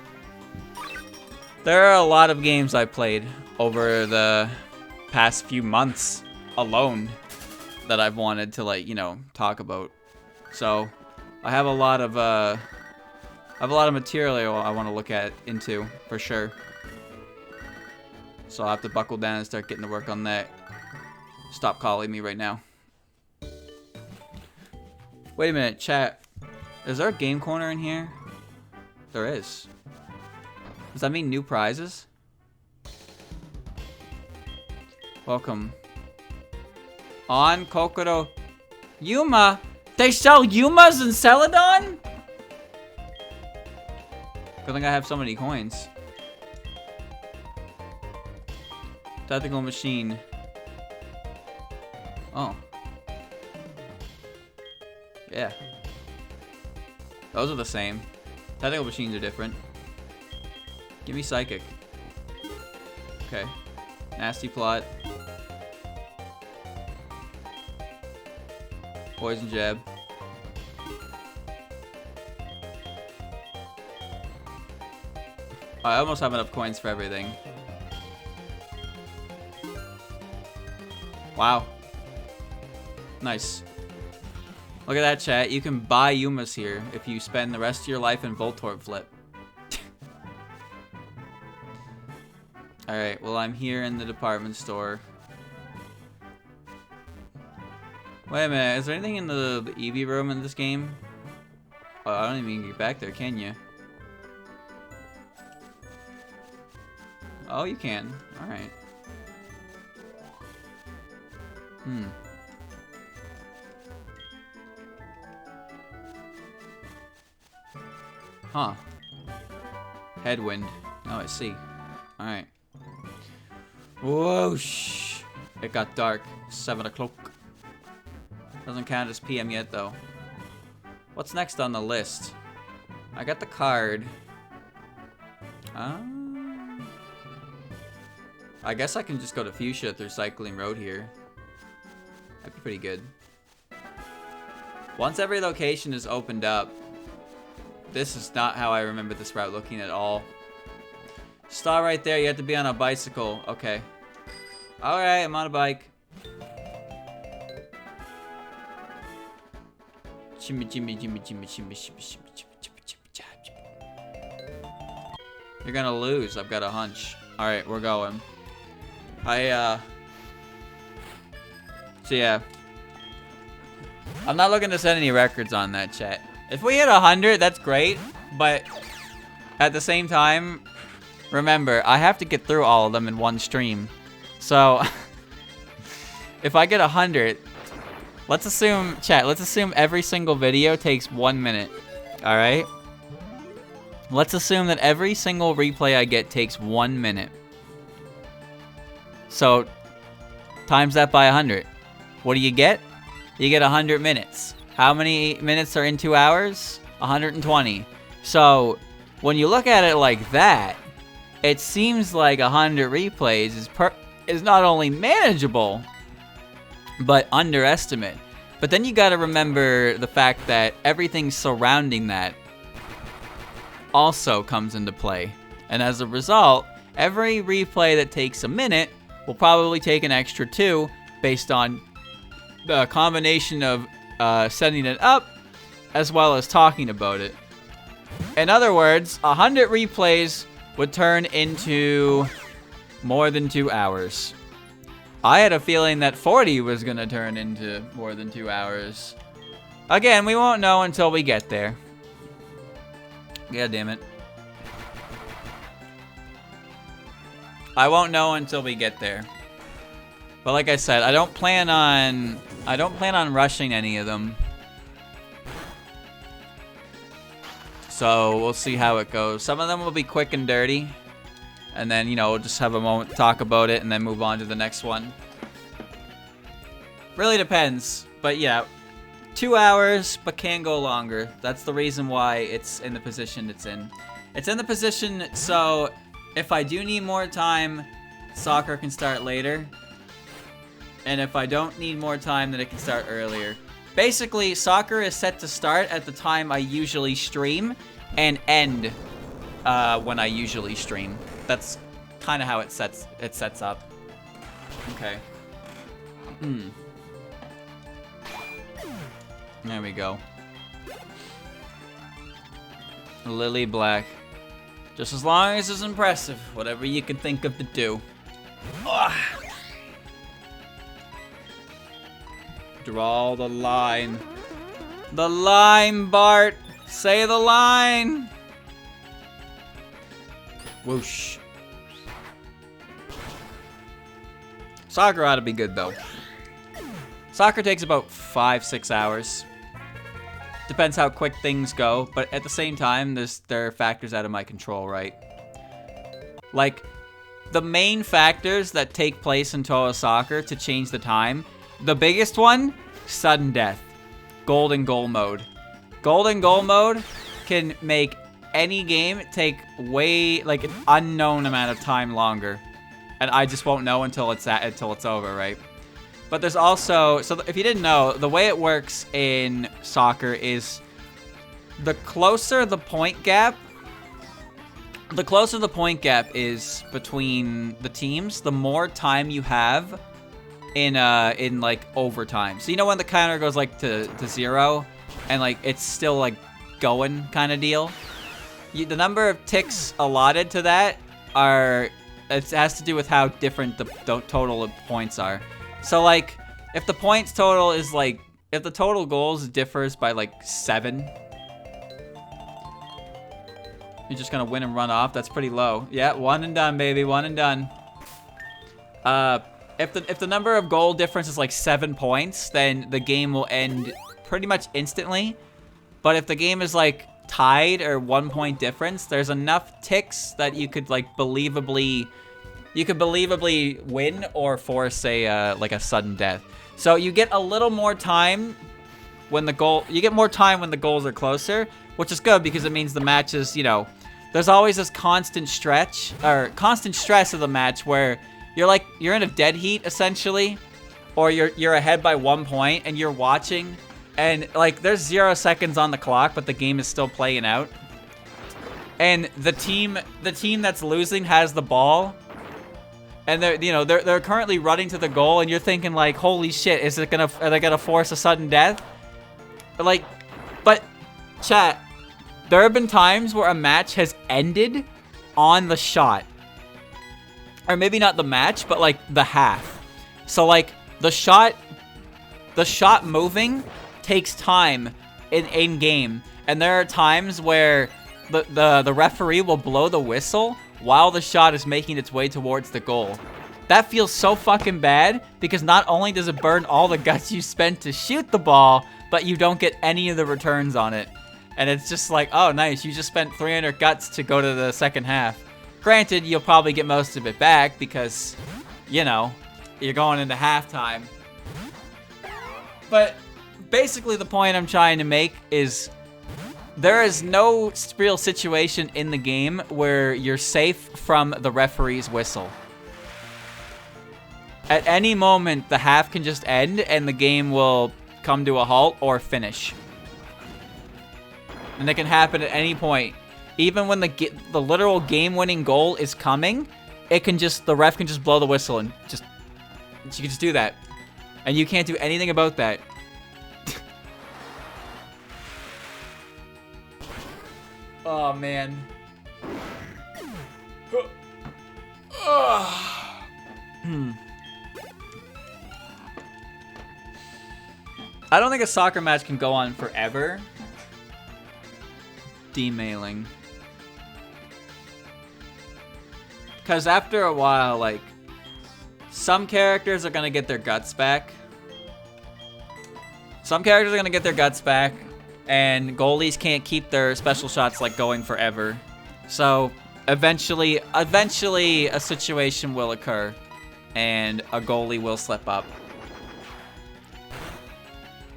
There are a lot of games I've played over the past few months alone that I've wanted to, like, talk about. So I have a lot of material I want to look into for sure. So I'll have to buckle down and start getting to work on that. Stop calling me right now. Wait a minute, chat. Is there a game corner in here? There is. Does that mean new prizes? Welcome. On Kokoro. Yuma? They sell Yumas in Celadon? Good thing I have so many coins. Tactical machine. Oh. Yeah. Those are the same. Tactical machines are different. Give me psychic. Okay. Nasty plot. Poison jab. I almost have enough coins for everything. Wow. Nice. Look at that, chat. You can buy Yumas here if you spend the rest of your life in Voltorb Flip. Alright, well, I'm here in the department store. Wait a minute, is there anything in the Eevee room in this game? Oh, I don't even get back there, can you? Oh, you can. Alright. Huh. Headwind. Oh, I see. Alright. Whoosh! It got dark. 7 o'clock. Doesn't count as PM yet, though. What's next on the list? I got the card. I guess I can just go to Fuchsia through Cycling Road here. That'd be pretty good. Once every location is opened up, this is not how I remember this route looking at all. Star right there, you have to be on a bicycle. Okay. Alright, I'm on a bike. You're gonna lose, I've got a hunch. Alright, we're going. So yeah. I'm not looking to set any records on that, chat. If we hit 100, that's great. But at the same time, remember, I have to get through all of them in one stream. So if I get 100, let's assume, chat, let's assume every single video takes 1 minute. All right? Let's assume that every single replay I get takes 1 minute. So times that by 100. What do you get? You get 100 minutes. How many minutes are in 2 hours? 120. So when you look at it like that, it seems like 100 replays is not only manageable, but underestimate. But then you gotta remember the fact that everything surrounding that also comes into play. And as a result, every replay that takes a minute will probably take an extra 2 based on the combination of setting it up as well as talking about it. In other words, 100 replays would turn into more than 2 hours. I had a feeling that 40 was gonna turn into more than 2 hours. Again, we won't know until we get there. God damn it. I won't know until we get there. But like I said, I don't plan on rushing any of them. So we'll see how it goes. Some of them will be quick and dirty. And then, you know, we'll just have a moment to talk about it and then move on to the next one. Really depends. But yeah, 2 hours, but can go longer. That's the reason why it's in the position it's in. It's in the position so if I do need more time, soccer can start later. And if I don't need more time, then it can start earlier. Basically, soccer is set to start at the time I usually stream and end when I usually stream. That's kind of how it sets up. Okay. There we go. Lily Black. Just as long as it's impressive, whatever you can think of to do. Ugh. Draw the line. The line, Bart. Say the line. Whoosh. Soccer ought to be good, though. Soccer takes about 5-6 hours. Depends how quick things go, but at the same time, there are factors out of my control, right? Like, the main factors that take place in Touhoumon Soccer to change the time. The biggest one, sudden death. Golden goal mode. Golden goal mode can make any game take way, like, an unknown amount of time longer. And I just won't know until it's over, right? But there's also, so if you didn't know, the way it works in soccer is the closer the point gap is between the teams, the more time you have in like overtime. So you know when the counter goes like to 0 and like it's still like going kind of deal? The number of ticks allotted to that it has to do with how different the total points are. So like if the points total is like, if the total goals differs by like 7, you're just gonna win and run off. That's pretty low. Yeah, 1 and done, baby, 1 and done. If the number of goal difference is like 7 points, then the game will end pretty much instantly. But if the game is like tied or 1 point difference, there's enough ticks that you could like believably win or force like a sudden death. So you get a little more time when the goals are closer, which is good because it means the matches, you know, there's always this constant stress of the match where you're in a dead heat essentially, or you're ahead by 1 point and you're watching and like there's 0 seconds on the clock, but the game is still playing out. And the team that's losing has the ball. And they're currently running to the goal, and you're thinking like, holy shit, are they gonna force a sudden death? But chat, there have been times where a match has ended on the shot. Or maybe not the match, but like the half. So like the shot moving takes time in game, and there are times where the referee will blow the whistle while the shot is making its way towards the goal. That feels so fucking bad, because not only does it burn all the guts you spent to shoot the ball, but you don't get any of the returns on it. And it's just like, oh nice, you just spent 300 guts to go to the second half. Granted, you'll probably get most of it back because, you know, you're going into halftime. But basically the point I'm trying to make is there is no real situation in the game where you're safe from the referee's whistle. At any moment, the half can just end and the game will come to a halt or finish. And it can happen at any point. Even when the literal game-winning goal is coming, the ref can just blow the whistle and you can just do that. And you can't do anything about that. Oh, man. I don't think a soccer match can go on forever. Demailing. Because after a while, like, some characters are going to get their guts back. Some characters are going to get their guts back. And goalies can't keep their special shots, like, going forever. So, eventually a situation will occur. And a goalie will slip up.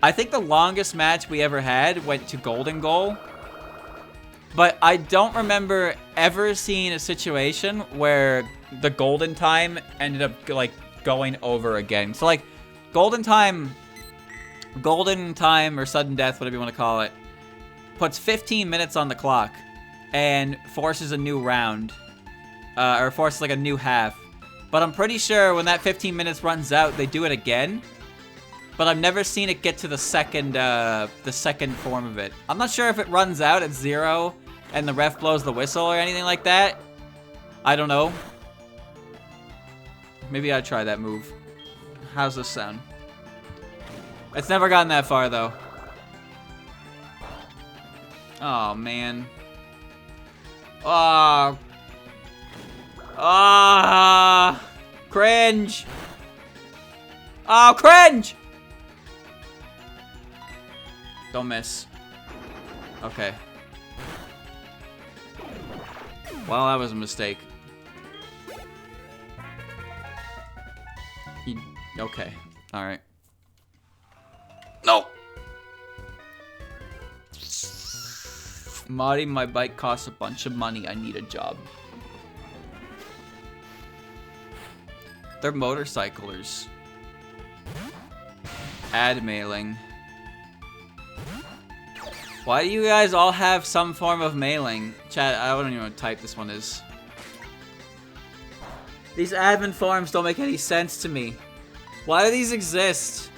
I think the longest match we ever had went to golden goal. But I don't remember ever seeing a situation where the golden time ended up, like, going over again. So, like, golden time or sudden death, whatever you want to call it, puts 15 minutes on the clock and forces a new round. Or forces, like, a new half. But I'm pretty sure when that 15 minutes runs out, they do it again. But I've never seen it get to the second form of it. I'm not sure if it runs out at 0 and the ref blows the whistle or anything like that. I don't know. Maybe I'd try that move. How's this sound? It's never gotten that far, though. Oh, man. Oh. Ah. Cringe. Oh, cringe! Don't miss. Okay. Well, that was a mistake. Okay. Alright. No! Modding my bike costs a bunch of money. I need a job. They're motorcyclers. Ad mailing. Why do you guys all have some form of mailing? Chat, I don't even know what type this one is. These admin forums don't make any sense to me. Why do these exist?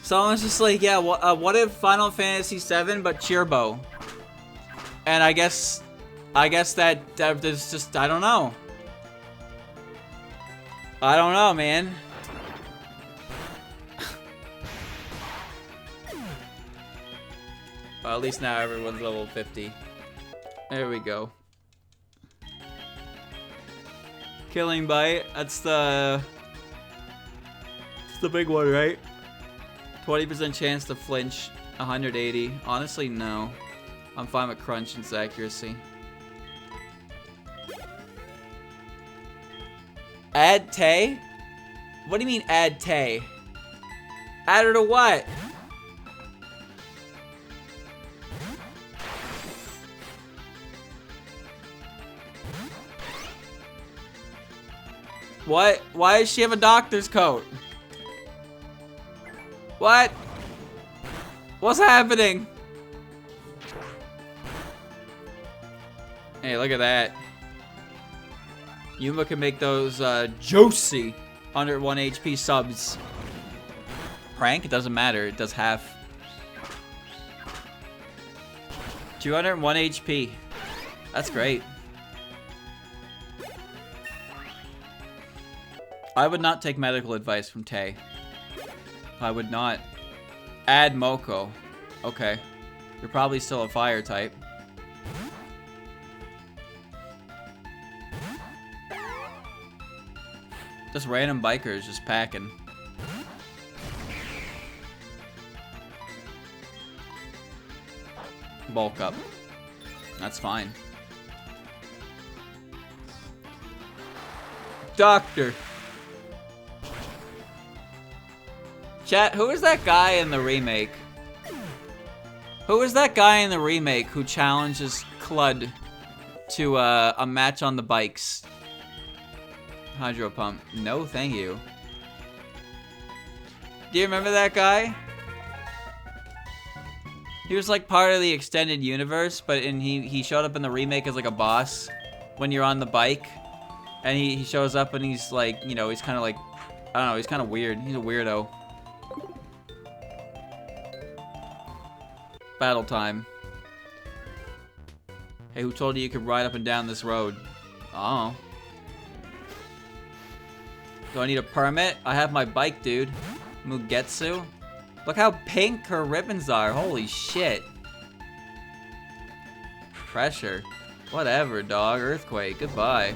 Someone's just like, yeah, what if Final Fantasy VII but Cheerbo? And I guess that there's just, I don't know. I don't know, man. Well, at least now everyone's level 50. There we go. Killing Bite. That's the big one, right? 20% chance to flinch. 180. Honestly, no. I'm fine with crunch and accuracy. Add Tay? What do you mean add Tay? Add her to what? What? Why does she have a doctor's coat? What? What's happening? Hey, look at that. Yuma can make those juicy 101 HP subs. Prank? It doesn't matter. It does half. 201 HP. That's great. I would not take medical advice from Tay. I would not. Add Moko. Okay. You're probably still a fire type. Just random bikers just packing. Bulk up. That's fine. Doctor. Chat, who is that guy in the remake? Who is that guy in the remake who challenges Clud to a match on the bikes? Hydro Pump. No, thank you. Do you remember that guy? He was like part of the extended universe, but he showed up in the remake as like a boss when you're on the bike. And he shows up and he's like, you know, he's kind of like, I don't know, he's kind of weird. He's a weirdo. Battle time. Hey, who told you could ride up and down this road? Oh. Do I need a permit? I have my bike, dude. Mugetsu. Look how pink her ribbons are. Holy shit. Pressure. Whatever, dog. Earthquake. Goodbye.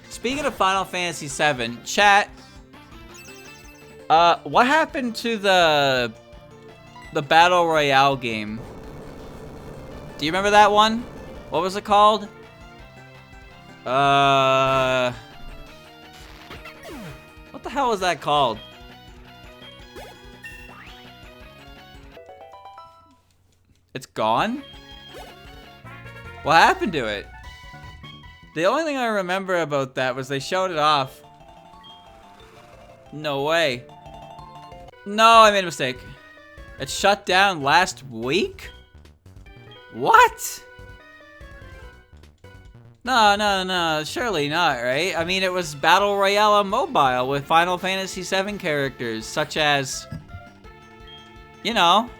Speaking of Final Fantasy VII, chat. What happened to the Battle Royale game? Do you remember that one? What was it called? What the hell was that called? It's gone? What happened to it? The only thing I remember about that was they showed it off. No way. No, I made a mistake. It shut down last week? What? No, surely not, right? I mean, it was Battle Royale on mobile with Final Fantasy VII characters, such as, you know,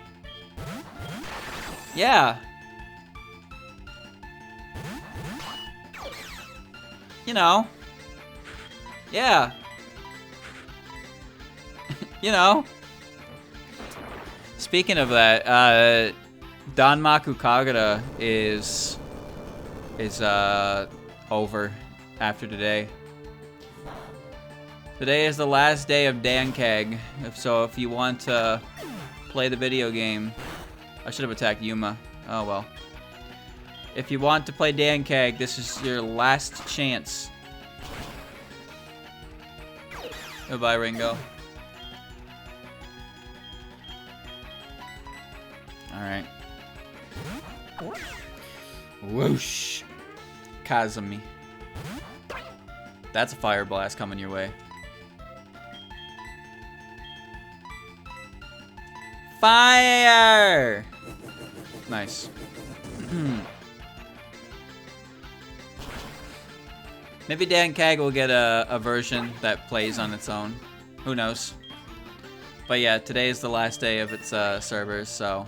yeah. You know, yeah. You know. Speaking of that, Danmaku Kagura is over after today. Today is the last day of Dankag. So if you want to play the video game, I should have attacked Yuma. Oh well. If you want to play Dankag, this is your last chance. Goodbye, Ringo. Alright. Whoosh. Kazumi. That's a fire blast coming your way. Fire! Nice. Maybe Dankag will get a version that plays on its own. Who knows? But yeah, today is the last day of its servers, so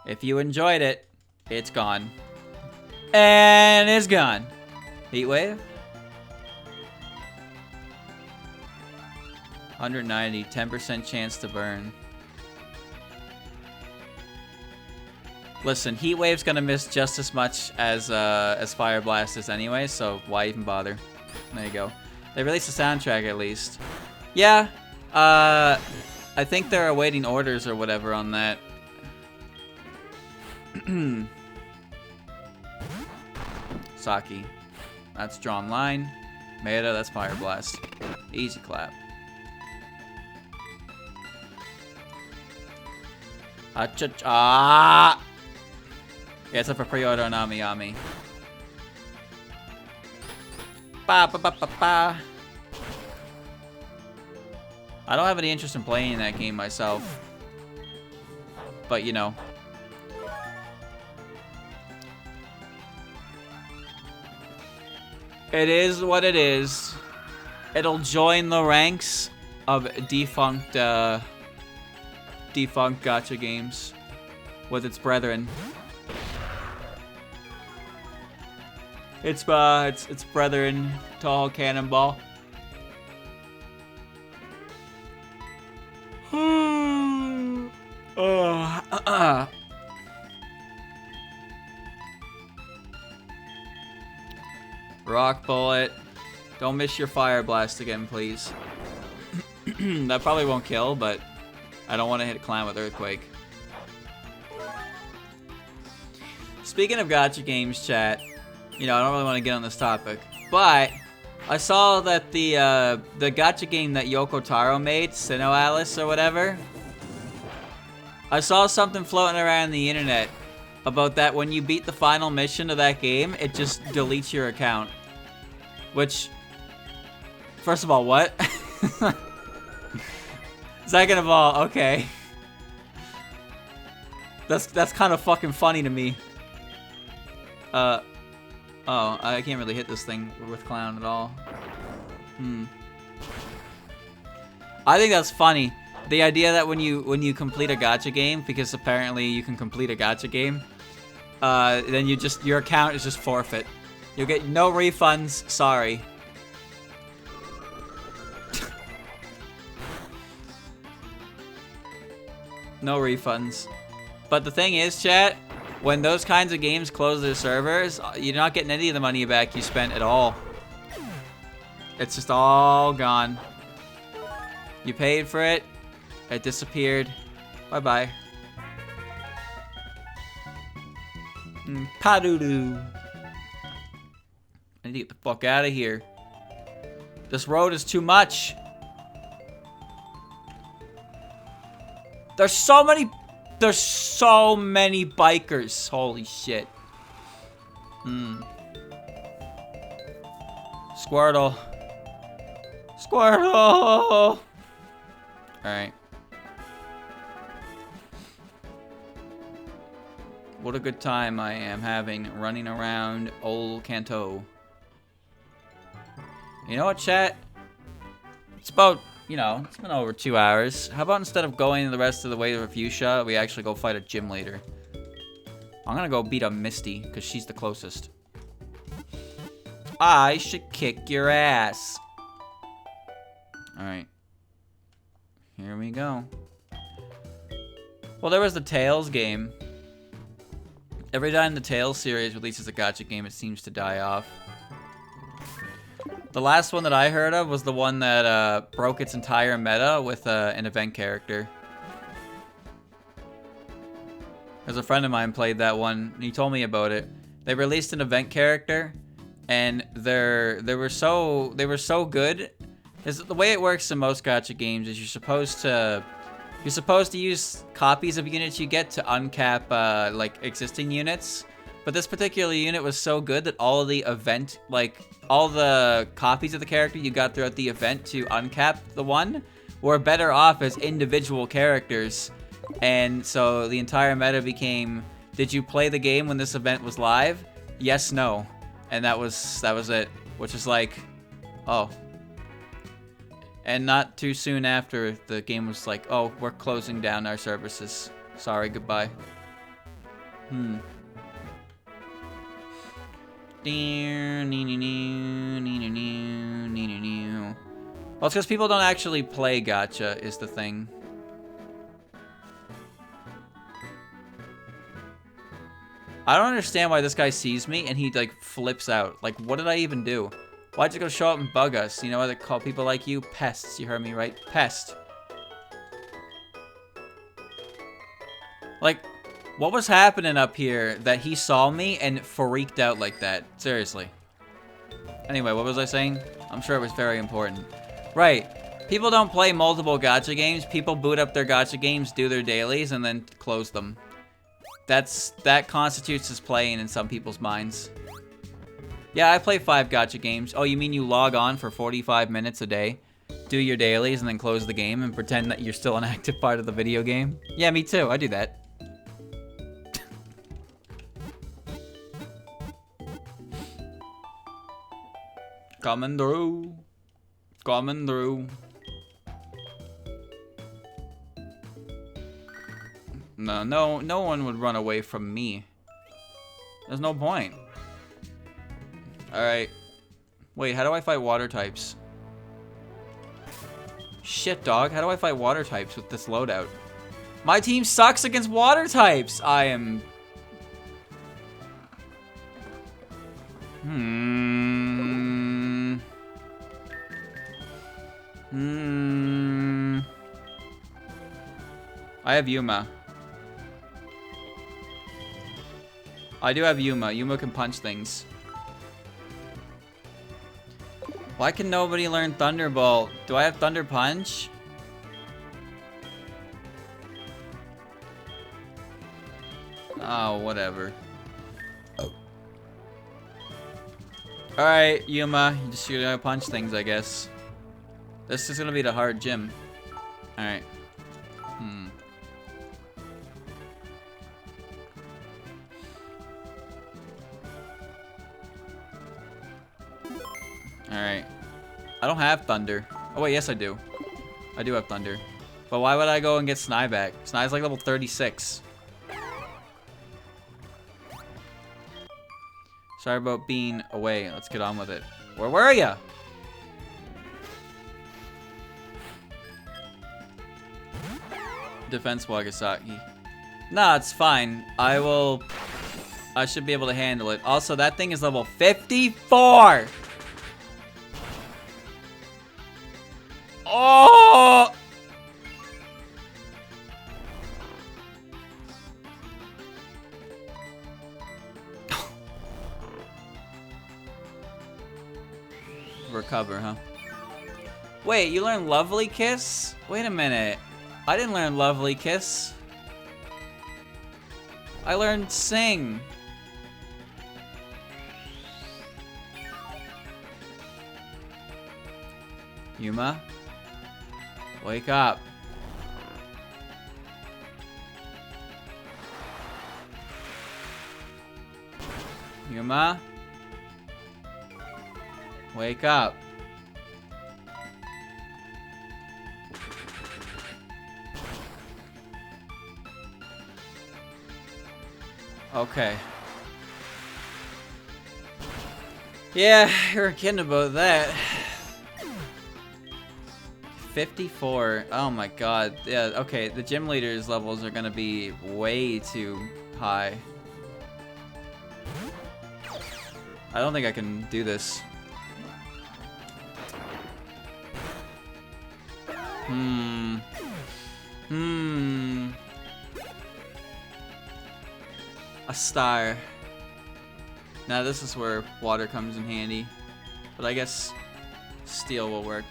if you enjoyed it, it's gone. And it's gone. Heatwave? 190, 10% chance to burn. Listen, Heatwave's gonna miss just as much as Fire Blast is anyway, so why even bother? There you go. They released a soundtrack at least. Yeah, I think they're awaiting orders or whatever on that. Saki. That's drawn line. Maeda, that's Fire Blast. Easy clap. Ah! Yeah, it's up for pre-order on Amiyami. Ba ba ba ba ba. I don't have any interest in playing that game myself. But, you know. It is what it is. It'll join the ranks of defunct gacha games with its brethren. Its brethren, Touhoumon Cannonball. Rock bullet. Don't miss your fire blast again, please. That probably won't kill, but I don't want to hit clan with earthquake. Speaking of gacha games, chat, you know, I don't really want to get on this topic, but I saw that the gacha game that Yoko Taro made, Sinnoh Alice or whatever, I saw something floating around the internet about that when you beat the final mission of that game, it just deletes your account. Which, first of all, what? Second of all, okay. That's kind of fucking funny to me. Oh, I can't really hit this thing with Clown at all. I think that's funny. The idea that when you complete a gacha game, because apparently you can complete a gacha game, then your account is just forfeit. You'll get no refunds. Sorry. No refunds. But the thing is, chat, when those kinds of games close their servers, you're not getting any of the money back you spent at all. It's just all gone. You paid for it. It disappeared. Bye-bye. Padoodoo. I need to get the fuck out of here. This road is too much. There's so many bikers. Holy shit. Squirtle. Squirtle. Alright. What a good time I am having running around old Kanto. You know what, chat? It's about, you know, it's been over 2 hours. How about instead of going the rest of the way to Fuchsia, we actually go fight a gym leader? I'm gonna go beat up Misty, because she's the closest. I should kick your ass. Alright. Here we go. Well, there was the Tales game. Every time the Tales series releases a gacha game, it seems to die off. The last one that I heard of was the one that broke its entire meta with an event character. There's a friend of mine played that one, and he told me about it. They released an event character, and they were so good. The way it works in most gacha games is you're supposed to use copies of units you get to uncap like existing units. But this particular unit was so good that all of the event, like all the copies of the character you got throughout the event to uncap the one were better off as individual characters. And so the entire meta became, did you play the game when this event was live? Yes, no. And that was it, which is like, oh. And not too soon after, the game was like, oh, we're closing down our services. Sorry, goodbye. Well, it's because people don't actually play gacha, is the thing. I don't understand why this guy sees me and he, like, flips out. Like, what did I even do? Why'd you go show up and bug us? You know what they call people like you? Pests. You heard me right? Pest. Like, what was happening up here that he saw me and freaked out like that? Seriously. Anyway, what was I saying? I'm sure it was very important. Right. People don't play multiple gacha games. People boot up their gacha games, do their dailies, and then close them. That constitutes as playing in some people's minds. Yeah, I play 5 gacha games. Oh, you mean you log on for 45 minutes a day, do your dailies, and then close the game and pretend that you're still an active part of the video game? Yeah, me too. I do that. Coming through. Coming through. No one would run away from me. There's no point. Alright. Wait, how do I fight water types? Shit, dog. How do I fight water types with this loadout? My team sucks against water types! I am... I have Yuma. I do have Yuma. Yuma can punch things. Why can nobody learn Thunderbolt? Do I have Thunder Punch? Oh, whatever. Oh. Alright, Yuma. You're gonna punch things, I guess. This is gonna be the hard gym. Alright. Alright. I don't have Thunder. Oh wait, yes I do. I do have Thunder. But why would I go and get Snai back? Snai's like level 36. Sorry about being away. Let's get on with it. Where were ya? Defense Wagasaki. Nah, it's fine. I should be able to handle it. Also, that thing is level 54! Oh! Recover, huh? Wait, you learned Lovely Kiss? Wait a minute. I didn't learn Lovely Kiss. I learned Sing. Yuma? Wake up. Yuma? Wake up. Okay. Yeah, you're kidding about that. 54. Oh my god. Yeah, okay. The gym leaders levels are gonna be way too high. I don't think I can do this. A star. Now this is where water comes in handy. But I guess steel will work.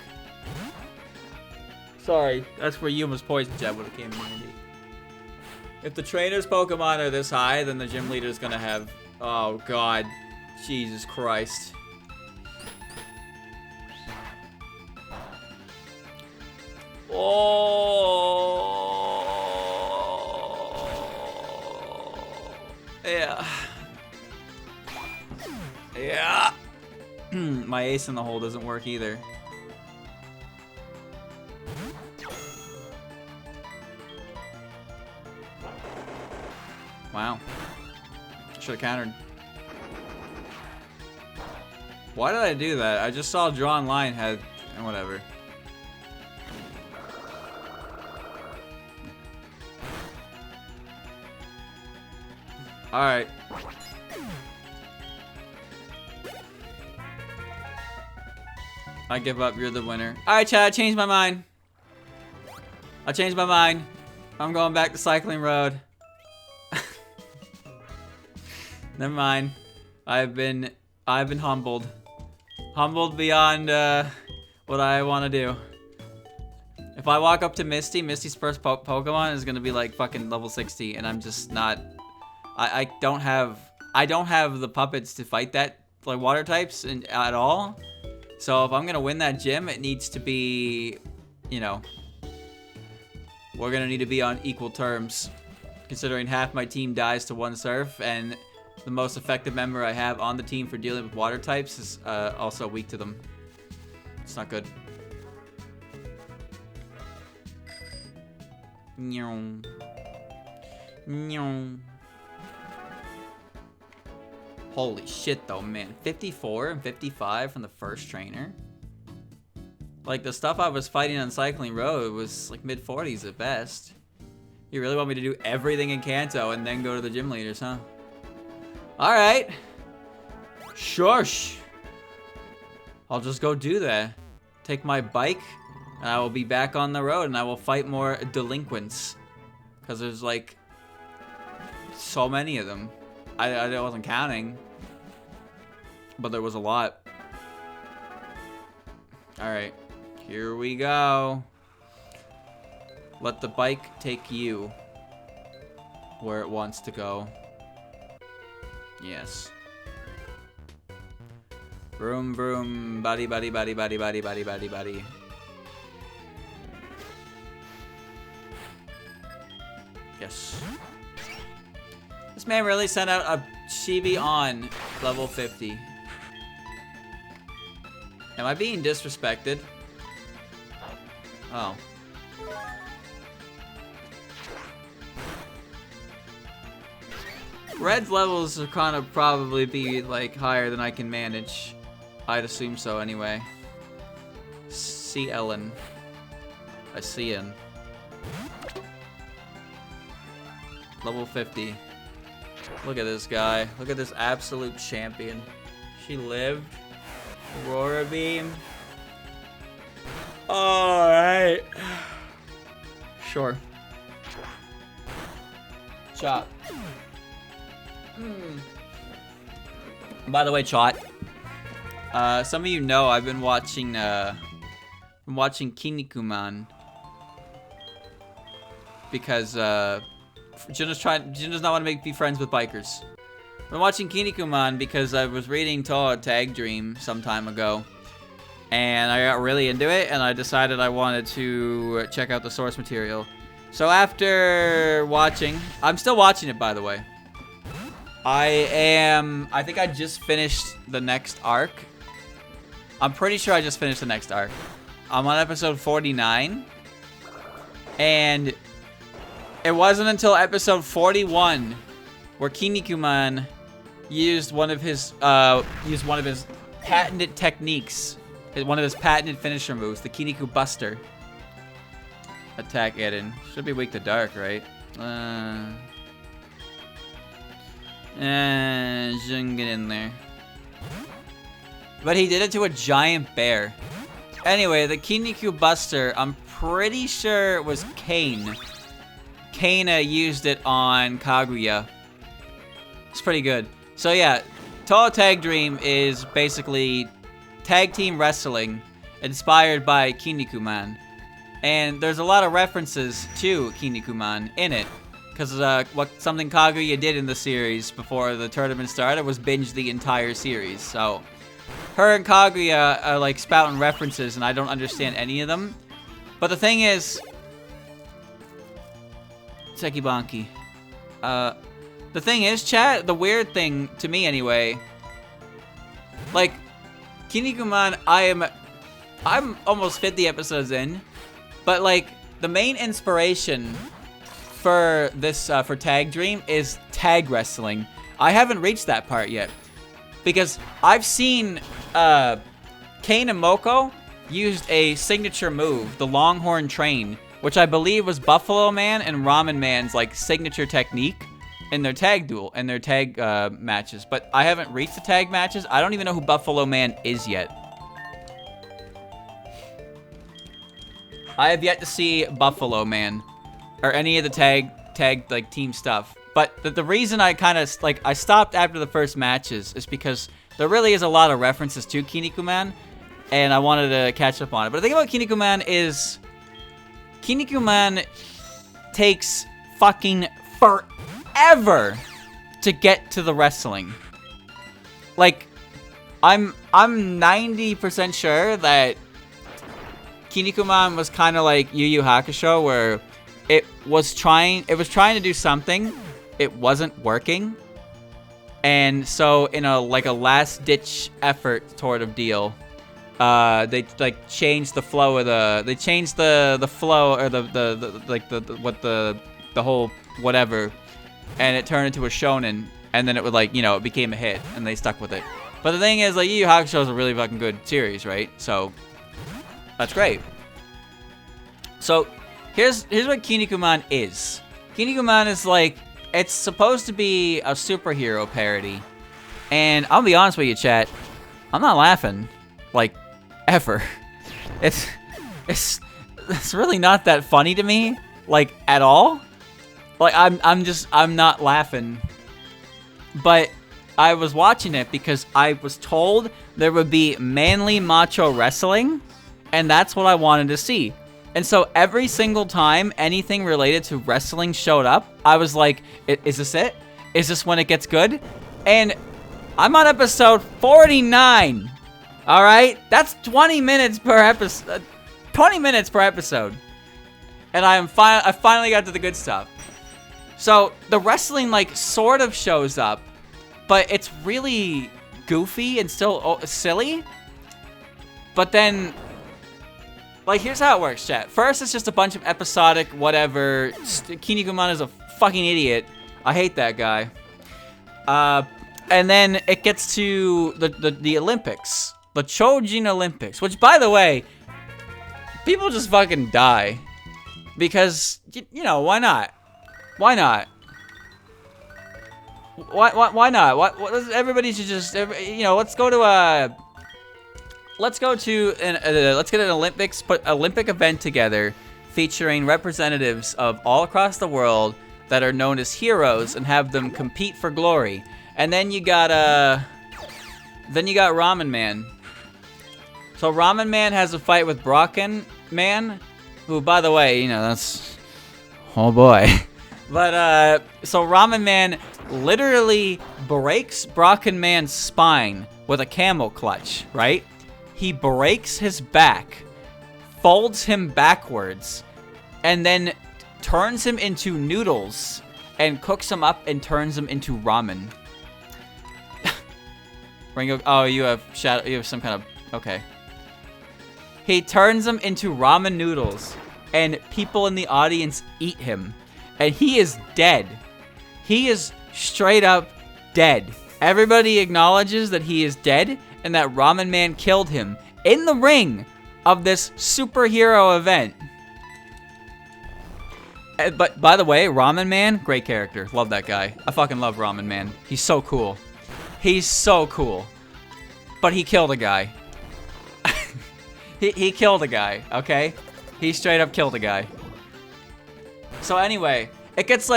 Sorry, that's where Yuma's poison jab would have came in handy. If the trainer's Pokemon are this high, then the gym leader's gonna have... Oh god. Jesus Christ. Oh. Yeah. Yeah. My ace in the hole doesn't work either. Wow. Should have countered. Why did I do that? I just saw drawn line had... whatever. Alright. I give up, you're the winner. Alright, Chad, I changed my mind. I changed my mind. I'm going back to Cycling Road. Never mind. I've been humbled. Humbled beyond what I want to do. If I walk up to Misty, Misty's first Pokemon is gonna be like fucking level 60, and I'm just not. I don't have the puppets to fight that like water types at all. So if I'm gonna win that gym, it needs to be, you know, we're gonna need to be on equal terms. Considering half my team dies to one surf, and the most effective member I have on the team for dealing with water types is also weak to them. It's not good. Nyong. Nyong. Holy shit though, man. 54 and 55 from the first trainer? Like, the stuff I was fighting on Cycling Road was like mid-40s at best. You really want me to do everything in Kanto and then go to the gym leaders, huh? Alright. Shush. I'll just go do that. Take my bike, and I will be back on the road, and I will fight more delinquents. Because there's like so many of them. I wasn't counting, but there was a lot. Alright, here we go. Let the bike take you where it wants to go. Yes. Vroom vroom, buddy, buddy, buddy, buddy, buddy, buddy, buddy, buddy. Yes. This man really sent out a chibi on level 50. Am I being disrespected? Oh. Red's levels are kind of probably be like higher than I can manage. I'd assume so anyway. See Ellen. I see him. Level 50. Look at this guy. Look at this absolute champion. She lived. Aurora Beam. Alright. Sure. Chop. By the way, Chot. Some of you know I've been watching Kinikuman. Because Juno's does not want to be friends with bikers. I've been watching Kinikuman because I was reading Touhoumon Tag Dream some time ago. And I got really into it, and I decided I wanted to check out the source material. So after watching, I'm still watching it, by the way. I think I just finished the next arc. I'm pretty sure I just finished the next arc. I'm on episode 49. And it wasn't until episode 41 where Kinikuman used one of his patented techniques, one of his patented finisher moves, the Kiniku Buster. Attack Eden. Should be weak to dark, right? Shouldn't get in there. But he did it to a giant bear. Anyway, the Kiniku Buster, I'm pretty sure it was Kane. Kane used it on Kaguya. It's pretty good. So yeah, Touhoumon Tag Dream is basically tag team wrestling inspired by Kinikuman. And there's a lot of references to Kinikuman in it. Because something Kaguya did in the series before the tournament started was binge the entire series. So her and Kaguya are like spouting references and I don't understand any of them. But the thing is, Sekibanki. The thing is, chat, the weird thing to me anyway, like Kinikuman, I'm almost 50 episodes in, but like the main inspiration for this for Tag Dream is tag wrestling. I haven't reached that part yet because I've seen Kane and Moko used a signature move, the Longhorn Train, which I believe was Buffalo Man and Ramen Man's like signature technique in their tag duel and their tag matches. But I haven't reached the tag matches. I don't even know who Buffalo Man is yet. I have yet to see Buffalo Man or any of the tag like team stuff. But the reason I kind of like I stopped after the first matches is because there really is a lot of references to Kinikuman, and I wanted to catch up on it. But the thing about Kinikuman is Kinikuman takes fucking forever to get to the wrestling. Like I'm 90% sure that Kinikuman was kind of like Yu Yu Hakusho, where it was trying to do something, it wasn't working, and so in a last ditch effort sort of deal, they like changed the flow of the flow or the whole whatever, and it turned into a shonen, and then it would it became a hit, and they stuck with it. But the thing is, like, Yu Yu Hakusho is a really fucking good series, right? So that's great. So here's what Kinikuman is. Kinikuman is like, it's supposed to be a superhero parody. And I'll be honest with you, chat, I'm not laughing, like, ever. It's really not that funny to me, like, at all. Like, I'm not laughing. But I was watching it because I was told there would be manly macho wrestling, and that's what I wanted to see. And so every single time anything related to wrestling showed up, I was like, is this it? Is this when it gets good? And I'm on episode 49. All right? That's 20 minutes per episode. 20 minutes per episode. And I finally got to the good stuff. So the wrestling, like, sort of shows up, but it's really goofy and still silly. But then, like, here's how it works, chat. First, it's just a bunch of episodic whatever. Kinikuman is a fucking idiot. I hate that guy. And then it gets to the Olympics. The Chojin Olympics. Which, by the way, people just fucking die. Because, you know, why not? Why not? Why not? Everybody should just, you know, let's get an Olympic event together featuring representatives of all across the world that are known as heroes and have them compete for glory. And then you got Ramen Man. So Ramen Man has a fight with Brocken Man, who, by the way, you know, that's, oh boy. But so Ramen Man literally breaks Brocken Man's spine with a camel clutch, right? He breaks his back, folds him backwards, and then turns him into noodles and cooks him up and turns him into ramen. Ringo, oh, you have some kind of, okay. He turns him into ramen noodles, and people in the audience eat him, and he is dead. He is straight up dead. Everybody acknowledges that he is dead and that Ramen Man killed him in the ring of this superhero event. But by the way, Ramen Man, great character. Love that guy. I fucking love Ramen Man. He's so cool. He's so cool. But he killed a guy. he killed a guy, okay? He straight up killed a guy. So anyway, it gets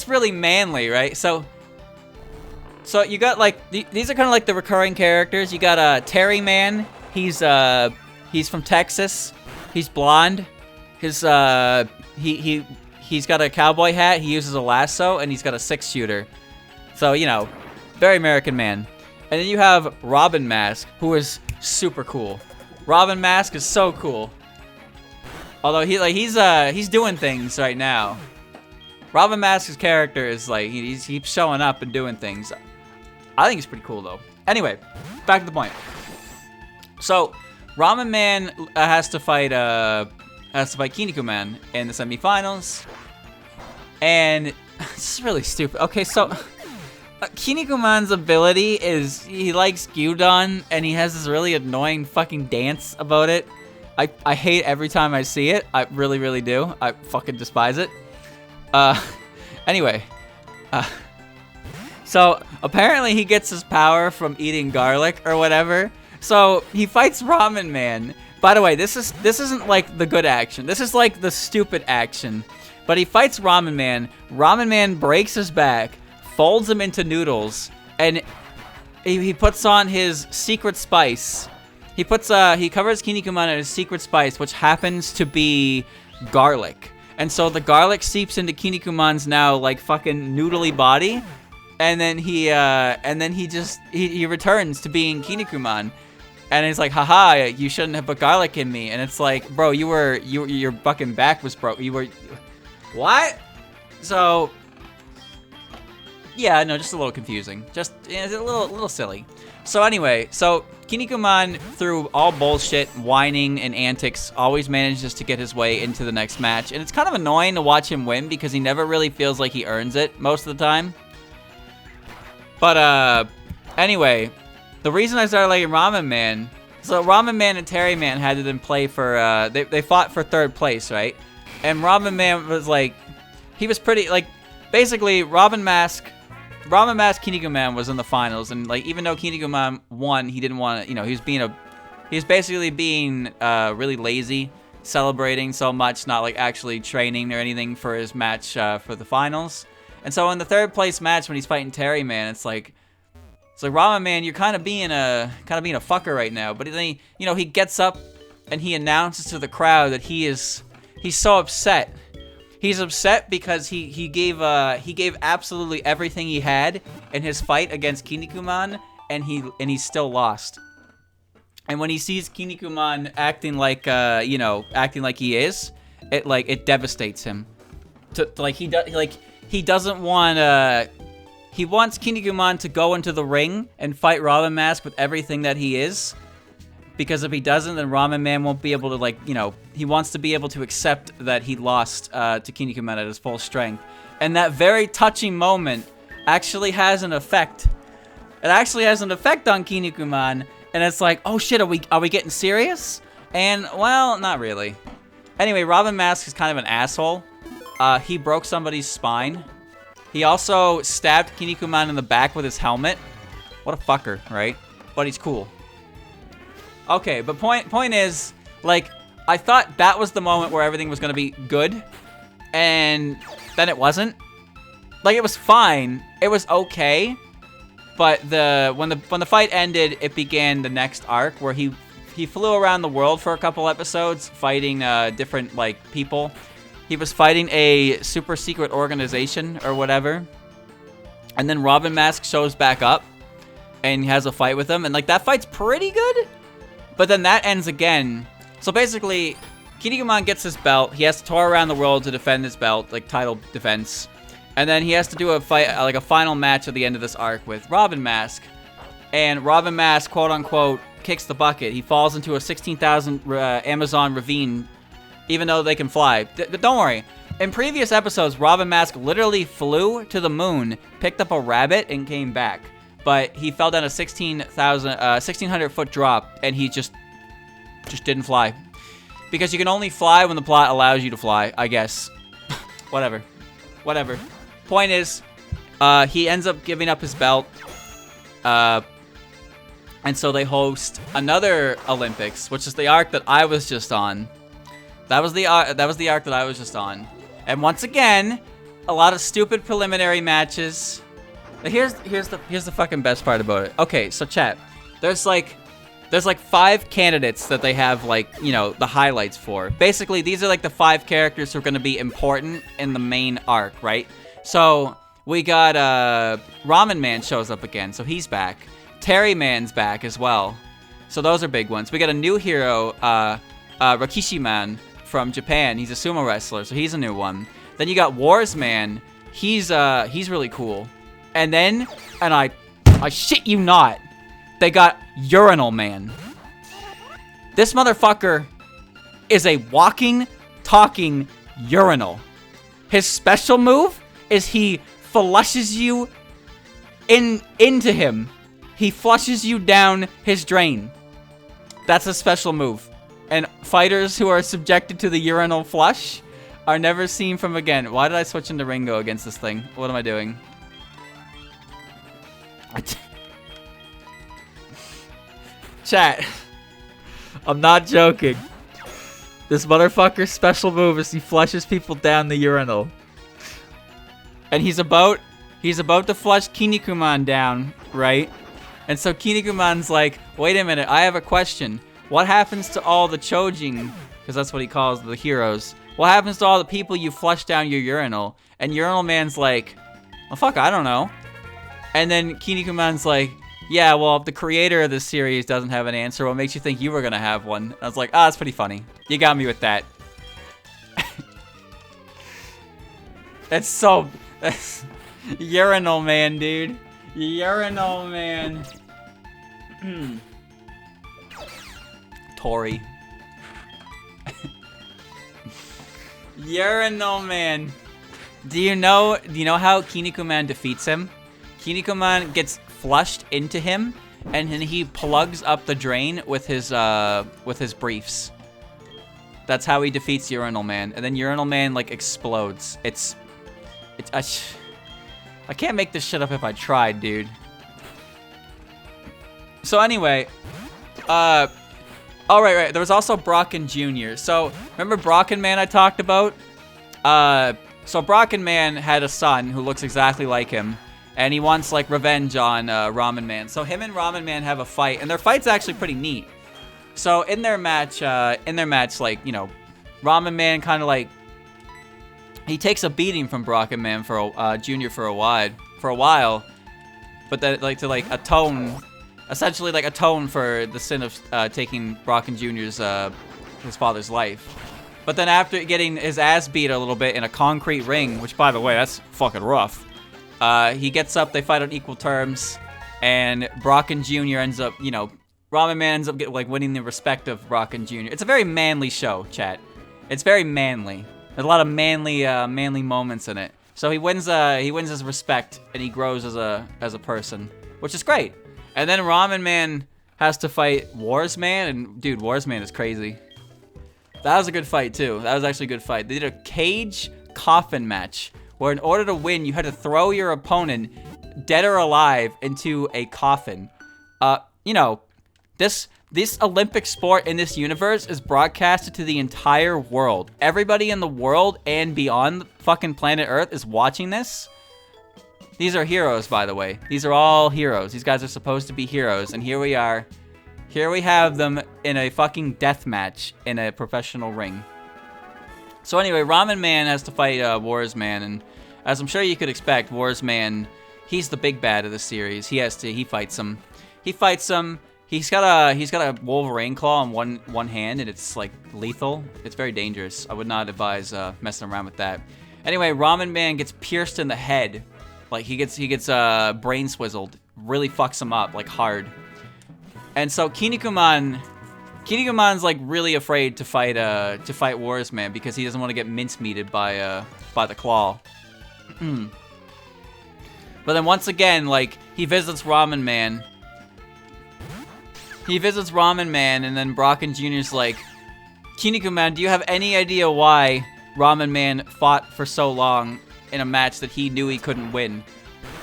really manly, right? So you got like these are kind of like the recurring characters. You got Terry Man. He's from Texas. He's blonde. He's got a cowboy hat. He uses a lasso and he's got a 6-shooter. So, you know, very American man. And then you have Robin Mask, who is super cool. Robin Mask is so cool. Although he's doing things right now. Robin Mask's character is like he keeps showing up and doing things. I think he's pretty cool though. Anyway, back to the point. So, Ramen Man has to fight Kinikuman in the semifinals, and this is really stupid. Okay, so Kinikuman's ability is he likes gyudon, and he has this really annoying fucking dance about it. I hate every time I see it. I really, really do. I fucking despise it. Anyway, so apparently he gets his power from eating garlic or whatever. So he fights Ramen Man. By the way, this isn't like the good action. This is like the stupid action. But he fights Ramen Man. Ramen Man breaks his back, folds him into noodles, and he puts on his secret spice. He covers Kinikuman in his secret spice, which happens to be garlic. And so the garlic seeps into Kinikuman's now like fucking noodly body, and then he returns to being Kinikuman, and he's like, haha, you shouldn't have put garlic in me. And it's like, bro, your fucking back was broke. What? So yeah, no, just a little confusing. Just a little silly. So anyway, so Kinikuman, through all bullshit, whining, and antics, always manages to get his way into the next match. And it's kind of annoying to watch him win because he never really feels like he earns it most of the time. But anyway, the reason I started liking Ramen Man, so Ramen Man and Terry Man had to then play for, they fought for 3rd place, right? And Ramen Man was like, he was pretty, like, basically Ramen Mask Kinikuman was in the finals, and like even though Kinikuman won, he didn't want to, you know, he was basically being really lazy celebrating so much, not like actually training or anything for his match for the finals. And so in the 3rd place match when he's fighting Terry Man, it's like Ramen Man, you're kind of being a fucker right now. But then he gets up and he announces to the crowd that he's so upset. He's upset because he gave absolutely everything he had in his fight against Kinikuman, and he still lost. And when he sees Kinikuman acting like he is, it devastates him. He doesn't want he wants Kinikuman to go into the ring and fight Ramen Mask with everything that he is. Because if he doesn't, then Ramen Man won't be able to, he wants to be able to accept that he lost to Kinikuman at his full strength. And that very touching moment actually has an effect. It actually has an effect on Kinikuman, and it's like, oh shit, are we getting serious? And, well, not really. Anyway, Ramen Mask is kind of an asshole. He broke somebody's spine. He also stabbed Kinikuman in the back with his helmet. What a fucker, right? But he's cool. Okay, but point is, I thought that was the moment where everything was gonna be good, and then it wasn't. It was fine. It was okay, but when the fight ended, it began the next arc where he flew around the world for a couple episodes, fighting different people. He was fighting a super secret organization or whatever, and then Ramen Mask shows back up and has a fight with him, and that fight's pretty good. But then that ends again. So basically, Kinikuman gets his belt. He has to tour around the world to defend his belt, title defense. And then he has to do a fight, a final match at the end of this arc with Ramen Mask. And Ramen Mask, quote unquote, kicks the bucket. He falls into a 16,000 Amazon ravine, even though they can fly. Don't worry. In previous episodes, Ramen Mask literally flew to the moon, picked up a rabbit, and came back. But he fell down a 1,600 foot drop, and he just didn't fly. Because you can only fly when the plot allows you to fly, I guess. Whatever. Point is, he ends up giving up his belt. And so they host another Olympics, which is the arc that I was just on. That was the arc that I was just on. And once again, a lot of stupid preliminary matches. Here's the fucking best part about it. Okay, so chat. There's 5 candidates that they have the highlights for. Basically, these are the 5 characters who are going to be important in the main arc, right? So we got Ramen Man shows up again, so he's back. Terry Man's back as well. So those are big ones. We got a new hero, Rikishi Man from Japan. He's a sumo wrestler, so he's a new one. Then you got Wars Man. He's really cool. And then, I shit you not, they got Urinal Man. This motherfucker is a walking, talking urinal. His special move is he flushes you into him. He flushes you down his drain. That's a special move. And fighters who are subjected to the urinal flush are never seen from again. Why did I switch into Ringo against this thing? What am I doing? Chat. I'm not joking. This motherfucker's special move is he flushes people down the urinal. And he's about to flush Kinikuman down, right? And so Kinikuman's like, wait a minute, I have a question. What happens to all the Chojin? Because that's what he calls the heroes. What happens to all the people you flush down your urinal? And Urinal Man's like, well, fuck, I don't know. And then Kinikuman's like, yeah, well, if the creator of this series doesn't have an answer, what makes you think you were going to have one? And I was like, that's pretty funny. You got me with that. That's Urinal Man, dude. Urinal Man. Tori. Urinal Man. Do you know how Kinikuman defeats him? Kinikuman gets flushed into him, and then he plugs up the drain with his briefs. That's how he defeats Urinal Man, and then Urinal Man explodes. I can't make this shit up if I tried, dude. So anyway, Oh, right. There was also Brocken Jr. So, remember Brocken Man I talked about? So Brocken Man had a son who looks exactly like him. And he wants, like, revenge on Ramen Man. So him and Ramen Man have a fight. And their fight's actually pretty neat. So in their match, like, you know, Ramen Man kind of, like... He takes a beating from Brocken Man for Jr. for a while. But then, like, to, like, atone... Essentially, like, atone for the sin of taking Brocken Jr.'s, his father's life. But then after getting his ass beat a little bit in a concrete ring, which, by the way, that's fucking rough, he gets up, they fight on equal terms, and Brocken Jr. ends up, you know, Ramen Man ends up winning the respect of Brocken Jr. It's a very manly show, chat. It's very manly. There's a lot of manly moments in it. So he wins his respect, and he grows as a person, which is great. And then Ramen Man has to fight Wars Man, and dude, Wars Man is crazy. That was a good fight too. That was actually a good fight. They did a cage coffin match, where in order to win, you had to throw your opponent, dead or alive, into a coffin. You know, this Olympic sport in this universe is broadcasted to the entire world. Everybody in the world and beyond fucking planet Earth is watching this. These are heroes, by the way. These are all heroes. These guys are supposed to be heroes, and here we are. Here we have them in a fucking death match in a professional ring. So anyway, Ramen Man has to fight Wars Man, and as I'm sure you could expect, Wars Man, he's the big bad of the series. He fights him. He's got a Wolverine claw on one hand, and it's like lethal. It's very dangerous. I would not advise messing around with that. Anyway, Ramen Man gets pierced in the head. Like he gets brain swizzled. Really fucks him up, like hard. And so Kinikuman's like really afraid to fight Wars Man because he doesn't want to get mincemeated by the claw. But then once again, like, he visits Ramen Man. And then Brocken Jr.'s like, Kinikuman, do you have any idea why Ramen Man fought for so long in a match that he knew he couldn't win?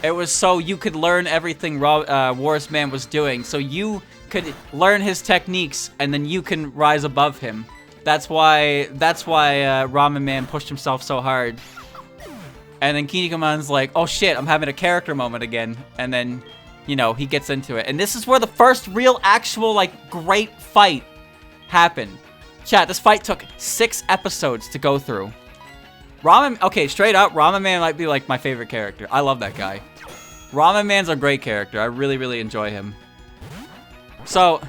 It was so you could learn everything Wars Man was doing, so you could learn his techniques, and then you can rise above him. That's why Ramen Man pushed himself so hard. And then Kinikuman's like, oh shit, I'm having a character moment again. And then, you know, he gets into it. And this is where the first real, actual, like, great fight happened. Chat, this fight took 6 episodes to go through. Okay, straight up, Ramen Man might be, like, my favorite character. I love that guy. Ramen Man's a great character. I really, really enjoy him. So,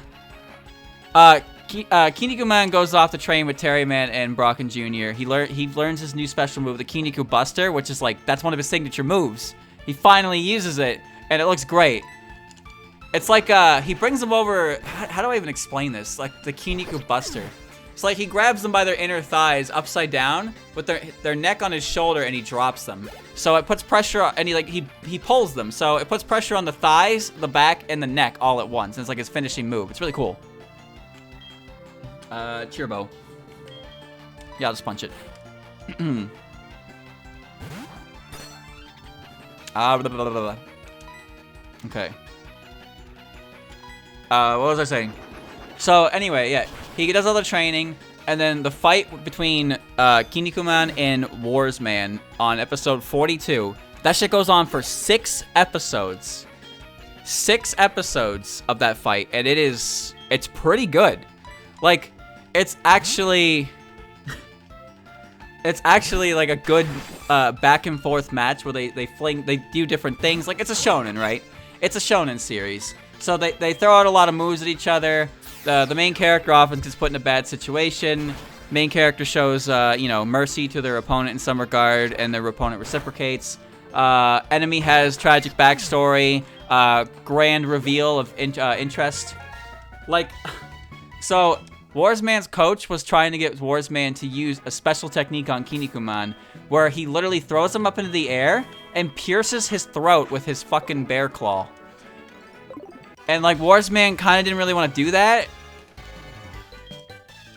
Kinikuman goes off to train with Terry Man and Brocken Jr. He learns his new special move, the Kiniku Buster, which is, like, that's one of his signature moves. He finally uses it, and it looks great. It's like, he brings them over... How do I even explain this? Like, the Kiniku Buster. It's like he grabs them by their inner thighs upside down with their neck on his shoulder, and he drops them. So it puts pressure on, and he pulls them. So it puts pressure on the thighs, the back, and the neck all at once. And it's like his finishing move. It's really cool. Cheerbo. Yeah, I'll just punch it. Blah, blah, blah, blah. Okay. What was I saying? So anyway, yeah, he does all the training, and then the fight between Kinikuman and Wars Man on episode 42. That shit goes on for 6 episodes. 6 episodes of that fight, and it's pretty good. Like, it's actually like a good back and forth match where they do different things. Like, it's a shonen, right? It's a shonen series. So they throw out a lot of moves at each other. The main character often gets put in a bad situation. Main character shows, you know, mercy to their opponent in some regard, and their opponent reciprocates. Enemy has tragic backstory, grand reveal of interest. Like, so Wars Man's coach was trying to get Wars Man to use a special technique on Kinikuman, where he literally throws him up into the air and pierces his throat with his fucking bear claw. And, like, Wars Man kind of didn't really want to do that.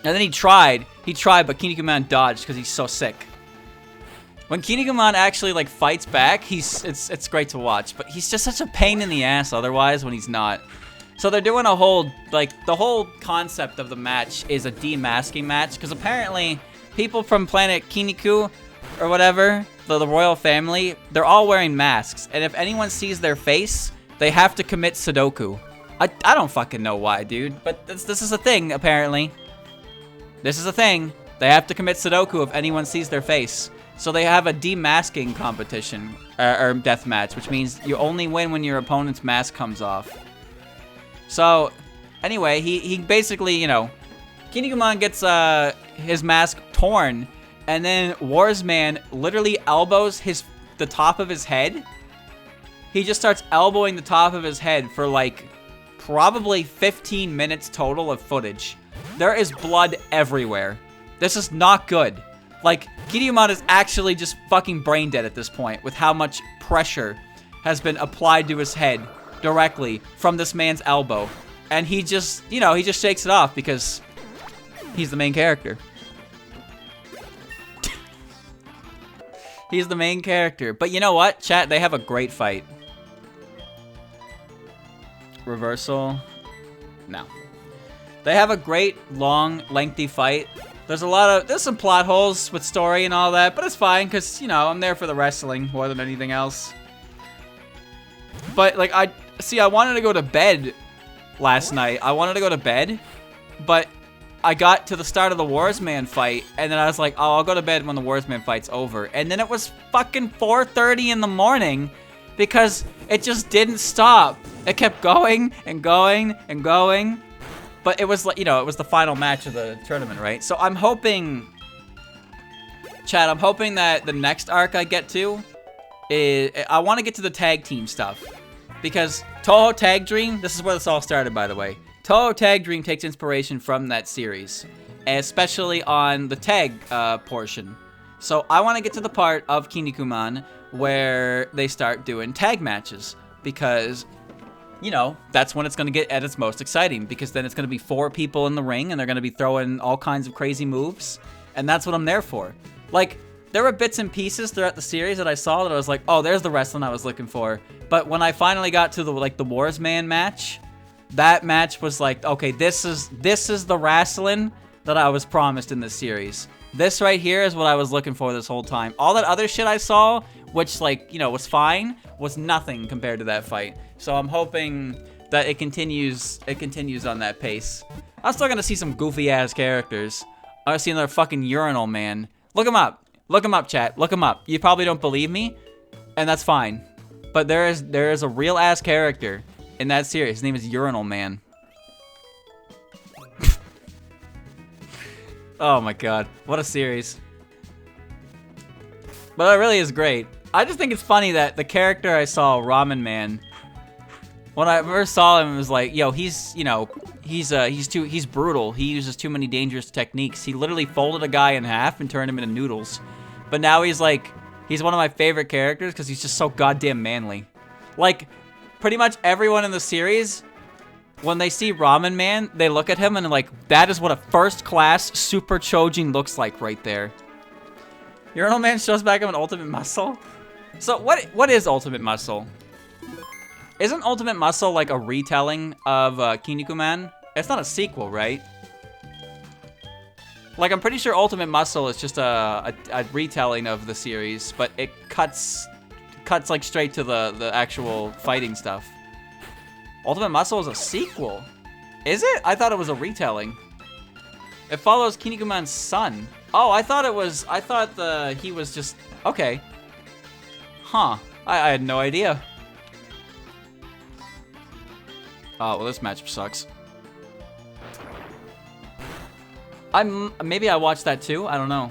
And then he tried, but Kinikuman dodged because he's so sick. When Kinikuman actually, like, fights back, it's great to watch. But he's just such a pain in the ass otherwise when he's not. So they're doing a whole, like, the whole concept of the match is a demasking match, because apparently people from planet Kiniku, or whatever, the royal family, they're all wearing masks, and if anyone sees their face, they have to commit Sudoku. I don't fucking know why, dude, but this is a thing, apparently. This is a thing. They have to commit Sudoku if anyone sees their face. So they have a demasking competition, or death match, which means you only win when your opponent's mask comes off. So, anyway, he basically, you know, Kinikuman gets his mask torn, and then Warsman literally elbows the top of his head. He just starts elbowing the top of his head for like probably 15 minutes total of footage. There is blood everywhere. This is not good. Like, Kinikuman is actually just fucking brain dead at this point with how much pressure has been applied to his head directly from this man's elbow. And he just, you know, he just shakes it off because he's the main character. He's the main character. But you know what, chat? They have a great fight. Reversal. No. They have a great, long, lengthy fight. There's some plot holes with story and all that, but it's fine because, you know, I'm there for the wrestling more than anything else. But, like, I wanted to go to bed last night. I wanted to go to bed, but I got to the start of the Warsman fight, and then I was like, oh, I'll go to bed when the Warsman fight's over. And then it was fucking 4:30 in the morning because it just didn't stop. It kept going and going and going. But it was like, you know, it was the final match of the tournament, right? So I'm hoping, Chad, I'm hoping that the next arc I get to is, I want to get to the tag team stuff. Because Touhou Tag Dream, this is where this all started, by the way. Touhou Tag Dream takes inspiration from that series, especially on the tag portion. So I want to get to the part of Kinikuman where they start doing tag matches. Because, you know, that's when it's going to get at its most exciting, because then it's going to be 4 people in the ring and they're going to be throwing all kinds of crazy moves, and that's what I'm there for. Like, there were bits and pieces throughout the series that I saw that I was like, oh, there's the wrestling I was looking for. But when I finally got to the Warsman match, that match was like, okay, this is the wrestling that I was promised in this series. This right here is what I was looking for this whole time. All that other shit I saw, which, like, you know, was fine, was nothing compared to that fight. So I'm hoping that it continues on that pace. I'm still gonna see some goofy ass characters. I'm gonna see another fucking urinal man. Look him up. Look him up, chat. Look him up. You probably don't believe me, and that's fine. But there is a real ass character in that series. His name is Urinal Man. Oh my god, what a series. But it really is great. I just think it's funny that the character I saw, Ramen Man, when I first saw him, it was like, yo, he's, you know, he's brutal. He uses too many dangerous techniques. He literally folded a guy in half and turned him into noodles. But now he's like, he's one of my favorite characters because he's just so goddamn manly. Like, pretty much everyone in the series, when they see Ramen Man, they look at him and they're like, that is what a first-class Super Chojin looks like right there. Urinal Man shows back up in Ultimate Muscle? So what is Ultimate Muscle? Isn't Ultimate Muscle like a retelling of Kinikuman? It's not a sequel, right? Like, I'm pretty sure Ultimate Muscle is just a retelling of the series, but it cuts like straight to the actual fighting stuff. Ultimate Muscle is a sequel. Is it? I thought it was a retelling. It follows Kinikuman's son. Oh, I thought he was just, okay. Huh, I had no idea. Oh, well, this match sucks. Maybe I watched that too, I don't know.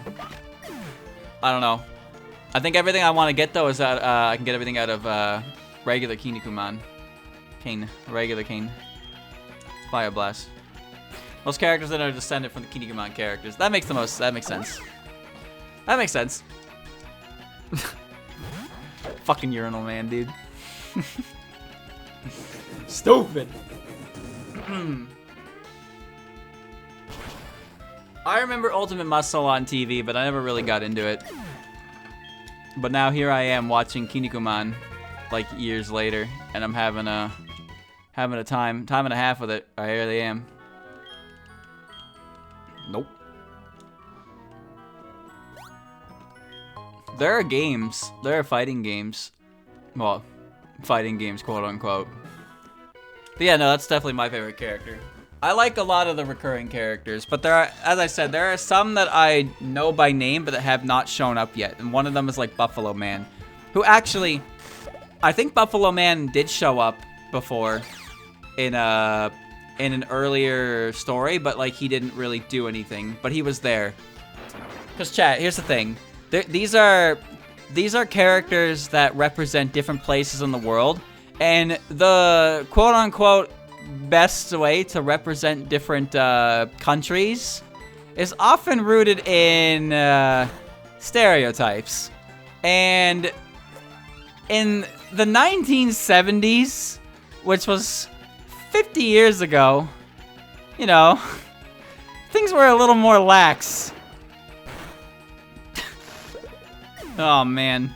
I think everything I want to get, though, is that I can get everything out of regular Kinikuman. Regular Kane. Fire Blast. Most characters that are descended from the Kinikuman characters. That makes sense. That makes sense. Fucking Urinal Man, dude. Stupid. I remember Ultimate Muscle on TV, but I never really got into it. But now here I am watching Kinikuman, like, years later, and I'm having a having a time and a half with it. Here they am. Nope. There are games. There are fighting games. Well, fighting games, quote unquote. But yeah, no, that's definitely my favorite character. I like a lot of the recurring characters, but there are, as I said, there are some that I know by name, but that have not shown up yet. And one of them is like Buffalo Man, who actually, I think Buffalo Man did show up before in an earlier story, but like he didn't really do anything, but he was there. Cause chat, here's the thing. These are characters that represent different places in the world, and the quote-unquote best way to represent different countries is often rooted in stereotypes. And in the 1970s, which was 50 years ago, you know, things were a little more lax. Oh man.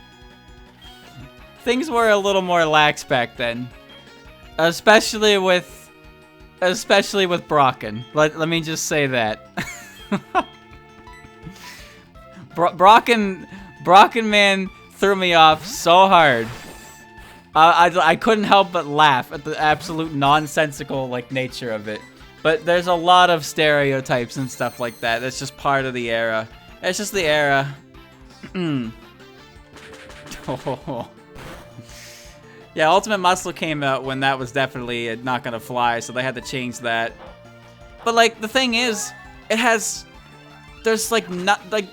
Things were a little more lax back then. Especially with Brocken. Let me just say that. Brocken man threw me off so hard. I couldn't help but laugh at the absolute nonsensical like nature of it. But there's a lot of stereotypes and stuff like that. That's just part of the era. It's just the era. Oh. Yeah, Ultimate Muscle came out when that was definitely not gonna fly, so they had to change that. But like the thing is, there's like not like,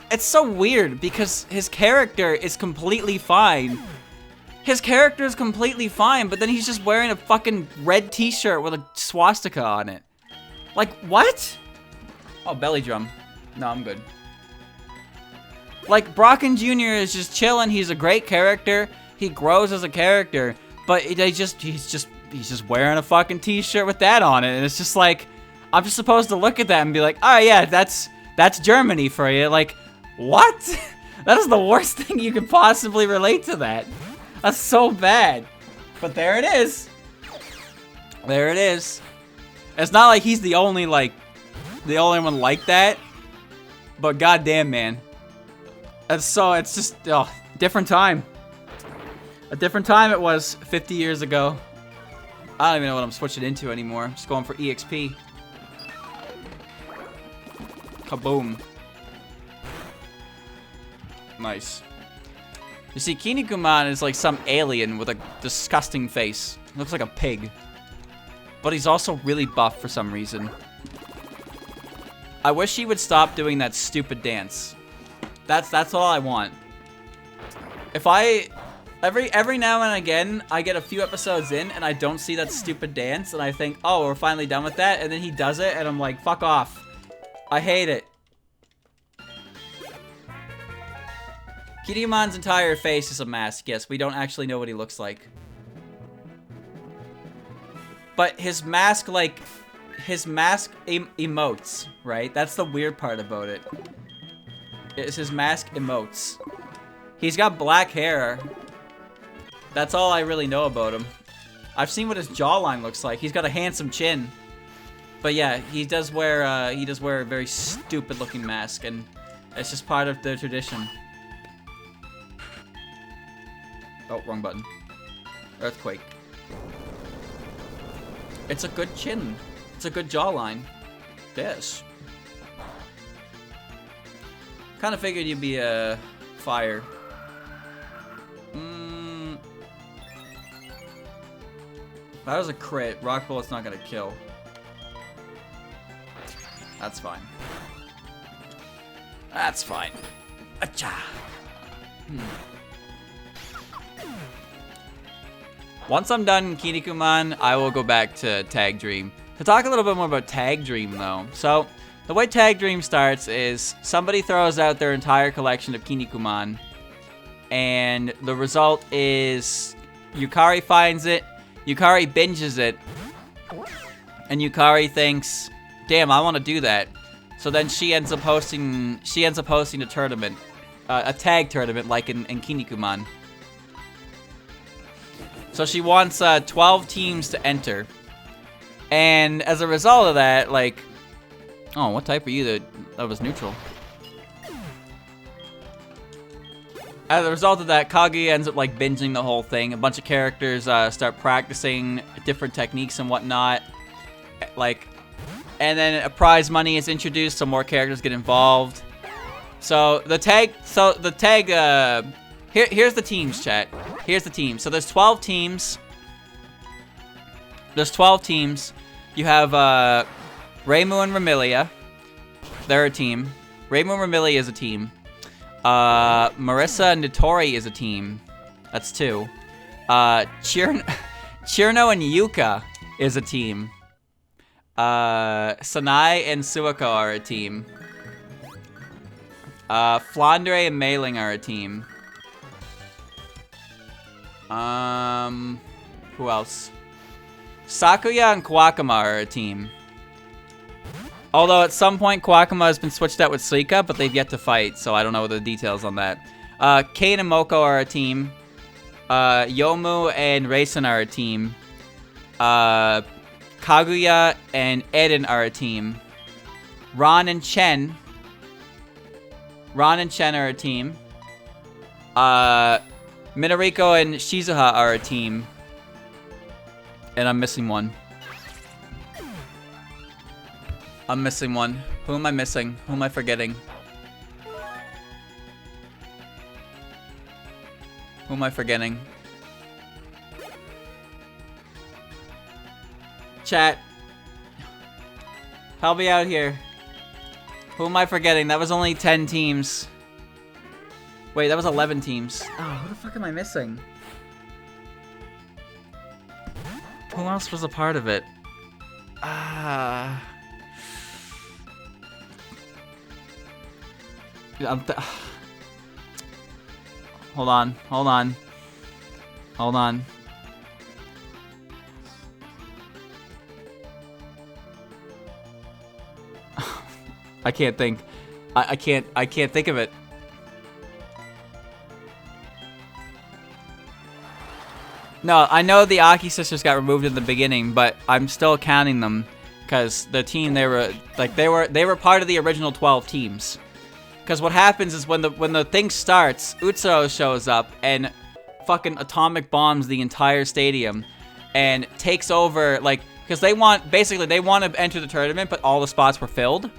it's so weird because his character is completely fine. His character is completely fine, but then he's just wearing a fucking red t-shirt with a swastika on it. Like, what? Oh, belly drum. No, I'm good. Like, Brocken Jr. is just chilling. He's a great character. He grows as a character, but he's just wearing a fucking t-shirt with that on it, and it's just like, I'm just supposed to look at that and be like, oh yeah, that's Germany for you. Like, what? That is the worst thing you could possibly relate to that. That's so bad. But there it is. There it is. It's not like he's the only one like that. But goddamn, man. It's just, oh, different time. A different time it was 50 years ago. I don't even know what I'm switching into anymore. I'm just going for EXP. Kaboom. Nice. You see, Kinikuman is like some alien with a disgusting face. Looks like a pig. But he's also really buff for some reason. I wish he would stop doing that stupid dance. That's all I want. If every now and again, I get a few episodes in and I don't see that stupid dance and I think, oh, we're finally done with that, and then he does it and I'm like, fuck off. I hate it. Kinikuman's entire face is a mask. Yes, we don't actually know what he looks like. But his mask, emotes, right? That's the weird part about it. His mask emotes. He's got black hair. That's all I really know about him. I've seen what his jawline looks like. He's got a handsome chin. But yeah, he does wear a very stupid looking mask, and it's just part of the tradition. Oh, wrong button. Earthquake. It's a good chin. It's a good jawline. Yes. Kind of figured you'd be a fire. That was a crit. Rock Bullet's not gonna kill. That's fine. That's fine. Acha. Once I'm done Kinikuman, I will go back to Tag Dream. To talk a little bit more about Tag Dream, though. So, the way Tag Dream starts is somebody throws out their entire collection of Kinikuman, and the result is Yukari finds it, Yukari binges it, and Yukari thinks, damn, I want to do that. So then she ends up hosting a tournament, a tag tournament like in Kinikuman. So she wants 12 teams to enter. And as a result of that, like... Oh, what type are you that was neutral? As a result of that, Kaguya ends up like binging the whole thing. A bunch of characters start practicing different techniques and whatnot. Like, and then a prize money is introduced, so more characters get involved. So the tag, here's the teams, chat. Here's the team. So there's 12 teams. There's 12 teams. You have Reimu and Remilia. They're a team. Reimu and Remilia is a team. Marissa and Notori is a team. That's 2. Chirno and Yuka is a team. Sanai and Suako are a team. Flandre and Mailing are a team. Who else? Sakuya and Kawakama are a team. Although at some point Kawakama has been switched out with Suika, but they've yet to fight, so I don't know the details on that. Kane and Moko are a team. Yomu and Raisin are a team. Kaguya and Eden are a team. Ron and Chen are a team. Minariko and Shizuha are a team. And I'm missing one. I'm missing one. Who am I missing? Who am I forgetting? Who am I forgetting? Chat. Help me out here. Who am I forgetting? That was only 10 teams. Wait, that was 11 teams. Oh, who the fuck am I missing? Who else was a part of it? Hold on. I can't think. I can't think of it. No, I know the Aki sisters got removed in the beginning, but I'm still counting them because the team they were part of the original 12 teams. Because what happens is when the thing starts, Utsuro shows up and fucking atomic bombs the entire stadium and takes over, like, because they want to enter the tournament, but all the spots were filled.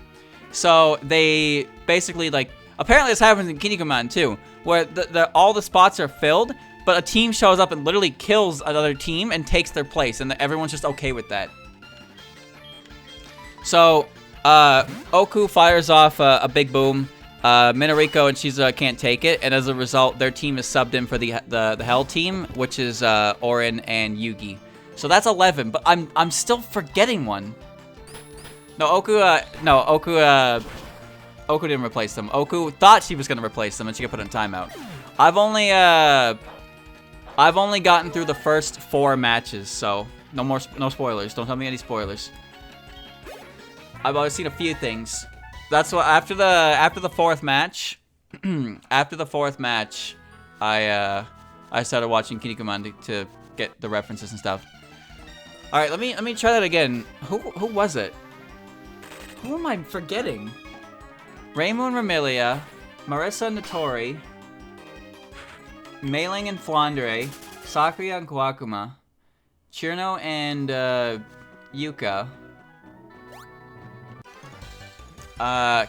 So they basically, like, apparently this happens in Kinikuman too, where all the spots are filled, but a team shows up and literally kills another team and takes their place, and everyone's just okay with that. So Oku fires off a big boom. Minariko and Shizuha can't take it, and as a result, their team is subbed in for the Hell team, which is Orin and Yugi. So that's 11, but I'm still forgetting one. No, Oku didn't replace them. Oku thought she was gonna replace them, and she got put in timeout. I've only gotten through the first 4 matches, so no spoilers. Don't tell me any spoilers. I've always seen a few things. That's what after the 4th match, I started watching Kinikuman to get the references and stuff. All right, let me try that again. Who was it? Who am I forgetting? Reimu and Remilia, Marissa and Notori, Mailing and Flandre, Sakuya and Kawakuma, Chirno and Yuka,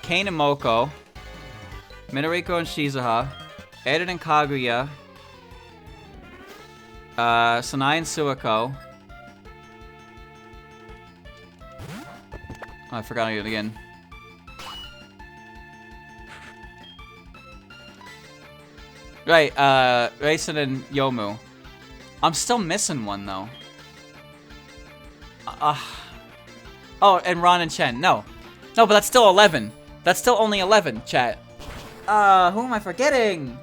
Kane and Moko, Minariko and Shizuha, Eden and Kaguya, Sanai and Suako. Oh, I forgot it again. Right, Raisin and Yomu. I'm still missing one, though. Oh, and Ron and Chen. No, but that's still 11. That's still only 11, chat. Who am I forgetting?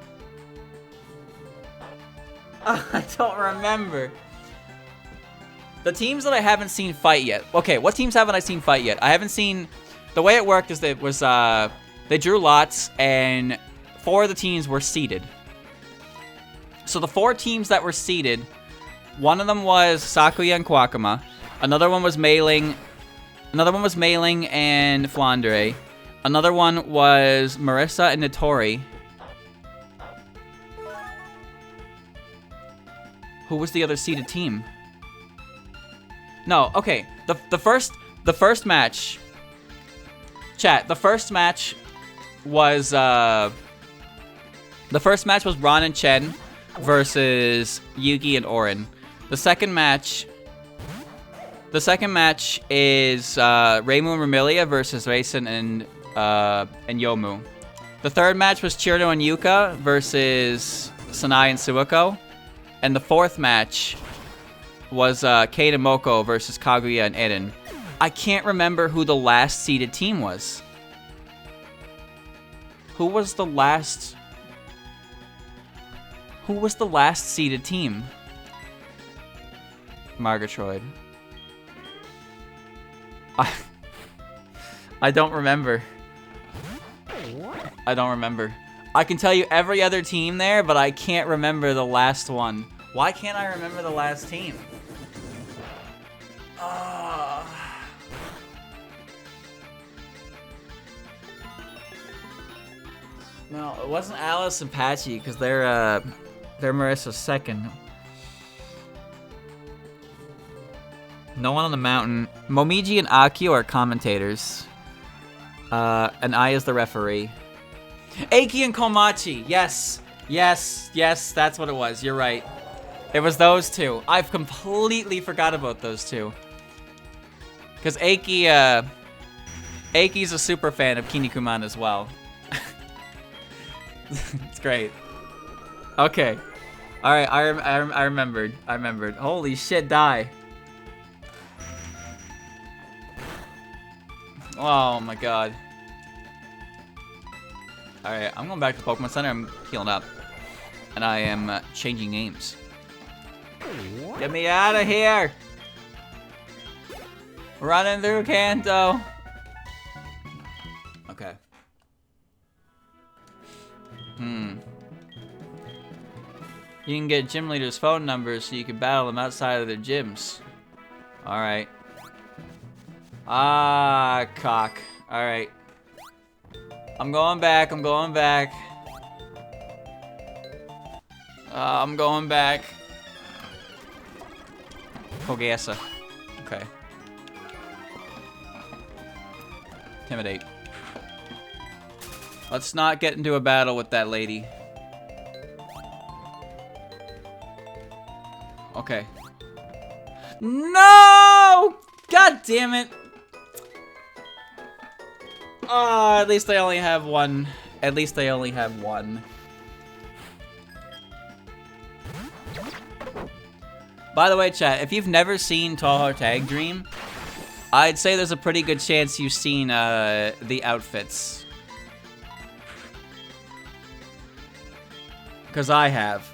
I don't remember. The teams that I haven't seen fight yet. Okay, what teams haven't I seen fight yet? I haven't seen... The way it worked is that it was, they drew lots, and 4 of the teams were seeded. So the 4 teams that were seeded One of them was Sakuya and Kwakama. Another one was Mailing. Another one was Mailing and Flandre. Another one was Marissa and Notori. Who was the other seeded team? No, okay. The first match. Chat. The first match was Ron and Chen versus Yugi and Orin. The second match is Reimu and Remilia versus Raisin and Yomu. The third match was Chirno and Yuka versus Sanai and Suiko. And the fourth match was Kane and Moko versus Kaguya and Eren. I can't remember who the last seeded team was. Who was the last seeded team? Margatroyd. I don't remember. I don't remember. I can tell you every other team there, but I can't remember the last one. Why can't I remember the last team? No, it wasn't Alice and Patchy, because they're Marissa's second. No one on the mountain. Momiji and Akio are commentators. And I is the referee. Eiki and Komachi. Yes. Yes. Yes, that's what it was. You're right. It was those two. I've completely forgot about those two. Because Eiki's a super fan of Kinikuman as well. It's great. Okay. Alright, I remembered. Holy shit, die. Oh my god. Alright, I'm going back to Pokemon Center. I'm healing up. And I am changing names. Get me out of here! Running through Kanto. Okay. You can get gym leaders' phone numbers so you can battle them outside of their gyms. Alright. Ah, cock. Alright. I'm going back. I'm going back. Kogasa. Okay. Intimidate. Let's not get into a battle with that lady. Okay. No! God damn it! Oh, at least they only have one. At least they only have one. By the way, chat, if you've never seen Touhoumon Tag Dream, I'd say there's a pretty good chance you've seen the outfits. Because I have.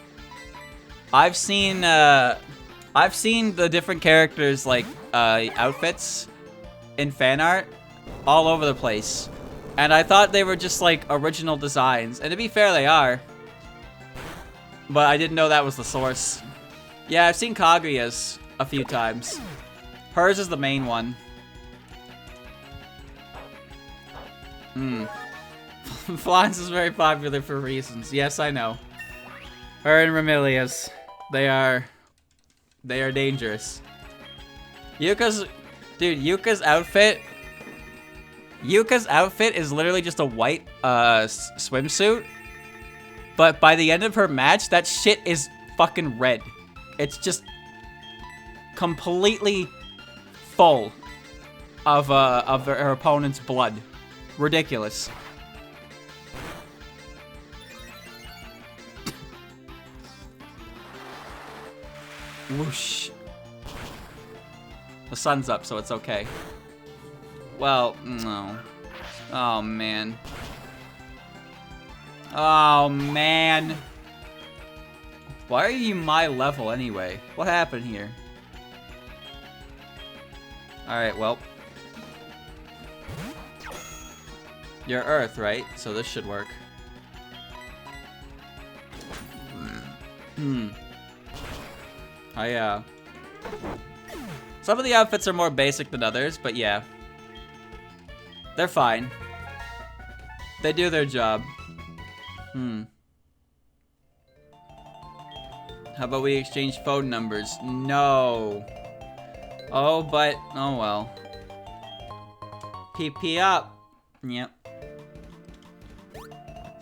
I've seen the different characters, like, outfits in fan art all over the place. And I thought they were just, like, original designs. And to be fair, they are. But I didn't know that was the source. Yeah, I've seen Kaguya's a few times. Hers is the main one. Flans is very popular for reasons. Yes, I know. Her and Remilia's. They are dangerous. Yuka's outfit. Yuka's outfit is literally just a white swimsuit. But by the end of her match, that shit is fucking red. It's just completely full of her opponent's blood. Ridiculous. Whoosh. The sun's up, so it's okay. Well, no. Oh, man. Oh, man. Why are you my level anyway? What happened here? Alright, well. You're Earth, right? So this should work. Some of the outfits are more basic than others, but yeah. They're fine. They do their job. How about we exchange phone numbers? No. Oh, but, oh well. PP up. Yep.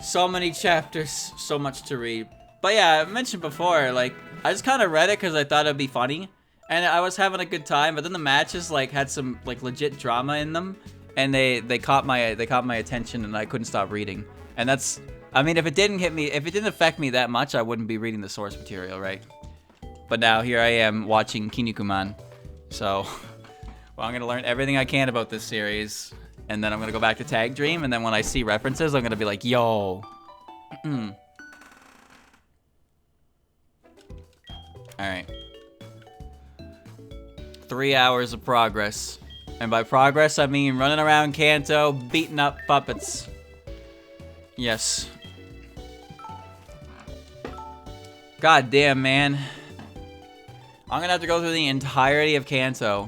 So many chapters, so much to read. But yeah, I mentioned before, like, I just kind of read it because I thought it'd be funny. And I was having a good time, but then the matches, like, had some, like, legit drama in them. And they caught my attention and I couldn't stop reading. And that's, I mean, if it didn't affect me that much, I wouldn't be reading the source material, right? But now here I am watching Kinikuman. So, well, I'm gonna learn everything I can about this series. And then I'm gonna go back to Tag Dream, and then when I see references, I'm gonna be like, yo. Alright. 3 hours of progress. And by progress, I mean running around Kanto, beating up puppets. Yes. God damn, man. I'm gonna have to go through the entirety of Kanto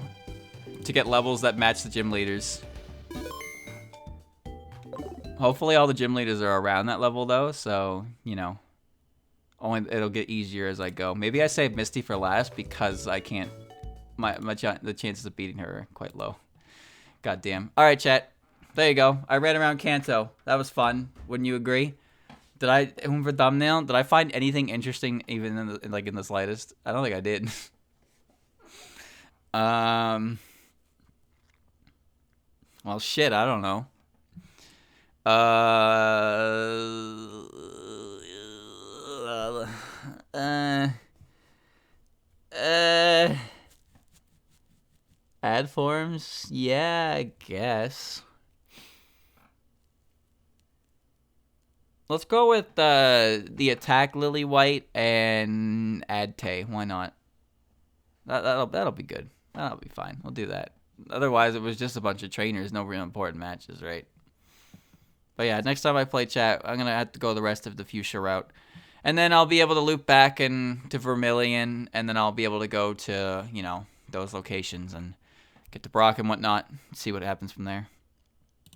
to get levels that match the gym leaders. Hopefully all the gym leaders are around that level though, so, you know, it'll get easier as I go. Maybe I save Misty for last because I can't, the chances of beating her are quite low. God damn. All right, chat. There you go. I ran around Kanto. That was fun. Wouldn't you agree? Did I, for thumbnail, did I find anything interesting even in the slightest? I don't think I did. Well, shit, I don't know. Ad forms? Yeah, I guess. Let's go with the attack Lily White and Ad Tay. Why not? That'll be good. That'll be fine. We'll do that. Otherwise, it was just a bunch of trainers, no real important matches, right? But yeah, next time I play chat, I'm gonna have to go the rest of the fuchsia route, and then I'll be able to loop back to Vermilion, and then I'll be able to go to, you know, those locations and get to Brock and whatnot. See what happens from there.